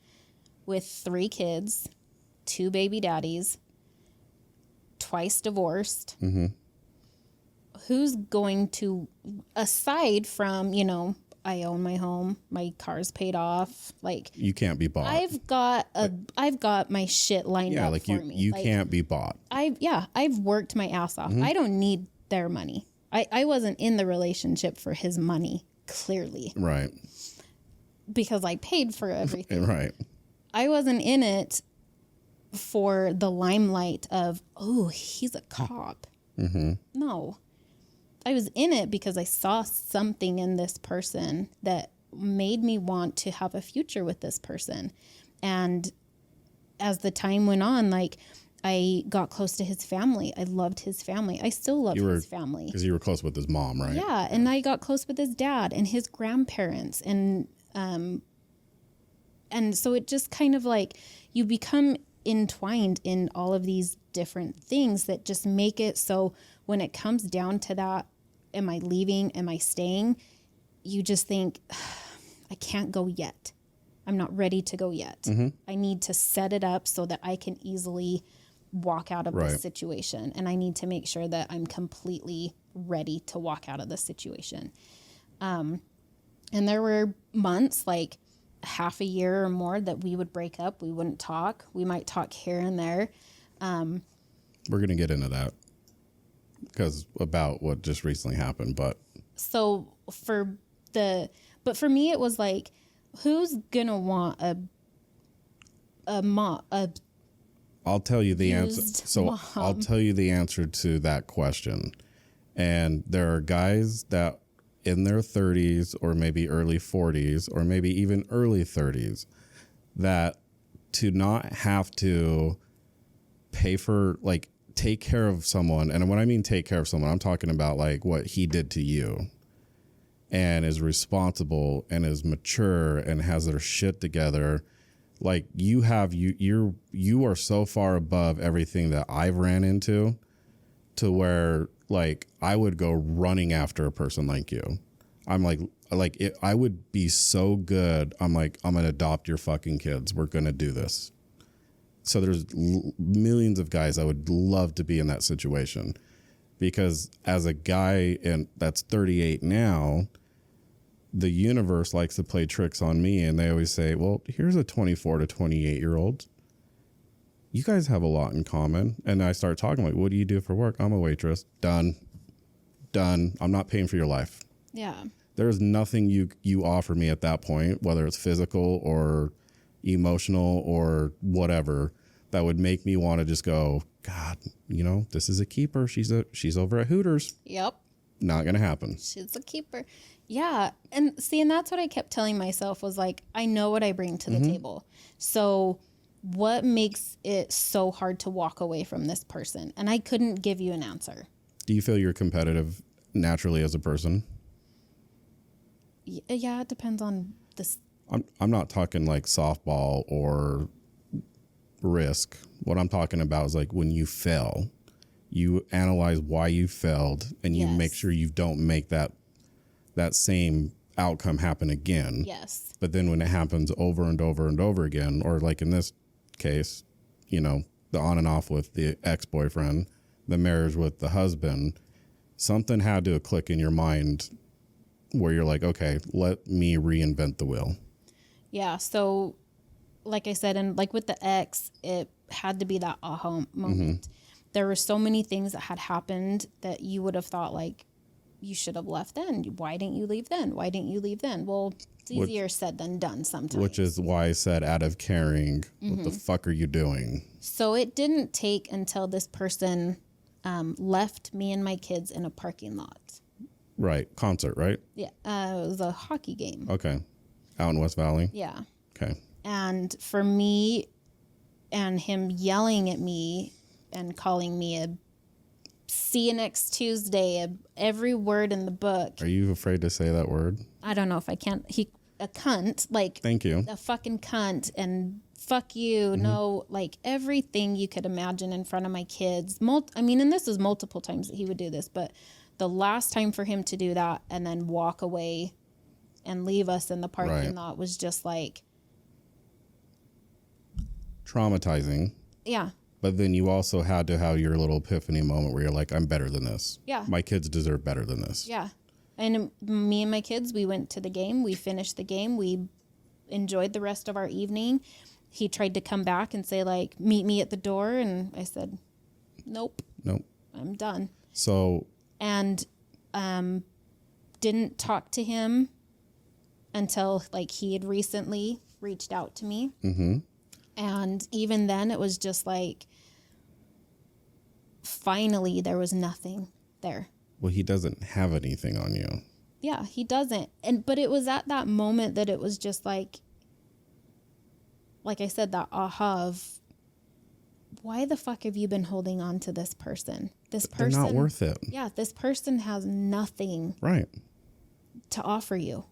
with 3 kids, 2 baby daddies, twice divorced. Mm-hmm. Who's going to, aside from, you know, I own my home, my car's paid off, like you can't be bought. I've got my shit lined up for me. You can't be bought. I've worked my ass off. I don't need their money. I wasn't in the relationship for his money, clearly. Right. Because I paid for everything. Right. I wasn't in it for the limelight of, oh, he's a cop. Mm-hmm. No. I was in it because I saw something in this person that made me want to have a future with this person. And as the time went on, like, I got close to his family. I loved his family. I still love his family. Because you were close with his mom, right? Yeah. And I got close with his dad and his grandparents. And so it just kind of like, you become entwined in all of these different things that just make it so when it comes down to that, am I leaving? Am I staying? You just think, I can't go yet. I'm not ready to go yet. Mm-hmm. I need to set it up so that I can easily walk out of this situation. And I need to make sure that I'm completely ready to walk out of this situation. And there were months, like half a year or more, that we would break up. We wouldn't talk. We might talk here and there. We're going to get into that because about what just recently happened. But so for me, it was like, who's going to want I'll tell you the answer. So mom. I'll tell you the answer to that question. And there are guys that in their 30s or maybe early 40s or maybe even early 30s that to not have to pay for, like, take care of someone. And when I mean take care of someone, I'm talking about like what he did to you, and is responsible and is mature and has their shit together. Like you are so far above everything that I've ran into to where like I would go running after a person like you. I'm like I would be so good. I'm like, I'm going to adopt your fucking kids. We're going to do this. So there's millions of guys I would love to be in that situation, because as a guy and that's 38 now, the universe likes to play tricks on me, and they always say, well, here's a 24 to 28 year old. You guys have a lot in common. And I start talking like, what do you do for work? I'm a waitress. Done. I'm not paying for your life. Yeah. There's nothing you offer me at that point, whether it's physical or emotional or whatever, that would make me want to just go, God, you know, this is a keeper. She's over at Hooters. Yep. Not going to happen. She's a keeper. Yeah. And see, and that's what I kept telling myself was like, I know what I bring to the table. So what makes it so hard to walk away from this person? And I couldn't give you an answer. Do you feel you're competitive naturally as a person? Yeah, it depends on this. I'm not talking like softball or risk. What I'm talking about is like when you fail, you analyze why you failed and you make sure you don't make that same outcome happen again. Yes. But then when it happens over and over and over again, or like in this case, you know, the on and off with the ex-boyfriend, the marriage with the husband, something had to click in your mind where you're like, okay, let me reinvent the wheel. Yeah. So like I said, and like with the ex, it had to be that aha moment. There were so many things that had happened that you would have thought like, you should have left then. Why didn't you leave then? Why didn't you leave then? Well, it's easier said than done sometimes. Which is why I said out of caring, what the fuck are you doing? So it didn't take until this person left me and my kids in a parking lot. Right. Concert, right? Yeah. It was a hockey game. Okay. Out in West Valley? Yeah. Okay. And for me and him yelling at me and calling me a see you next Tuesday, every word in the book. Are you afraid to say that word? I don't know if I can. A cunt, like. Thank you. A fucking cunt and fuck you. No, like everything you could imagine in front of my kids. And this was multiple times that he would do this, but the last time for him to do that and then walk away and leave us in the parking lot was just like. Traumatizing. Yeah. But then you also had to have your little epiphany moment where you're like, I'm better than this. Yeah. My kids deserve better than this. Yeah. And me and my kids, we went to the game. We finished the game. We enjoyed the rest of our evening. He tried to come back and say, like, meet me at the door. And I said, nope. I'm done. So. And didn't talk to him until, like, he had recently reached out to me. Mm-hmm. And even then, it was just like, finally, there was nothing there. Well, he doesn't have anything on you. Yeah, he doesn't. But it was at that moment that it was just like I said, that aha of, why the fuck have you been holding on to this person? This person. They're not worth it. Yeah, this person has nothing to offer you.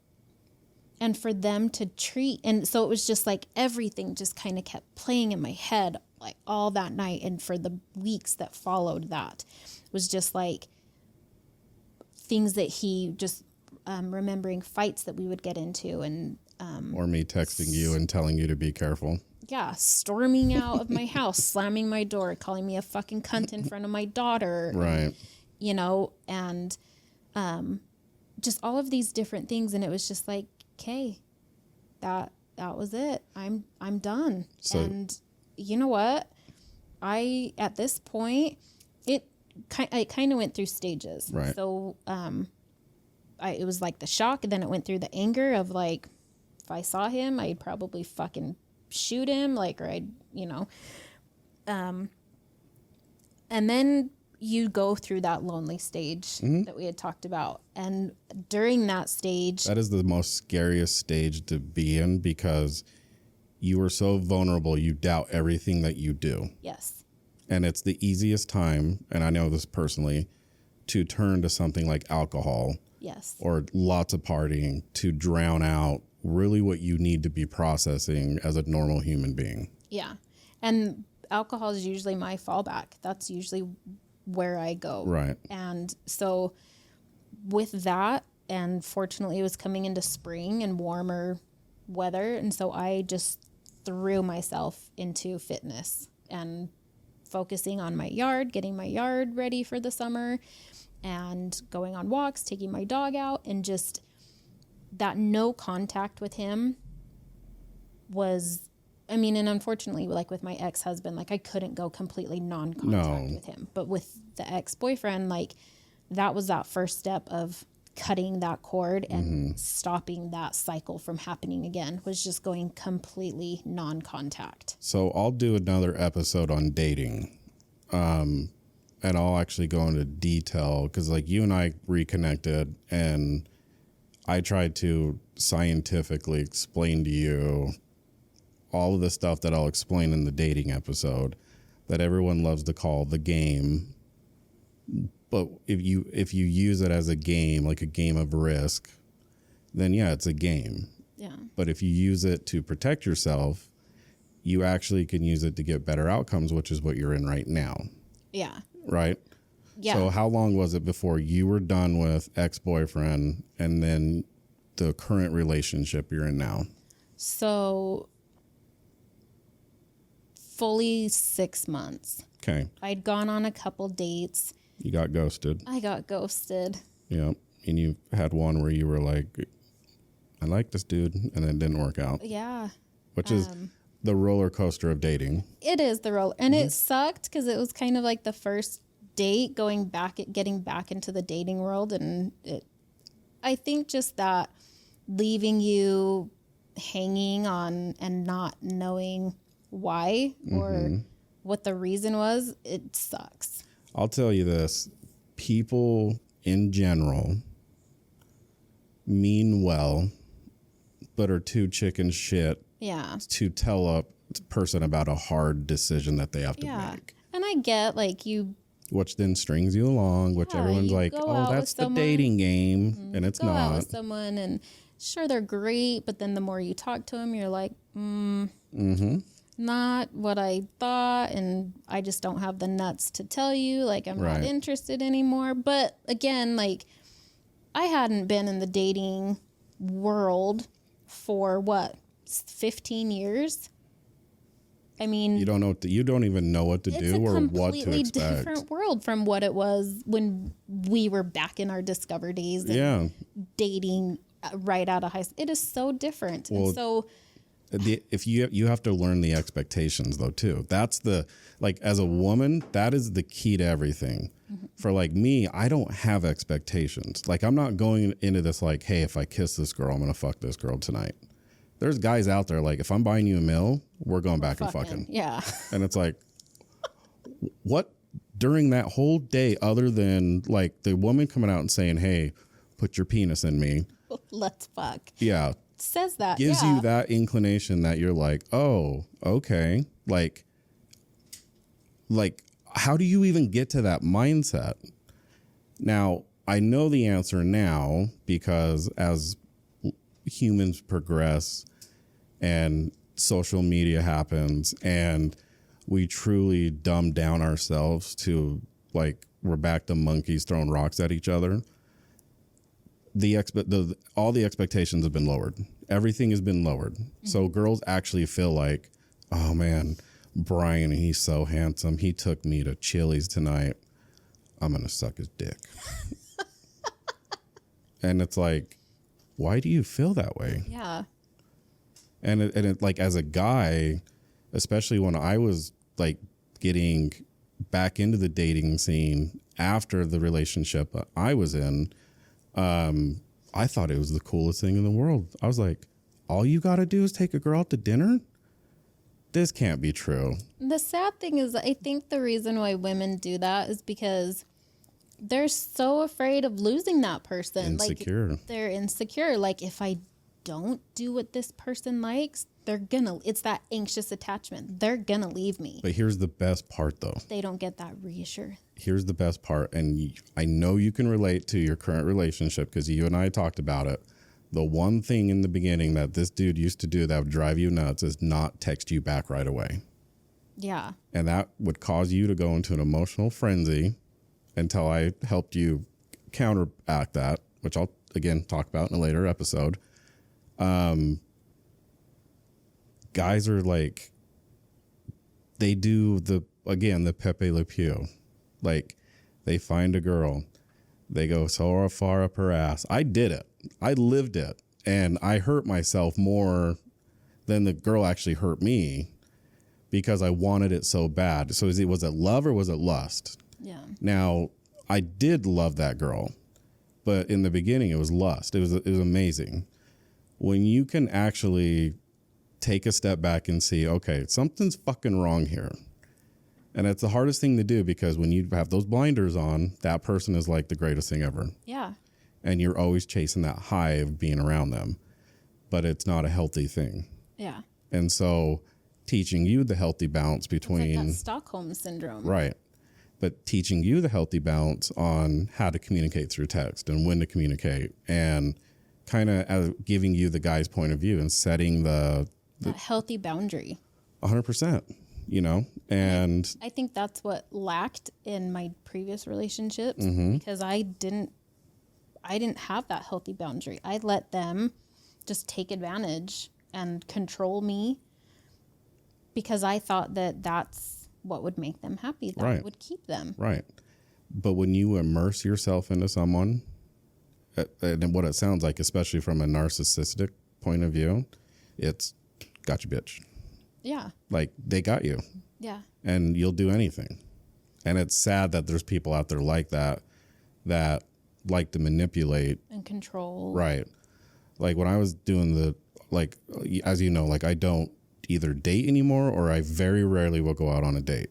And for them to treat, and so it was just like everything just kind of kept playing in my head like all that night. And for the weeks that followed that was just like things that he just remembering fights that we would get into. And or me texting you and telling you to be careful. Yeah, storming out of my house, slamming my door, calling me a fucking cunt in front of my daughter. Right. And just all of these different things. And it was just like, okay, that was it. I'm done. So, and you know what? At this point, it kind of went through stages. Right. So it was like the shock, and then it went through the anger of like, if I saw him, I'd probably fucking shoot him, or I'd, and then you go through that lonely stage that we had talked about. And during that stage, that is the most scariest stage to be in, because you are so vulnerable. You doubt everything that you do. Yes. And it's the easiest time, and I know this personally, to turn to something like alcohol. Yes. Or lots of partying to drown out really what you need to be processing as a normal human being. Yeah. And alcohol is usually my fallback. That's usually where I go. Right. And so with that, and fortunately it was coming into spring and warmer weather. And so I just threw myself into fitness and focusing on my yard, getting my yard ready for the summer, and going on walks, taking my dog out, and just that no contact with him was, and unfortunately, like with my ex-husband, like I couldn't go completely non-contact with him. But with the ex-boyfriend, like that was that first step of cutting that cord and stopping that cycle from happening again, was just going completely non-contact. So I'll do another episode on dating. And and I'll actually go into detail because like you and I reconnected and I tried to scientifically explain to you all of the stuff that I'll explain in the dating episode that everyone loves to call the game. But if you use it as a game, like a game of Risk, then yeah, it's a game. Yeah. But if you use it to protect yourself, you actually can use it to get better outcomes, which is what you're in right now. Yeah. Right? Yeah. So how long was it before you were done with ex-boyfriend and then the current relationship you're in now? So fully 6 months. Okay. I'd gone on a couple dates. You got ghosted. I got ghosted. Yeah. And you had one where you were like, I like this dude, and it didn't work out. Yeah. Which is the roller coaster of dating. It is the roller. And it sucked because it was kind of like the first date getting back into the dating world. And I think just that leaving you hanging on and not knowing why or what the reason was, it sucks. I'll tell you this. People in general mean well, but are too chicken shit to tell a person about a hard decision that they have to make. And I get like which then strings you along, which everyone's like, oh, that's the dating game. And it's go not. out with someone and sure, they're great. But then the more you talk to them, you're like, not what I thought. And I just don't have the nuts to tell you, like, I'm not interested anymore. But again, like, I hadn't been in the dating world for 15 years. I mean, you don't even know what to do or what to expect. It's a completely different world from what it was when we were back in our Discover days and dating right out of high school. It is so different. Well, and so if you have to learn the expectations though too. That's as a woman, that is the key to everything. For like me, I don't have expectations. Like I'm not going into this like, hey, if I kiss this girl, I'm going to fuck this girl tonight. There's guys out there like, if I'm buying you a meal, we're going back and fucking. Yeah. And it's like, what during that whole day, other than like the woman coming out and saying, hey, put your penis in me. Let's fuck. Yeah. Says that. Gives you that inclination that you're like, oh, okay. Like, how do you even get to that mindset? Now, I know the answer now because as humans progress and social media happens and we truly dumb down ourselves to like we're back to monkeys throwing rocks at each other. All the expectations have been lowered. Everything has been lowered. So girls actually feel like, oh man, Brian, he's so handsome. He took me to Chili's tonight. I'm going to suck his dick. And it's like, why do you feel that way? Yeah. And it like as a guy, especially when I was like getting back into the dating scene after the relationship I was in, I thought it was the coolest thing in the world. I was like, all you got to do is take a girl out to dinner? This can't be true. The sad thing is, I think the reason why women do that is because they're so afraid of losing that person. Insecure. Like, they're insecure. Like, if I don't do what this person likes, it's that anxious attachment. They're gonna leave me. But here's the best part, though. They don't get that reassurance. Here's the best part. And I know you can relate to your current relationship because you and I talked about it. The one thing in the beginning that this dude used to do that would drive you nuts is not text you back right away. Yeah. And that would cause you to go into an emotional frenzy until I helped you counteract that, which I'll, again, talk about in a later episode. Guys are like, they do the Pepe Le Pew. Like, they find a girl. They go so far up her ass. I did it. I lived it. And I hurt myself more than the girl actually hurt me because I wanted it so bad. So was it love or was it lust? Yeah. Now, I did love that girl, but in the beginning it was lust. It was amazing. When you can actually take a step back and see, okay, something's fucking wrong here. And it's the hardest thing to do because when you have those blinders on, that person is like the greatest thing ever. Yeah. And you're always chasing that high of being around them. But it's not a healthy thing. Yeah. And so teaching you the healthy balance between... It's like that Stockholm syndrome. Right. But teaching you the healthy balance on how to communicate through text and when to communicate and kind of giving you the guy's point of view and setting the healthy boundary. 100%, you know, and I think that's what lacked in my previous relationships because I didn't have that healthy boundary. I let them just take advantage and control me because I thought that that's what would make them happy. That would keep them. Right. But when you immerse yourself into someone, and what it sounds like, especially from a narcissistic point of view, it's got you, bitch. Yeah. Like they got you. Yeah. And you'll do anything. And it's sad that there's people out there like that like to manipulate and control. Right. Like when I was doing as you know, like I don't either date anymore or I very rarely will go out on a date.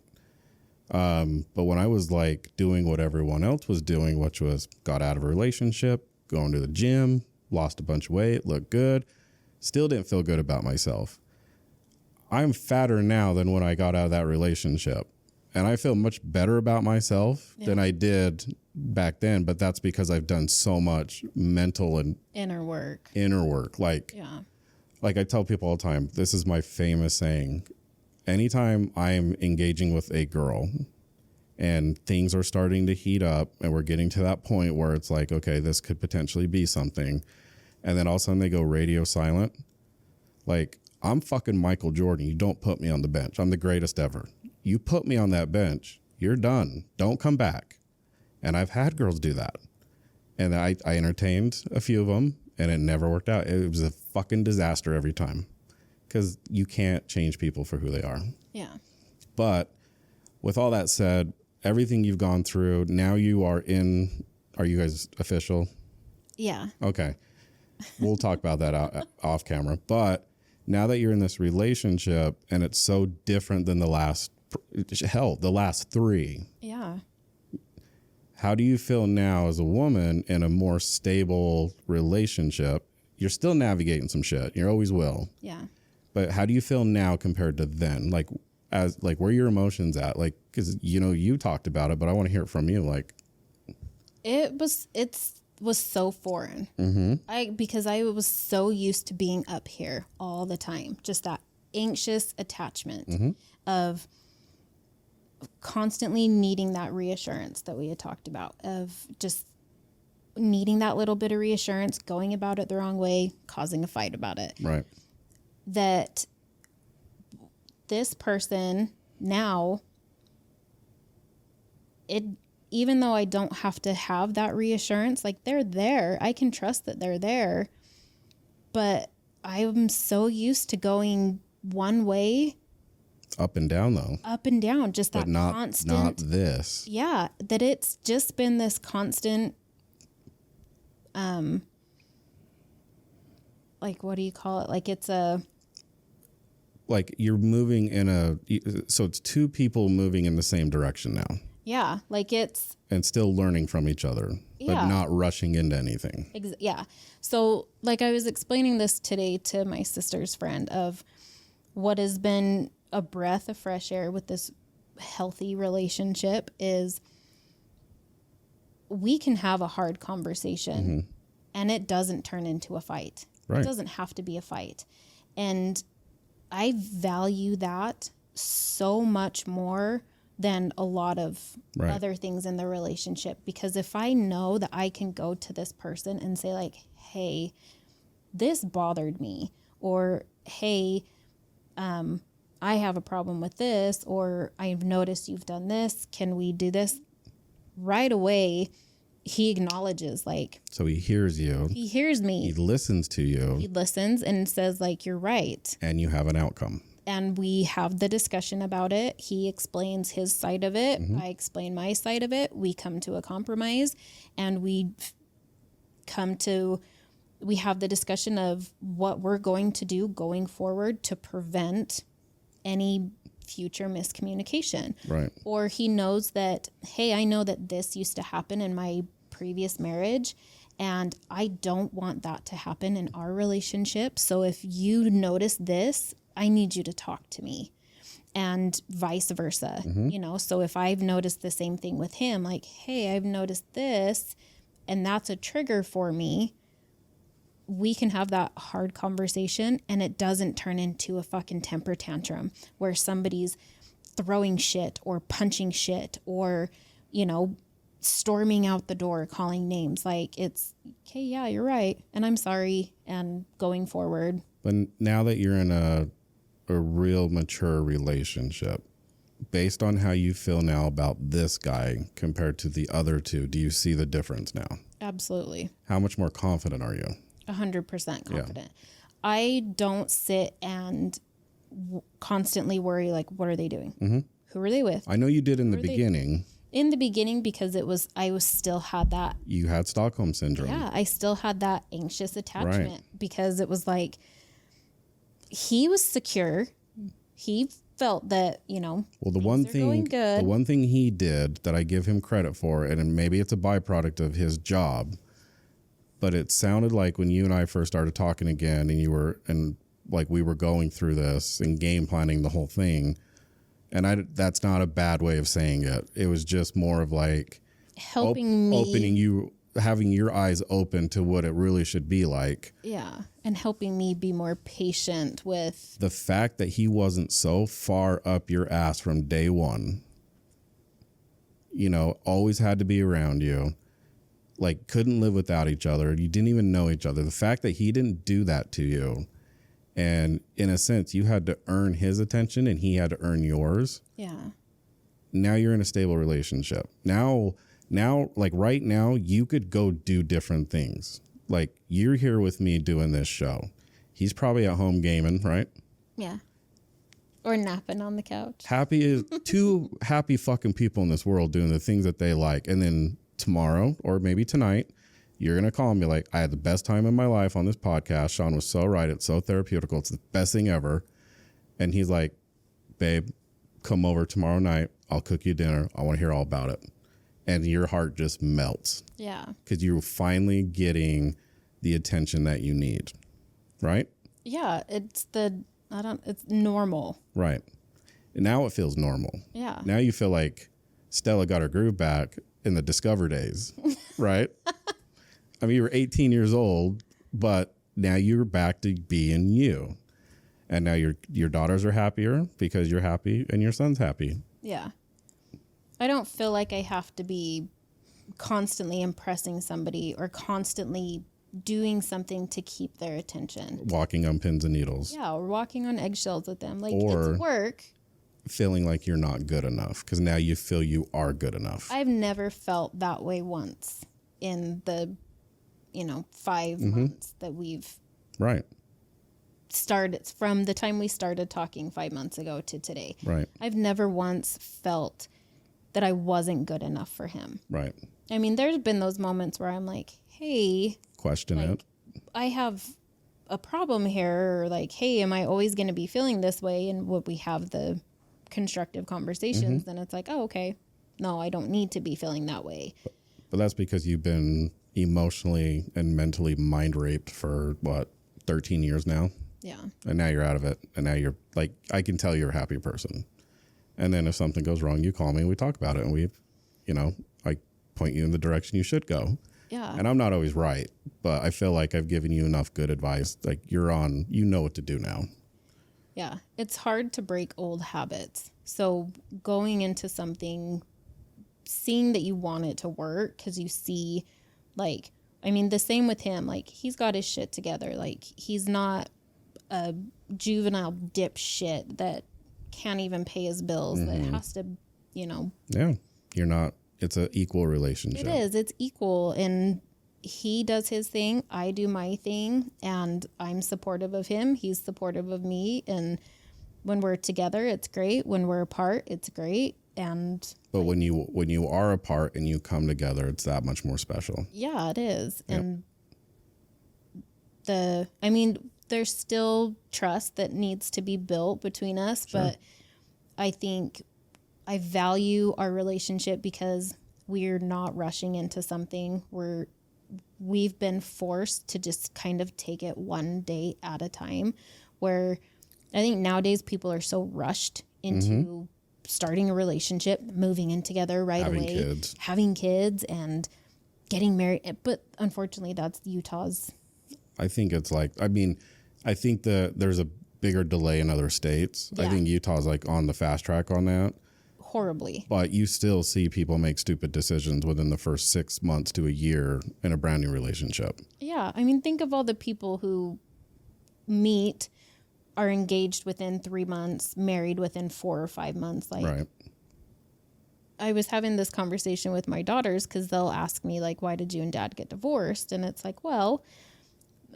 But when I was like doing what everyone else was doing, which was got out of a relationship, going to the gym, lost a bunch of weight, looked good, still didn't feel good about myself. I'm fatter now than when I got out of that relationship. And I feel much better about myself than I did back then. But that's because I've done so much mental and inner work. Like I tell people all the time, this is my famous saying. Anytime I'm engaging with a girl and things are starting to heat up and we're getting to that point where it's like, okay, this could potentially be something. And then all of a sudden they go radio silent. Like, I'm fucking Michael Jordan. You don't put me on the bench. I'm the greatest ever. You put me on that bench, you're done. Don't come back. And I've had girls do that. And I entertained a few of them and it never worked out. It was a fucking disaster every time. Because you can't change people for who they are. Yeah. But with all that said, everything you've gone through, now you are you guys official? Yeah. Okay. We'll talk about that off camera. But now that you're in this relationship and it's so different than the last 3. Yeah. How do you feel now as a woman in a more stable relationship? You're still navigating some shit. You always will. Yeah. But how do you feel now compared to then? Like, where are your emotions at? Like, because, you know, you talked about it, but I want to hear it from you. Like, it was so foreign. Because I was so used to being up here all the time. Just that anxious attachment of constantly needing that reassurance that we had talked about, of just needing that little bit of reassurance, going about it the wrong way, causing a fight about it. Right. That this person now, even though I don't have to have that reassurance, like they're there, I can trust that they're there, but I'm so used to going one way. Up and down, though. Up and down, just that constant. Not this. Yeah, that it's just been this constant, like, what do you call it? Like it's like you're moving so it's two people moving in the same direction now. Yeah, like it's... And still learning from each other, but not rushing into anything. Yeah. So, like I was explaining this today to my sister's friend of what has been a breath of fresh air with this healthy relationship is we can have a hard conversation and it doesn't turn into a fight. Right. It doesn't have to be a fight. And I value that so much more than a lot of other things in the relationship. Because if I know that I can go to this person and say like, hey, this bothered me, or hey, I have a problem with this, or I've noticed you've done this, can we do this? Right away, he acknowledges, like... So he hears you. He hears me. He listens to you. He listens and says, like, you're right. And you have an outcome. And we have the discussion about it. He explains his side of it. I explain my side of it. We come to a compromise, and we have the discussion of what we're going to do going forward to prevent any future miscommunication. Right. Or he knows that, hey, I know that this used to happen in my previous marriage, and I don't want that to happen in our relationship. So if you notice this, I need you to talk to me. And vice versa, you know? So if I've noticed the same thing with him, like, hey, I've noticed this, and that's a trigger for me, we can have that hard conversation and it doesn't turn into a fucking temper tantrum where somebody's throwing shit or punching shit or, you know, storming out the door, calling names. Like, it's, okay, yeah, you're right, and I'm sorry, and going forward. But now that you're in a real mature relationship, based on how you feel now about this guy compared to the other two, do you see the difference now? Absolutely. How much more confident are you? 100% confident. Yeah. I don't sit and constantly worry, like, what are they doing? Who are they with? I know you did in the beginning. In the beginning, because I was still had that. You had Stockholm syndrome. Yeah, I still had that anxious attachment because it was like, he was secure. He felt that, you know, well, the one thing he did that I give him credit for, and maybe it's a byproduct of his job, but it sounded like when you and I first started talking again, and we were going through this and game planning the whole thing. And that's not a bad way of saying it. It was just more of like opening you, having your eyes open to what it really should be like. Yeah. And helping me be more patient with the fact that he wasn't so far up your ass from day one, you know, always had to be around you, like couldn't live without each other. You didn't even know each other. The fact that he didn't do that to you, and in a sense, you had to earn his attention and he had to earn yours. Yeah. Now you're in a stable relationship. Now, like right now, you could go do different things. Like, you're here with me doing this show. He's probably at home gaming, right? Yeah. Or napping on the couch. Two happy fucking people in this world doing the things that they like. And then tomorrow, or maybe tonight, you're going to call me like, I had the best time in my life on this podcast. Sean was so right. It's so therapeutical. It's the best thing ever. And he's like, babe, come over tomorrow night. I'll cook you dinner. I want to hear all about it. And your heart just melts. Yeah. Because you're finally getting the attention that you need. Right? Yeah. It's normal. Right. And now it feels normal. Yeah. Now you feel like Stella got her groove back in the Discover days. Right? I mean, you were 18 years old, but now you're back to being you. And now your daughters are happier because you're happy and your son's happy. Yeah. I don't feel like I have to be constantly impressing somebody or constantly doing something to keep their attention. Walking on pins and needles. Yeah, or walking on eggshells with them. Like, it's work. Feeling like you're not good enough because now you feel you are good enough. I've never felt that way once in the 5 months that we've started, from the time we started talking 5 months ago to today. Right. I've never once felt that I wasn't good enough for him. Right. I mean, there's been those moments where I'm like, hey, question it. I have a problem here, or like, hey, am I always going to be feeling this way? And would we have the constructive conversations, then it's like, oh, okay, no, I don't need to be feeling that way. But that's because you've been emotionally and mentally mind raped for 13 years now. Yeah. And now you're out of it. And now you're like, I can tell you're a happy person. And then if something goes wrong, you call me and we talk about it. And I point you in the direction you should go. Yeah. And I'm not always right, but I feel like I've given you enough good advice. Like, you know what to do now. Yeah. It's hard to break old habits. So going into something, seeing that you want it to work, because you see, like, I mean, the same with him. Like, he's got his shit together. Like, he's not a juvenile dipshit that can't even pay his bills, that has to, Yeah. You're not. It's an equal relationship. It is. It's equal. And he does his thing. I do my thing. And I'm supportive of him. He's supportive of me. And when we're together, it's great. When we're apart, it's great. But when you are apart and you come together, it's that much more special. Yeah, it is. Yep. And there's still trust that needs to be built between us, sure. But I think I value our relationship because we're not rushing into something. We've been forced to just kind of take it one day at a time, where I think nowadays people are so rushed into starting a relationship, moving in together away, having kids and getting married. But unfortunately, that's Utah's. I think it's like, I think there's a bigger delay in other states. Yeah. I think Utah's like on the fast track on that. Horribly. But you still see people make stupid decisions within the first 6 months to a year in a brand new relationship. Yeah. I mean, think of all the people who meet, are engaged within 3 months, married within 4 or 5 months. Like, right. I was having this conversation with my daughters because they'll ask me, like, why did you and dad get divorced? And it's like, well,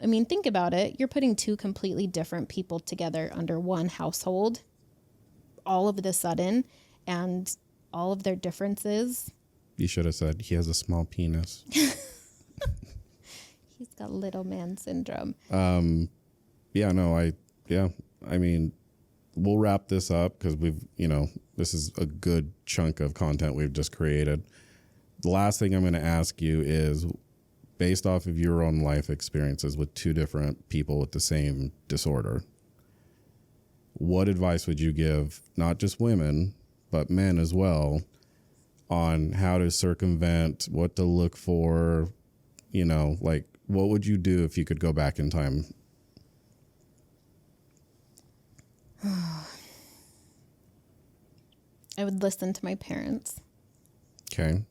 I mean, think about it. You're putting two completely different people together under one household all of a sudden, and all of their differences. You should have said he has a small penis. He's got little man syndrome. I mean, we'll wrap this up because this is a good chunk of content we've just created. The last thing I'm going to ask you is, based off of your own life experiences with two different people with the same disorder, what advice would you give, not just women, but men as well, on how to circumvent, what to look for, like, what would you do if you could go back in time? I would listen to my parents. Okay.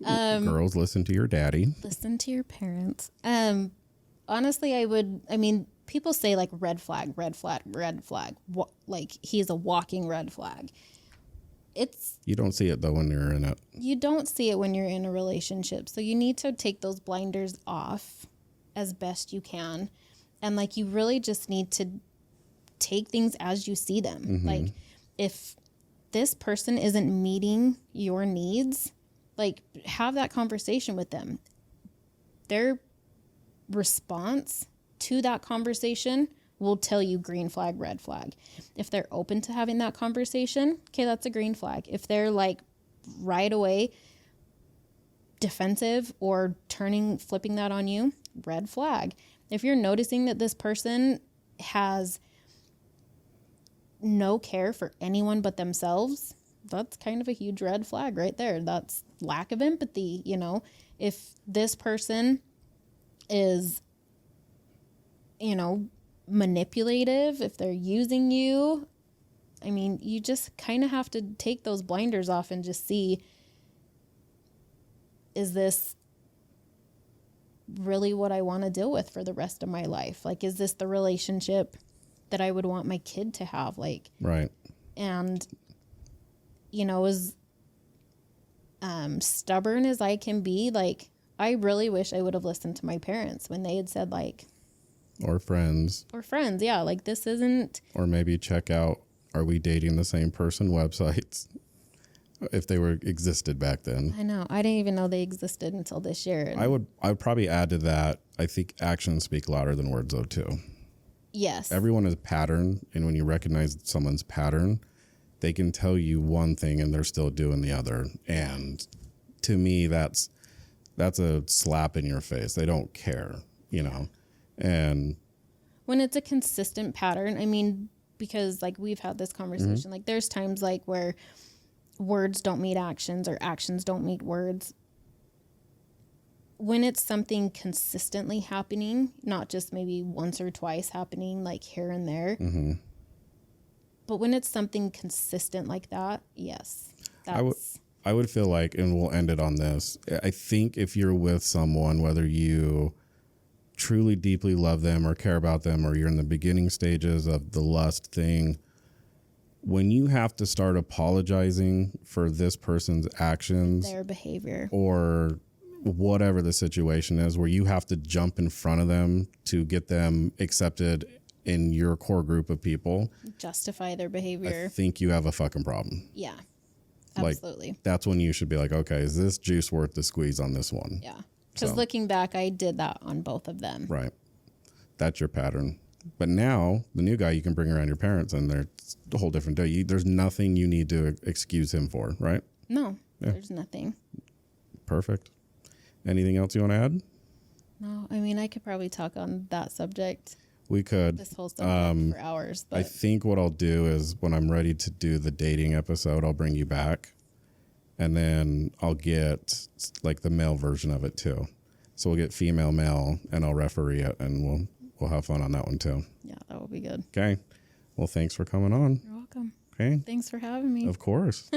Girls, listen to your daddy. Listen to your parents. Honestly, people say like red flag, red flag, red flag. Like he's a walking red flag. You don't see it though when you're in it. You don't see it when you're in a relationship. So you need to take those blinders off as best you can. And like, you really just need to take things as you see them. Mm-hmm. Like, if this person isn't meeting your needs, like, have that conversation with them. Their response to that conversation will tell you green flag, red flag. If they're open to having that conversation, okay, that's a green flag. If they're like right away defensive or flipping that on you, red flag. If you're noticing that this person has no care for anyone but themselves, that's kind of a huge red flag right there. That's lack of empathy, If this person is, manipulative, if they're using you, I mean, you just kind of have to take those blinders off and just see, is this really what I want to deal with for the rest of my life? Like, is this the relationship that I would want my kid to have? Like, right. And, as stubborn as I can be, like, I really wish I would have listened to my parents when they had said, like, or friends. Yeah. Like, this isn't. Or maybe check out, are we dating the same person websites, if they existed back then. I know. I didn't even know they existed until this year. I would probably add to that, I think actions speak louder than words, though, too. Yes. Everyone is pattern, and when you recognize someone's pattern, they can tell you one thing and they're still doing the other. And to me, that's a slap in your face. They don't care, And when it's a consistent pattern, I mean, because like we've had this conversation, like there's times like where words don't meet actions or actions don't meet words. When it's something consistently happening, not just maybe once or twice happening, like here and there, but when it's something consistent like that, yes. I would feel like, and we'll end it on this, I think if you're with someone, whether you truly deeply love them or care about them, or you're in the beginning stages of the lust thing, when you have to start apologizing for this person's actions, their behavior, or whatever the situation is, where you have to jump in front of them to get them accepted in your core group of people, justify their behavior, I think you have a fucking problem. Yeah, absolutely. Like, that's when you should be like, okay, is this juice worth the squeeze on this one? Yeah. Because looking back, I did that on both of them. Right. That's your pattern. But now the new guy, you can bring around your parents, and they're a whole different day. There's nothing you need to excuse him for, right? No, there's nothing. Perfect. Anything else you want to add? No, I mean, I could probably talk on that subject. We could. This whole subject for hours. But I think what I'll do is when I'm ready to do the dating episode, I'll bring you back, and then I'll get like the male version of it too. So we'll get female, male, and I'll referee it, and we'll have fun on that one too. Yeah, that will be good. Okay. Well, thanks for coming on. You're welcome. Okay. Thanks for having me. Of course.